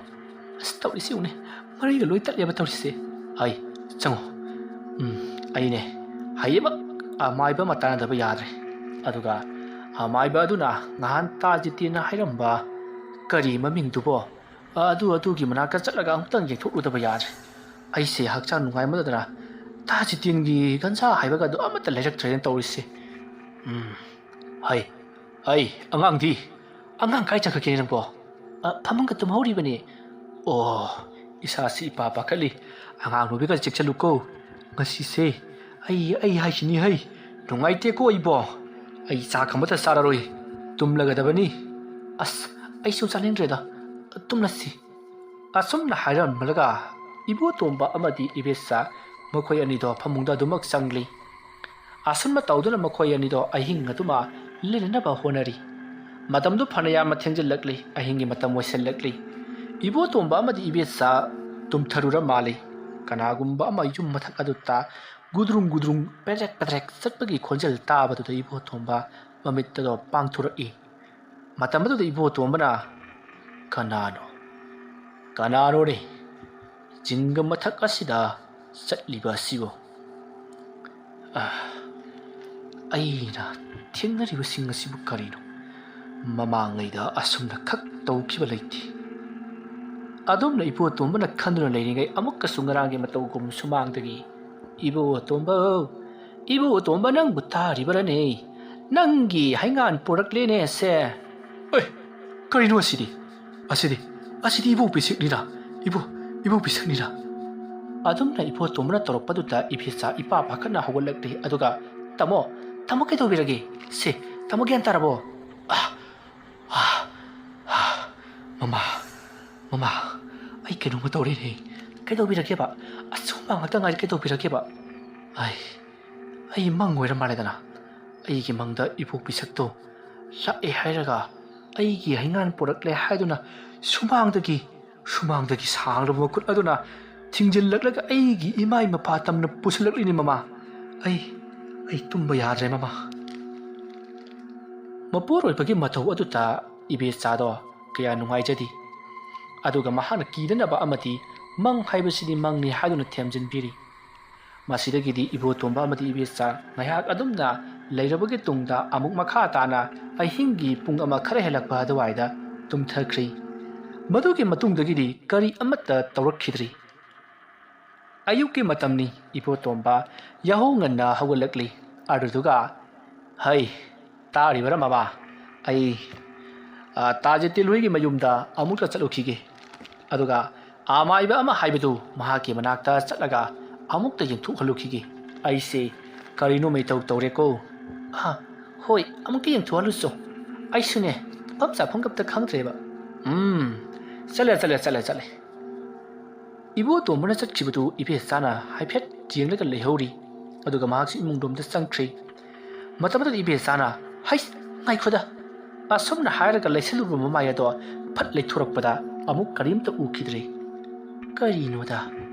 अस तौरिसि उने मरिगा लोइ तलेबा तौरिसे हाय चंगो अइने हायबा अमाइबा मतानदबा यादरे अदुगा अमाइबा अदुना ngahन ताजितिना हाइरंबा करी ममिंगदुबो अदुगी मनाका चलगा अमतंग येथोलुदबा यादरे अइसे हक्चा नुंगाइ मददना ताजितिनगी गंसा हाइबगा दु अमत लेरक्ट्रेन तौरिसे हाय अꯉꯥꯡ ꯀꯥꯏ ꯆꯠꯈ꯭ꯔꯒꯦ ꯅꯪꯕꯣ ꯐꯃꯨꯡꯒ ꯇꯨꯝꯍꯧꯔꯤꯕꯅꯤ ꯑꯣ ꯏꯁꯥꯁꯤ ꯏꯄꯥ ꯄꯥꯈꯠꯂꯤ ꯑꯉꯥꯡ ꯅꯨꯕꯤꯒ ꯆꯦꯛꯁꯜꯂꯨꯀꯣ ꯉꯁꯤꯁꯦ ꯑꯩ ꯍꯥꯏꯁꯤꯅꯤ ꯍꯩ ꯅꯨꯡꯉꯥꯏꯇꯦꯀꯣ ꯑꯩꯕꯣ ꯑꯩ ꯆꯥꯛ ꯑꯃꯇ ꯆꯥꯔꯔꯣꯏ ꯇꯨꯝꯂꯒꯗꯕꯅꯤ ꯑꯁ ꯑꯩꯁꯨ ꯆꯥꯅꯤꯡꯗ꯭ꯔꯦꯗ ꯇꯨꯝꯂꯁꯤ ꯑꯁꯨꯝꯅ ꯍꯥꯏꯔꯝꯂꯒ 이보tom바 ꯑꯃꯗꯤ 이베사 ꯃꯈꯣꯏ ꯑꯅꯤꯗꯣ ꯐꯃꯨꯡꯗ ꯑꯗꯨꯃꯛ ꯆꯪꯂꯤ ꯑꯁꯨꯝꯅ ꯇꯧꯗꯨꯅ ꯃꯈꯣꯏ ꯑꯅꯤꯗꯣ ꯑꯍꯤꯡ ꯑꯗꯨꯃ ꯂꯦꯟꯅꯕ ꯍꯣꯠꯅꯔꯤ ꯃꯇꯝꯗꯨ ꯐꯅꯌꯥꯝꯅ ꯊꯦꯡꯖꯤꯜꯂꯛꯂꯤ ꯑꯍꯤꯡꯒꯤ ꯃꯇꯝ ꯑꯣꯏꯁꯤꯜꯂꯛꯂꯤ 이보tom바 ꯑꯃꯗꯤ 이베사 ꯇꯨꯝꯊꯔꯨꯔ ꯃꯥꯜꯂꯤ ꯀꯅꯥꯒꯨꯝꯕ ꯑꯃ ꯌꯨꯝ ꯃꯊꯛ ꯑꯗꯨꯗ ꯒꯨꯗ꯭ꯔꯨꯡ ꯄꯦꯗ꯭ꯔꯦꯛ ꯆꯠꯄꯒꯤ ꯈꯣꯟꯖꯦꯜ ꯇꯥꯕꯗꯨꯗ 이보tom바 ꯃꯃꯤꯠꯇꯗꯣ ꯄꯥꯡꯊꯣꯔꯛꯏ ꯃꯇꯝ ꯑꯗꯨꯗ 이보tom바ꯅ ꯀꯅꯥꯅꯣꯅꯦ ꯆꯤꯡꯒ ꯃꯊꯛ ꯑꯁꯤꯗ ꯆꯠꯂꯤꯕ ꯑꯁꯤꯕꯨ ꯑꯩꯅ ꯊꯦꯡꯅꯔꯤꯕꯁꯤꯡ ꯑꯁꯤꯕꯨ ꯀꯔꯤꯅꯣ ꯃꯃꯥꯡꯉꯩꯗ ꯑꯁꯨꯝꯅ ꯈꯛ ꯇꯧꯈꯤꯕ ꯂꯩꯇꯦ ꯑꯗꯣꯝꯅ 이보tom바ꯅ ꯈꯟꯗꯨꯅ ꯂꯩꯔꯤꯉꯩ ꯑꯃꯨꯛꯀꯁꯨ ꯉꯔꯥꯡꯒꯤ ꯃꯇꯧꯒꯨꯝ ꯁꯨꯃꯥꯡꯗꯒꯤ 이보tom바 ꯅꯪꯕꯨ ꯇꯥꯔꯤꯕꯔꯅꯦ ꯅꯪꯒꯤ ꯍꯩꯉꯥꯟ ꯄꯣꯔꯛꯂꯦꯅꯦ ꯁꯦ ꯀꯔꯤꯅꯣ ꯑꯁꯤꯗꯤ ꯏꯕꯣ ꯄꯤꯁꯛꯅꯤꯅ ꯑꯗꯨꯝꯅ 이보tom바ꯅ ꯇꯧꯔꯛꯄꯗꯨꯗ 이베사 이ꯄꯥ ꯄꯥꯈꯠꯅ ꯍꯧꯒꯠꯂꯛꯂꯤ ꯑꯗꯨꯒ ꯇꯥꯃꯣ ꯀꯩꯗꯧꯕꯤꯔꯒꯦ ꯁꯦ ꯇꯥꯃꯣ ꯒ꯭ꯌꯥꯟ ꯇꯥꯔꯕꯣ ꯃꯃꯥ ꯑꯩ ꯀꯩꯅꯣꯝꯃ ꯇꯧꯔꯦꯅꯦ ꯀꯩꯗꯧꯕꯤꯔꯒꯦꯕ ꯑꯁꯨꯝꯕ ꯉꯥꯛꯇ ꯉꯥꯏꯔꯦ ꯀꯩꯗꯧꯕꯤꯔꯒꯦꯕ ꯑꯩ ꯃꯪ ꯑꯣꯏꯔ ꯃꯥꯜꯂꯦꯗꯅ ꯑꯩꯒꯤ ꯃꯪꯗ ꯏꯕꯣꯛ ꯄꯤꯁꯛꯇꯣ ꯂꯥꯛꯑꯦ ꯍꯥꯏꯔꯒ ꯑꯩꯒꯤ ꯍꯩꯉꯥꯟ ꯄꯣꯔꯛꯂꯦ ꯍꯥꯏꯗꯨꯅ ꯁꯨꯃꯥꯡꯗꯒꯤ ꯁꯥꯡꯂꯕ ꯃꯈꯨꯠ ꯑꯗꯨꯅ ꯊꯤꯡꯖꯤꯜꯂꯛꯂꯒ ꯑꯩꯒꯤ ꯏꯃꯥꯏ ꯃꯄꯥ ꯇꯝꯅ ꯄꯨꯁꯤꯜꯂꯛꯂꯤꯅꯤ ꯃꯃꯥ ꯑꯩ ꯇꯨꯝꯕ ꯌꯥꯗ꯭ꯔꯦ ꯃꯃꯥ ꯃꯄꯣꯔꯣꯏꯕꯒꯤ ꯃꯇꯧ ꯑꯗꯨꯗ 이베사ꯗꯣ ꯀꯌꯥ ꯅꯨꯡꯉꯥꯏꯖꯗꯦ ꯑꯗꯨꯒ ꯃꯍꯥꯛꯅ ꯀꯤꯗꯅꯕ ꯑꯃꯗꯤ ꯃꯪ ꯍꯥꯏꯕꯁꯤꯗꯤ ꯃꯪꯅꯤ ꯍꯥꯏꯗꯨꯅ ꯊꯦꯝꯖꯤꯟꯕꯤꯔꯤ ꯃꯁꯤꯗꯒꯤꯗꯤ 이보tom바 ꯑꯃꯗꯤ 이베사 ꯉꯥꯏꯍꯥꯛ ꯑꯗꯨꯝꯅ ꯂꯩꯔꯕꯒꯤ ꯇꯨꯡꯗ ꯑꯃꯨꯛ ꯃꯈꯥ ꯇꯥꯅ ꯑꯍꯤꯡꯒꯤ ꯄꯨꯡ ꯑꯃ ꯈꯔ ꯍꯦꯜꯂꯛꯄ ꯑꯗꯨꯋꯥꯏꯗ ꯇꯨꯝꯊꯈ꯭ꯔꯤ ꯃꯗꯨꯒꯤ ꯃꯇꯨꯡꯗꯒꯤꯗꯤ ꯀꯔꯤ ꯑꯃꯠꯇ ꯇꯧꯔꯛꯈꯤꯗ꯭ꯔꯤ ꯑꯌꯨꯛꯀꯤ ꯃꯇꯝꯅꯤ 이보tom바 ꯌꯥꯍꯧ ꯉꯟꯅ ꯍꯧꯒꯠꯂꯛꯂꯤ ꯑꯗꯨꯗꯨꯒ ꯍꯩ ꯇꯥꯔꯤꯕꯔꯥ ꯃꯃꯥ ꯑꯩ ꯇꯥꯖꯦꯇꯤꯜꯍꯣꯏꯒꯤ ꯃꯌꯨꯝꯗ ꯑꯃꯨꯛꯇ ꯆꯠꯂꯨꯈꯤꯒꯦ ꯑꯗꯨꯒ ꯑꯃꯥꯏꯕ ꯑꯃ ꯍꯥꯏꯕꯗꯨ ꯃꯍꯥꯛꯀꯤ ꯃꯅꯥꯛꯇ ꯆꯠꯂꯒ ꯑꯃꯨꯛꯇ ꯌꯦꯡꯊꯣꯛꯍꯜꯂꯨꯈꯤꯒꯦ ꯑꯩꯁꯦ ꯀꯔꯤꯅꯣ ꯃꯩꯇꯧ ꯇꯧꯔꯦꯀꯣ ꯍꯣꯏ ꯑꯃꯨꯛꯇ ꯌꯦꯡꯊꯣꯛꯍꯜꯂꯨꯆꯣ ꯑꯩꯁꯨꯅꯦ ꯐꯝ ꯆꯥꯐꯝ ꯀꯞꯇ ꯈꯪꯗ꯭ꯔꯦꯕ ꯆꯠꯂꯦ 이보tom바ꯅ ꯆꯠꯈꯤꯕꯗꯨ 이베사ꯅ ꯍꯥꯏꯐꯦꯠ ꯌꯦꯡꯂꯒ ꯂꯩꯍꯧꯔꯤ ꯑꯗꯨꯒ ꯃꯍꯥꯛꯁꯨ ꯏꯃꯨꯡ ꯂꯣꯝꯗ ꯆꯪꯈ꯭ꯔꯤ ꯃꯇꯝ ꯑꯗꯨꯗ 이베사ꯅ ꯍꯩꯁ ꯉꯥꯏꯈꯣꯗ ꯑꯁꯨꯝꯅ ꯍꯥꯏꯔꯒ ꯂꯩꯁꯜꯂꯨꯕ ꯃꯃꯥꯏ ꯑꯗꯣ ꯐꯠ ꯂꯩꯊꯣꯔꯛꯄꯗ ꯑꯃꯨꯛ ꯀꯔꯤꯝꯇ ꯎꯈꯤꯗ꯭ꯔꯦ꯫ ꯀꯔꯤꯅꯣꯗ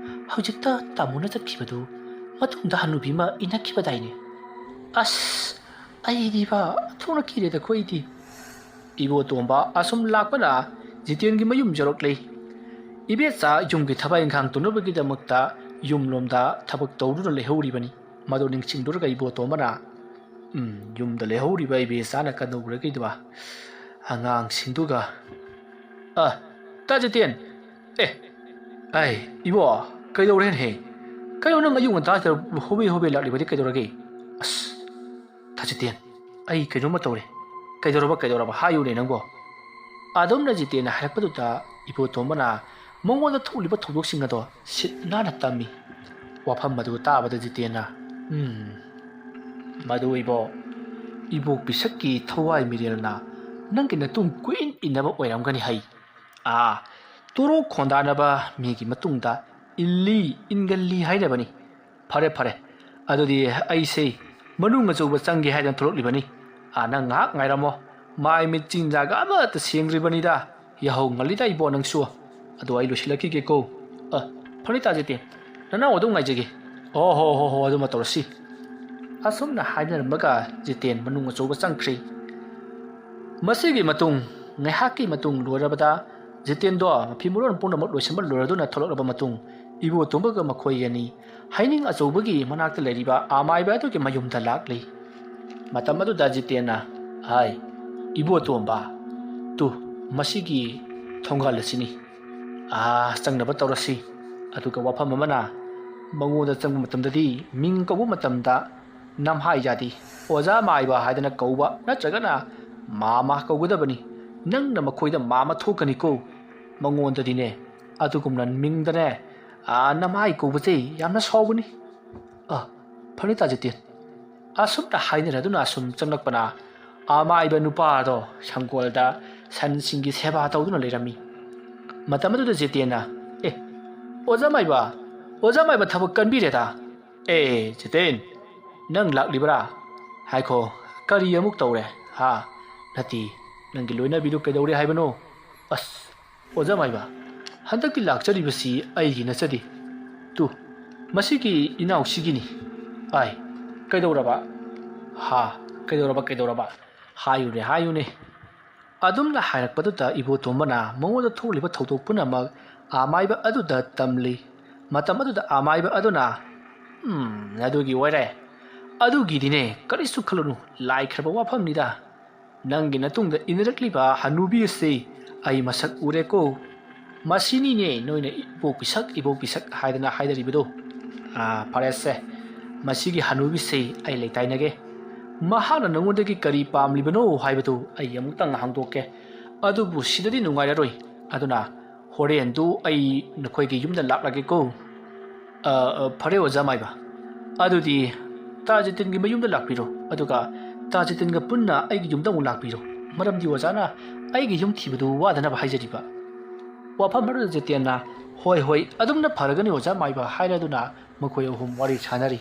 ꯍꯧꯖꯤꯛꯇ ꯇꯥꯃꯣꯅ ꯆꯠꯈꯤꯕꯗꯨ ꯃꯇꯨꯡꯗ ꯍꯅꯨꯕꯤ ꯑꯃ ꯏꯟꯅꯈꯤꯕꯗꯥꯏꯅꯦ꯫ ꯑꯁ ꯑꯩꯗꯤꯕ ꯊꯣꯛꯅ ꯀꯤꯔꯦꯗ ꯑꯩꯈꯣꯏꯗꯤ꯫ ꯏꯕꯣꯇꯣꯝꯕ ꯑꯁꯨꯝ ꯂꯥꯛꯄꯅ ꯖꯤꯇꯦꯟꯒꯤ ꯃꯌꯨꯝ ꯌꯧꯔꯛꯂꯦ꯫ ꯏꯕꯦꯆꯥ ꯌꯨꯝꯒꯤ ꯊꯕꯛ ꯏꯪꯈꯥꯡ ꯇꯧꯅꯕꯒꯤꯗꯃꯛꯇ ꯌꯨꯝꯂꯣꯝꯗ ꯊꯕꯛ ꯇꯧꯗꯨꯅ ꯂꯩꯍꯧꯔꯤꯕꯅꯤ꯫ ꯃꯗꯨ ꯅꯤꯡꯁꯤꯡꯗꯨꯔꯒ ꯏꯕꯣꯇꯣꯝꯕꯅ ꯌꯨꯝꯗ ꯂꯩꯍꯧꯔꯤꯕ ꯏꯕꯦꯆꯥꯅ ꯀꯩꯗꯧꯔꯒꯦꯗꯕ ꯑꯉꯥꯡꯁꯤꯡꯗꯨꯒ ꯇꯥ ꯖꯤꯇꯦꯟ ꯑꯩ ꯏꯕꯣ ꯀꯩꯗꯧꯔꯦꯅꯦ ꯀꯩꯅꯣ ꯅꯪ ꯑꯌꯨꯛ ꯉꯟꯇꯥ ꯍꯣꯕꯦ ꯂꯥꯛꯂꯤꯕꯗꯤ ꯀꯩꯗꯧꯔꯒꯦ? ꯑꯁ ꯇꯥ ꯖꯤꯇꯦꯟ ꯑꯩ ꯀꯩꯅꯣꯝꯃ ꯇꯧꯔꯦ ꯀꯩꯗꯧꯔꯕ ꯍꯥꯏꯌꯨꯅꯦ ꯅꯪꯕꯣ꯫ ꯑꯗꯨꯝꯅ ꯖꯤꯇꯦꯟꯅ ꯍꯥꯏꯔꯛꯄꯗꯨꯗ ꯏꯕꯣꯇꯣꯝꯕꯅ ꯃꯉꯣꯟꯗ ꯊꯣꯛꯂꯤꯕ ꯊꯧꯗꯣꯛꯁꯤꯡ ꯑꯗꯣ ꯁꯤꯠ ꯅꯥꯟꯅ ꯇꯝꯃꯤ꯫ ꯋꯥꯐꯝ ꯑꯗꯨ ꯇꯥꯕꯗ ꯖꯤꯇꯦꯟꯅ ꯃꯗꯨ ꯏꯕꯣꯛ ꯄꯤꯁꯛꯀꯤ ꯊꯋꯥꯏ ꯃꯤꯔꯦꯜꯅ ꯅꯪꯒꯤ ꯅꯇꯨꯡ ꯀꯨꯏꯟ ꯏꯟꯅꯕ ꯑꯣꯏꯔꯝꯒꯅꯤ ꯍꯩ꯫ ꯇꯣꯔꯣꯛ ꯈꯣꯟꯗꯥꯅꯕ ꯃꯤꯒꯤ ꯃꯇꯨꯡꯗ ꯏꯟꯒꯜꯂꯤ ꯍꯥꯏꯅꯕꯅꯤ꯫ ꯐꯔꯦ ꯑꯗꯨꯗꯤ ꯑꯩꯁꯦ ꯃꯅꯨꯡ ꯑꯆꯧꯕ ꯆꯪꯒꯦ ꯍꯥꯏꯗꯅ ꯊꯣꯛꯂꯛꯂꯤꯕꯅꯤ꯫ ꯅꯪ ꯉꯥꯏꯍꯥꯛ ꯉꯥꯏꯔꯝꯃꯣ ꯃꯥꯏ ꯃꯤꯠ ꯆꯤꯟꯖꯥꯒ ꯑꯃꯠꯇ ꯁꯦꯡꯗ꯭ꯔꯤꯕꯅꯤꯗ ꯌꯥꯍꯧ ꯉꯜꯂꯤꯗ ꯏꯕꯣ ꯅꯪꯁꯨ꯫ ꯑꯗꯣ ꯑꯩ ꯂꯣꯏꯁꯤꯜꯂꯛꯈꯤꯒꯦꯀꯣ꯫ ꯐꯔꯦ ꯇꯥ ꯖꯤꯇꯦꯟ ꯅꯅꯥꯎ ꯑꯗꯨꯝ ꯉꯥꯏꯖꯒꯦ꯫ ꯍꯣ ꯑꯗꯨꯃ ꯇꯧꯔꯁꯤ꯫ ꯑꯁꯨꯝꯅ ꯍꯥꯏꯅꯔꯝꯃꯒ ꯖꯤꯇꯦꯟ ꯃꯅꯨꯡ ꯑꯆꯧꯕ ꯆꯪꯈ꯭ꯔꯦ꯫ ꯃꯁꯤꯒꯤ ꯃꯇꯨꯡ ꯉꯥꯏꯍꯥꯛꯀꯤ ꯃꯇꯨꯡ ꯂꯣꯏꯔꯕꯗ ꯖꯤꯇꯦꯟꯗꯣ ꯃꯐꯤ ꯃꯔꯣꯟ ꯄꯨꯝꯅꯃꯛ ꯂꯣꯏꯁꯤꯟꯕ ꯂꯣꯏꯔꯗꯨꯅ ꯊꯣꯛꯂꯛꯂꯕ ꯃꯇꯨꯡ ꯏꯕꯣꯇꯣꯝꯕꯒ ꯃꯈꯣꯏ ꯑꯅꯤ ꯍꯩꯅꯤꯡ ꯑꯆꯧꯕꯒꯤ ꯃꯅꯥꯛꯇ ꯂꯩꯔꯤꯕ ꯑꯃꯥꯏꯕ ꯑꯗꯨꯒꯤ ꯃꯌꯨꯝꯗ ꯂꯥꯛꯂꯤ꯫ ꯃꯇꯝ ꯑꯗꯨꯗ ꯖꯤꯇꯦꯟꯅ ꯏꯕꯣꯇꯣꯝꯕ ꯇꯨ ꯃꯁꯤꯒꯤ ꯊꯣꯡꯒꯥꯜ ꯑꯁꯤꯅꯤ ꯆꯪꯅꯕ ꯇꯧꯔꯁꯤ꯫ ꯑꯗꯨꯒ ꯋꯥꯐꯝ ꯑꯃꯅ ꯃꯉꯣꯟꯗ ꯆꯪꯕ ꯃꯇꯝꯗꯗꯤ ꯃꯤꯡ ꯀꯧꯕ ꯃꯇꯝꯗ ꯅꯝꯍꯥꯏ ꯌꯥꯗꯦ꯫ ꯑꯣꯖꯥ ꯃꯥꯏꯕ ꯍꯥꯏꯗꯅ ꯀꯧꯕ ꯅꯠꯇ꯭ꯔꯒꯅ ꯃꯥꯃꯥ ꯀꯧꯒꯗꯕꯅꯤ꯫ ꯅꯪꯅ ꯃꯈꯣꯏꯗ ꯃꯥꯃꯥ ꯊꯣꯛꯀꯅꯤꯀꯣ꯫ ꯃꯉꯣꯟꯗꯗꯤꯅꯦ ꯑꯗꯨꯒꯨꯝꯅ ꯃꯤꯡꯗꯅꯦ ꯅꯝꯍꯥꯏ ꯀꯧꯕꯁꯦ ꯌꯥꯝꯅ ꯁꯥꯎꯕꯅꯤ꯫ ꯐꯔꯦ ꯇꯥ ꯖꯤꯇꯦꯟ꯫ ꯑꯁꯨꯝꯅ ꯍꯥꯏꯅꯔꯗꯨꯅ ꯁꯨꯝ ꯆꯪꯂꯛꯄꯅ ꯑꯃꯥꯏꯕ ꯅꯨꯄꯥꯗꯣ ꯁꯪꯒꯣꯜꯗ ꯁꯟꯁꯤꯡꯒꯤ ꯁꯦꯕꯥ ꯇꯧꯗꯨꯅ ꯂꯩꯔꯝꯃꯤ꯫ ꯃꯇꯝ ꯑꯗꯨꯗ ꯖꯤꯇꯦꯟꯅ ꯑꯣꯖꯥ ꯃꯥꯏꯕ ꯊꯕꯛ ꯀꯟꯕꯤꯔꯦꯗ꯫ ꯖꯤꯇꯦꯟ ꯅꯪ ꯂꯥꯛꯂꯤꯕ꯭ꯔꯥ? ꯍꯥꯏꯈꯣ ꯀꯔꯤ ꯑꯃꯨꯛ ꯇꯧꯔꯦ? ꯅꯠꯇꯦ ꯅꯪꯒꯤ ꯂꯣꯏꯅꯕꯤꯗꯨ ꯀꯩꯗꯧꯔꯦ ꯍꯥꯏꯕꯅꯣ? ꯑꯣꯖꯥ ꯃꯥꯏꯕ ꯍꯟꯗꯛꯇꯤ ꯂꯥꯛꯆꯔꯤꯕꯁꯤ ꯑꯩꯒꯤ ꯅꯠꯆꯗꯦ ꯇꯨ ꯃꯁꯤꯒꯤ ꯏꯅꯥꯎꯁꯤꯒꯤꯅꯤ꯫ ꯀꯩꯗꯧꯔꯕ? ꯀꯩꯗꯧꯔꯕ? ꯍꯥꯏꯌꯨꯅꯦ꯫ ꯑꯗꯨꯝꯅ ꯍꯥꯏꯔꯛꯄꯗꯨꯗ ꯏꯕꯣꯇꯣꯝꯕꯅ ꯃꯉꯣꯟꯗ ꯊꯣꯛꯂꯤꯕ ꯊꯧꯗꯣꯛ ꯄꯨꯝꯅꯃꯛ ꯑꯃꯥꯏꯕ ꯑꯗꯨꯗ ꯇꯝꯂꯤ꯫ ꯃꯇꯝ ꯑꯗꯨꯗ ꯑꯃꯥꯏꯕ ꯑꯗꯨꯅ ꯑꯗꯨꯒꯤ ꯑꯣꯏꯔꯦ ꯑꯗꯨꯒꯤꯗꯤꯅꯦ ꯀꯔꯤꯁꯨ ꯈꯜꯂꯨꯅꯨ ꯂꯥꯏꯈ꯭ꯔꯕ ꯋꯥꯐꯝꯅꯤꯗ꯫ ꯅꯪꯒꯤ ꯅꯇꯨꯡꯗ ꯏꯟꯅꯔꯛꯂꯤꯕ ꯍꯅꯨꯕꯤ ꯑꯁꯤ ꯑꯩ ꯃꯁꯛ ꯎꯔꯦꯀꯣ꯫ ꯃꯁꯤꯅꯤꯅꯦ ꯅꯣꯏꯅ ꯏꯕꯣꯛ ꯄꯤꯁꯛ ꯍꯥꯏꯗꯅ ꯍꯥꯏꯅꯔꯤꯕꯗꯣ꯫ ꯐꯔꯦꯁꯦ ꯃꯁꯤꯒꯤ ꯍꯅꯨꯕꯤꯁꯦ ꯑꯩ ꯂꯩꯇꯥꯏꯅꯒꯦ꯫ ꯃꯍꯥꯛꯅ ꯅꯉꯣꯟꯗꯒꯤ ꯀꯔꯤ ꯄꯥꯝꯂꯤꯕꯅꯣ ꯍꯥꯏꯕꯗꯨ ꯑꯩ ꯑꯃꯨꯛꯇꯪ ꯍꯪꯗꯣꯛꯀꯦ꯫ ꯑꯗꯨꯕꯨ ꯁꯤꯗꯗꯤ ꯅꯨꯡꯉꯥꯏꯔꯔꯣꯏ ꯑꯗꯨꯅ ꯍꯣꯔꯦꯟꯗꯨ ꯑꯩ ꯅꯈꯣꯏꯒꯤ ꯌꯨꯝꯗ ꯂꯥꯛꯂꯒꯦꯀꯣ꯫ ꯐꯔꯦ ꯑꯣꯖꯥ ꯃꯥꯏꯕ ꯑꯗꯨꯗꯤ ꯇꯥ ꯖꯤꯇꯦꯟꯒꯤ ꯃꯌꯨꯝꯗ ꯂꯥꯛꯄꯤꯔꯣ ꯑꯗꯨꯒ ꯇꯥ ꯖꯤꯇꯦꯟꯒ ꯄꯨꯟꯅ ꯑꯩꯒꯤ ꯌꯨꯝꯗ ꯑꯃꯨꯛ ꯂꯥꯛꯄꯤꯔꯣ꯫ ꯃꯔꯝꯗꯤ ꯑꯣꯖꯥꯅ ꯑꯩꯒꯤ ꯌꯨꯝ ꯊꯤꯕꯗꯨ ꯋꯥꯗꯅꯕ ꯍꯥꯏꯖꯔꯤꯕ꯫ ꯋꯥꯐꯝ ꯑꯗꯨꯗ ꯖꯤꯇꯦꯟꯅ ꯍꯣꯏ ꯑꯗꯨꯝꯅ ꯐꯔꯒꯅꯤ ꯑꯣꯖꯥ ꯃꯥꯏꯕ ꯍꯥꯏꯔꯗꯨꯅ ꯃꯈꯣꯏ ꯑꯍꯨꯝ ꯋꯥꯔꯤ ꯁꯥꯅꯔꯤ꯫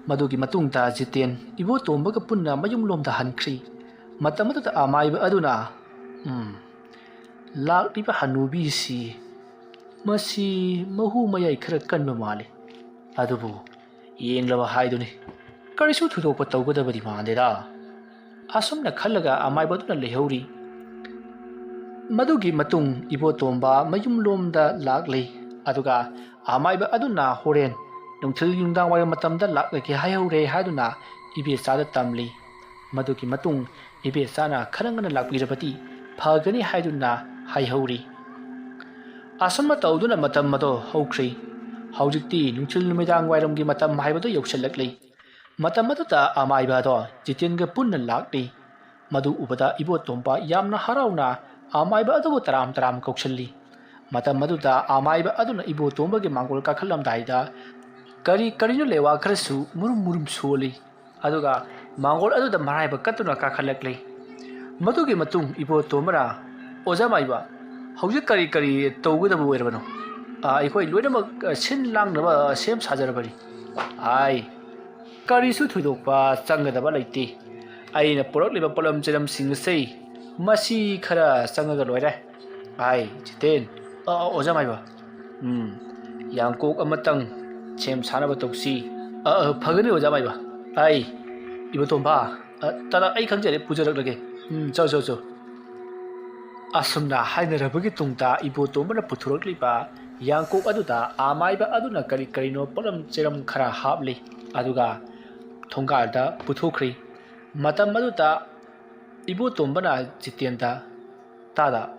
ꯃꯗꯨꯒꯤ ꯃꯇꯨꯡꯗ ꯖꯤꯇꯦꯟ ꯏꯕꯣꯇꯣꯝꯕꯒ ꯄꯨꯟꯅ ꯃꯌꯨꯝꯂꯣꯝꯗ ꯍꯟꯈ꯭ꯔꯤ꯫ ꯃꯇꯝ ꯑꯗꯨꯗ ꯑꯃꯥꯏꯕ ꯑꯗꯨꯅ ꯂꯥꯛꯂꯤꯕ ꯍꯅꯨꯕꯤꯁꯤ ꯃꯁꯤ ꯃꯍꯨ ꯃꯌꯥꯏ ꯈꯔ ꯀꯟꯕ ꯃꯥꯜꯂꯤ ꯑꯗꯨꯕꯨ ꯌꯦꯡꯂꯕ ꯍꯥꯏꯗꯨꯅꯤ ꯀꯔꯤꯁꯨ ꯊꯣꯏꯗꯣꯛꯄ ꯇꯧꯒꯗꯕꯗꯤ ꯃꯥꯟꯗꯦꯗ꯫ ꯑꯁꯨꯝꯅ ꯈꯜꯂꯒ ꯑꯃꯥꯏꯕ ꯑꯗꯨꯅ ꯂꯩꯍꯧꯔꯤ꯫ ꯃꯗꯨꯒꯤ ꯃꯇꯨꯡ ꯏꯕꯣꯇꯣꯝꯕ ꯃꯌꯨꯝꯂꯣꯝꯗ ꯂꯥꯛꯂꯤ꯫ ꯑꯗꯨꯒ ꯑꯃꯥꯏꯕ ꯑꯗꯨꯅ ꯍꯣꯔꯦꯟ ꯅꯨꯡꯊꯤꯜ ꯅꯨꯡꯗꯥꯡꯋꯥꯏꯔꯝ ꯃꯇꯝꯗ ꯂꯥꯛꯂꯒꯦ ꯍꯥꯏꯍꯧꯔꯦ ꯍꯥꯏꯗꯨꯅ ꯏꯕꯦꯆꯥꯗ ꯇꯝꯂꯤ꯫ ꯃꯗꯨꯒꯤ ꯃꯇꯨꯡ ꯏꯕꯦꯆꯥꯅ ꯈꯔ ꯉꯟꯅ ꯂꯥꯛꯄꯤꯔꯕꯗꯤ ꯐꯒꯅꯤ ꯍꯥꯏꯗꯨꯅ ꯍꯥꯏꯍꯧꯔꯤ꯫ ꯑꯁꯨꯝꯅ ꯇꯧꯗꯨꯅ ꯃꯇꯝ ꯑꯗꯣ ꯍꯧꯈ꯭ꯔꯤ꯫ ꯍꯧꯖꯤꯛꯇꯤ ꯅꯨꯡꯊꯤꯜ ꯅꯨꯃꯤꯗꯥꯡ ꯋꯥꯏꯔꯝꯒꯤ ꯃꯇꯝ ꯍꯥꯏꯕꯗꯨ ꯌꯧꯁꯤꯜꯂꯛꯂꯤ꯫ ꯃꯇꯝ ꯑꯗꯨꯗ ꯑꯃꯥꯏꯕ ꯑꯗꯣ ꯖꯤꯇꯦꯟꯒ ꯄꯨꯟꯅ ꯂꯥꯛꯂꯤ꯫ ꯃꯗꯨ ꯎꯕꯗ ꯏꯕꯣꯇꯣꯝꯕ ꯌꯥꯝꯅ ꯍꯔꯥꯎꯅ ꯑꯃꯥꯏꯕ ꯑꯗꯨꯕꯨ ꯇꯔꯥꯝ ꯀꯧꯁꯤꯜꯂꯤ꯫ ꯃꯇꯝ ꯑꯗꯨꯗ ꯑꯃꯥꯏꯕ ꯑꯗꯨꯅ ꯏꯕꯣꯇꯣꯝꯕꯒꯤ ꯃꯥꯡꯒꯣꯜ ꯀꯥꯈꯠꯂꯝꯗꯥꯏꯗ ꯀꯔꯤꯅꯣ ꯂꯩꯋꯥ ꯈꯔꯁꯨ ꯃꯨꯔꯨꯝ ꯁꯣꯜꯂꯤ꯫ ꯑꯗꯨꯒ ꯃꯥꯡꯒꯣꯜ ꯑꯗꯨꯗ ꯃꯔꯥꯏꯕꯛ ꯀꯠꯇꯨꯅ ꯀꯥꯈꯠꯂꯛꯂꯤ꯫ ꯃꯗꯨꯒꯤ ꯃꯇꯨꯡ ꯏꯕꯣꯇꯣꯝꯕꯅ ꯑꯣꯖꯥ ꯃꯥꯏꯕ ꯍꯧꯖꯤꯛ ꯀꯔꯤ ꯇꯧꯒꯗꯕ ꯑꯣꯏꯔꯕꯅꯣ? ꯑꯩꯈꯣꯏ ꯂꯣꯏꯅꯃꯛ ꯁꯤꯟ ꯂꯥꯡꯅꯕ ꯁꯦꯝ ꯁꯥꯖꯔꯕꯅꯤ꯫ ꯀꯔꯤꯁꯨ ꯊꯣꯏꯗꯣꯛꯄ ꯆꯪꯒꯗꯕ ꯂꯩꯇꯦ꯫ ꯑꯩꯅ ꯄꯨꯔꯛꯂꯤꯕ ꯄꯣꯠꯂꯝ ꯆꯩꯔꯝꯁꯤꯡ ꯑꯁꯤ ꯃꯁꯤ ꯈꯔ ꯆꯪꯉꯒ ꯂꯣꯏꯔꯦ ꯑꯩ ꯖꯤꯇꯦꯟ ꯑꯣꯖꯥ ꯃꯥꯏꯕ ꯌꯥꯡꯀꯣꯛ ꯑꯃꯇꯪ ꯁꯦꯝ ꯁꯥꯅꯕ ꯇꯧꯁꯤ ꯐꯒꯅꯤ ꯑꯣꯖꯥ ꯃꯥꯏꯕ ꯑꯩ 이보tom바 따라 아이 강제에 부저럭럭게 저저저 아숨나 하이너러버기 뚱다 이보tom바나 부투럭리바 양곡 아두다 아마이바 아두나 까리까리노 뻘럼 째럼 카라 합리 아두가 통갈다 부투크리 마담 아두다 이보tom바나 지티엔다 따다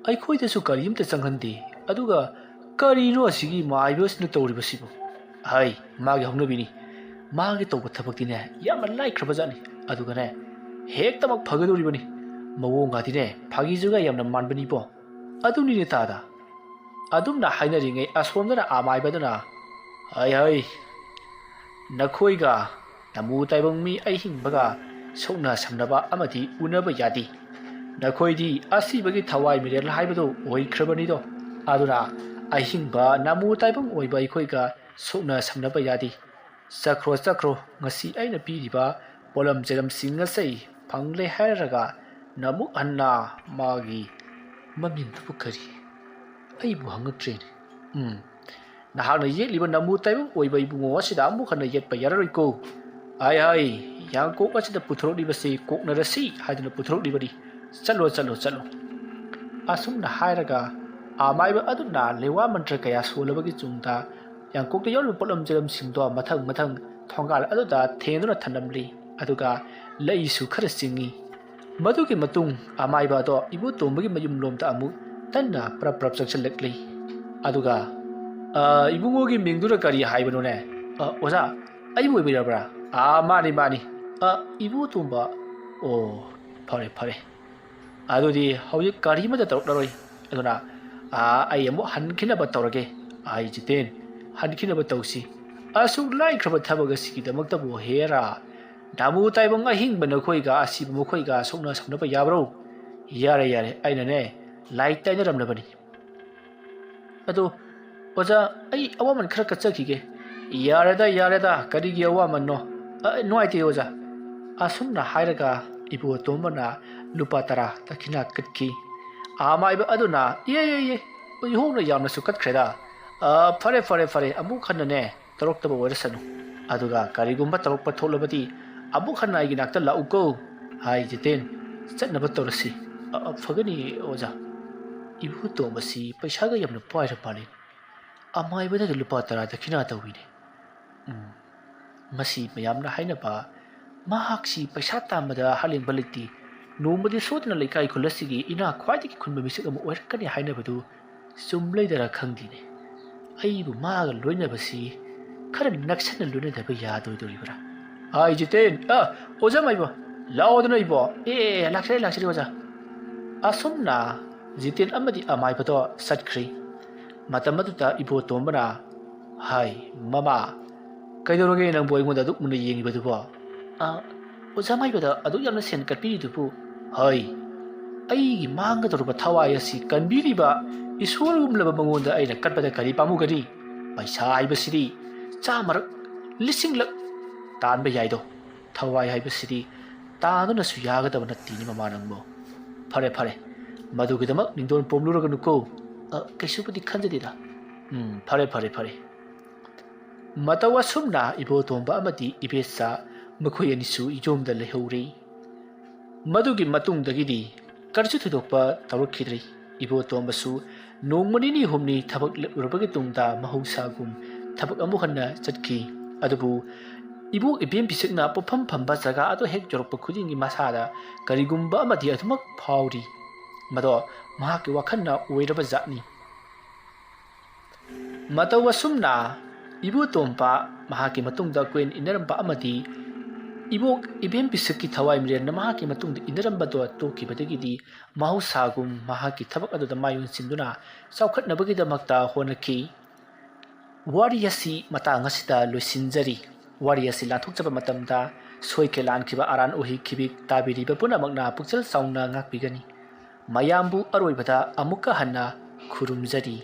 아이코이데수 까리임테 상한디 아두가 까리노 시기 마이버스는 떠오리버시고 하이 마게 홍노비니 마게 또 부탁박디네 야만 라이크러버자니 아두가네 헥다막 파거도리버니 마옹가디네 파기즈가 얌나 만버니보 아두니네 따다 아둠나 하이너링에 아솜나나 아마이바드나 아이하이 나코이가 나무 따이봉미 아이힝바가 속나 삼나바 아마디 우나바 야디 나코이디 아시바기 타와이 미렐 하이바도 오이크러버니도 아두나 아이힝바 나무 따이봉 오이바 이코이가 속나 삼나바 야디 sakro ngasi aina piriba polam jeram singa sei phangle hairaga namu anna magi mamin tu kari ai bu hang train na hang na yet liba namu taibung oi bai bungo asida amu khana yet pa yararoi ko ai yang ko asida puthro di basi kok na rasi haidna puthro di bari chalo asum na hairaga amai ba aduna lewa mantra kaya solabagi chungta yang kok te yol polam jeram singdo mathang thongal aduda thenuna thanamli aduga leisu khara singi madugi matung amai ba do ibu tombagi mayum lomta amu tanna prap sakchalekli aduga ibungogi mingdura kari haibano ne oza aibu ibirabra mani ibu tomba o phare adudi hauji kari mada tarok aduna ai amu hankhina ba tawrage ai jiten hankinaba tausi asuk lai kraba thabaga sikidamagta bo hera damu taibang ahing bana khoiga asiba mo khoiga sokna samnaba yabro yare aina ne lai taina ramnabani ado oja ai awaman khara kachakige yareda karigi awaman no noite oja asumna hairaga ibu tombana lupa tara takina katki amaiba aduna ye ihona yamna sukat khreda fare amu khanna ne tarok taba warasanu aduga karigumba tarok patholabati amu khanna igi nakta lauko hai jiten chatnaba torasi fagani oja ibu to masi paisa ga yamna paira pali amai bada lupa tara dakina tawine masi mayamna haina ba mahaksi paisa tamada halin baliti nomadi sodna laikai khulasigi ina khwaidi khunba misik amu warkani haina badu sumlai dara khangdine aibu maga loina basi khara naksana loina daba yado doribra ai jiten oja maibo laodna ibo laksari oja asumna jiten amadi amai pato satkri matamatuta ibo tombana hai mama kaidoroge nang boy ngoda duk mun yengi badu bo oja maibo da adu yamna sen katpi dupu hai ai manga dorba thawai asi kanbiriba इश्वरगुम लब मंगोंद आइना कटबदा करी पामुगरी पैसा आइबसिदी चामर लिसिंग luck तानबा याइदो थवाई हाइबसिदी तानुना सु यागदब नत्तिनि ममानंगबो फरे मदुगिदमक निंदोन पोमलुरगनुको कैसुपदि खंजदिदा फरे मतवा सुमना इबो तोंबा अमदि इबेसा मखोय अनिसु इजोमदा लेहौरी मदुगी मतुंगदगिदी करजु थदोकपा तौरखिद्री इबो तोंबसु नोंमनिनी हुमनी थबक लुरबगे तुंगदा महौसागुम थबक अमु हन्ना चटकी अदबु इबो इबेम पिसकना पोफम फंबा जगा अदो हेक जोरप खुदिंगी मासादा करिगुम्बा अमदि अथमक फाउरी मदो महाके वखन्ना ओइरबा जातनी मतवसुमना इबो तोंपा महाके मतुंगदा क्वेन इनरम्बा अमदि इबो इबेम पिसकी थवाई मिरेन महाके मतुंग इनरम्बा दो तोकी बदगिदी महौसागुम महाके थबक अदो मायुन सिंदुना चौखटनबगिदमक्ता होनकी वारियसी मतांगसिदा लोसिनजरी वारियसी लाथोकचबा मतमदा सोइके लानखिबा आरान ओहि खिबिक ताबिरिबा पुनमकना पुक्चल साउना ngakpigani mayambu aroibada amuka hanna khurumjari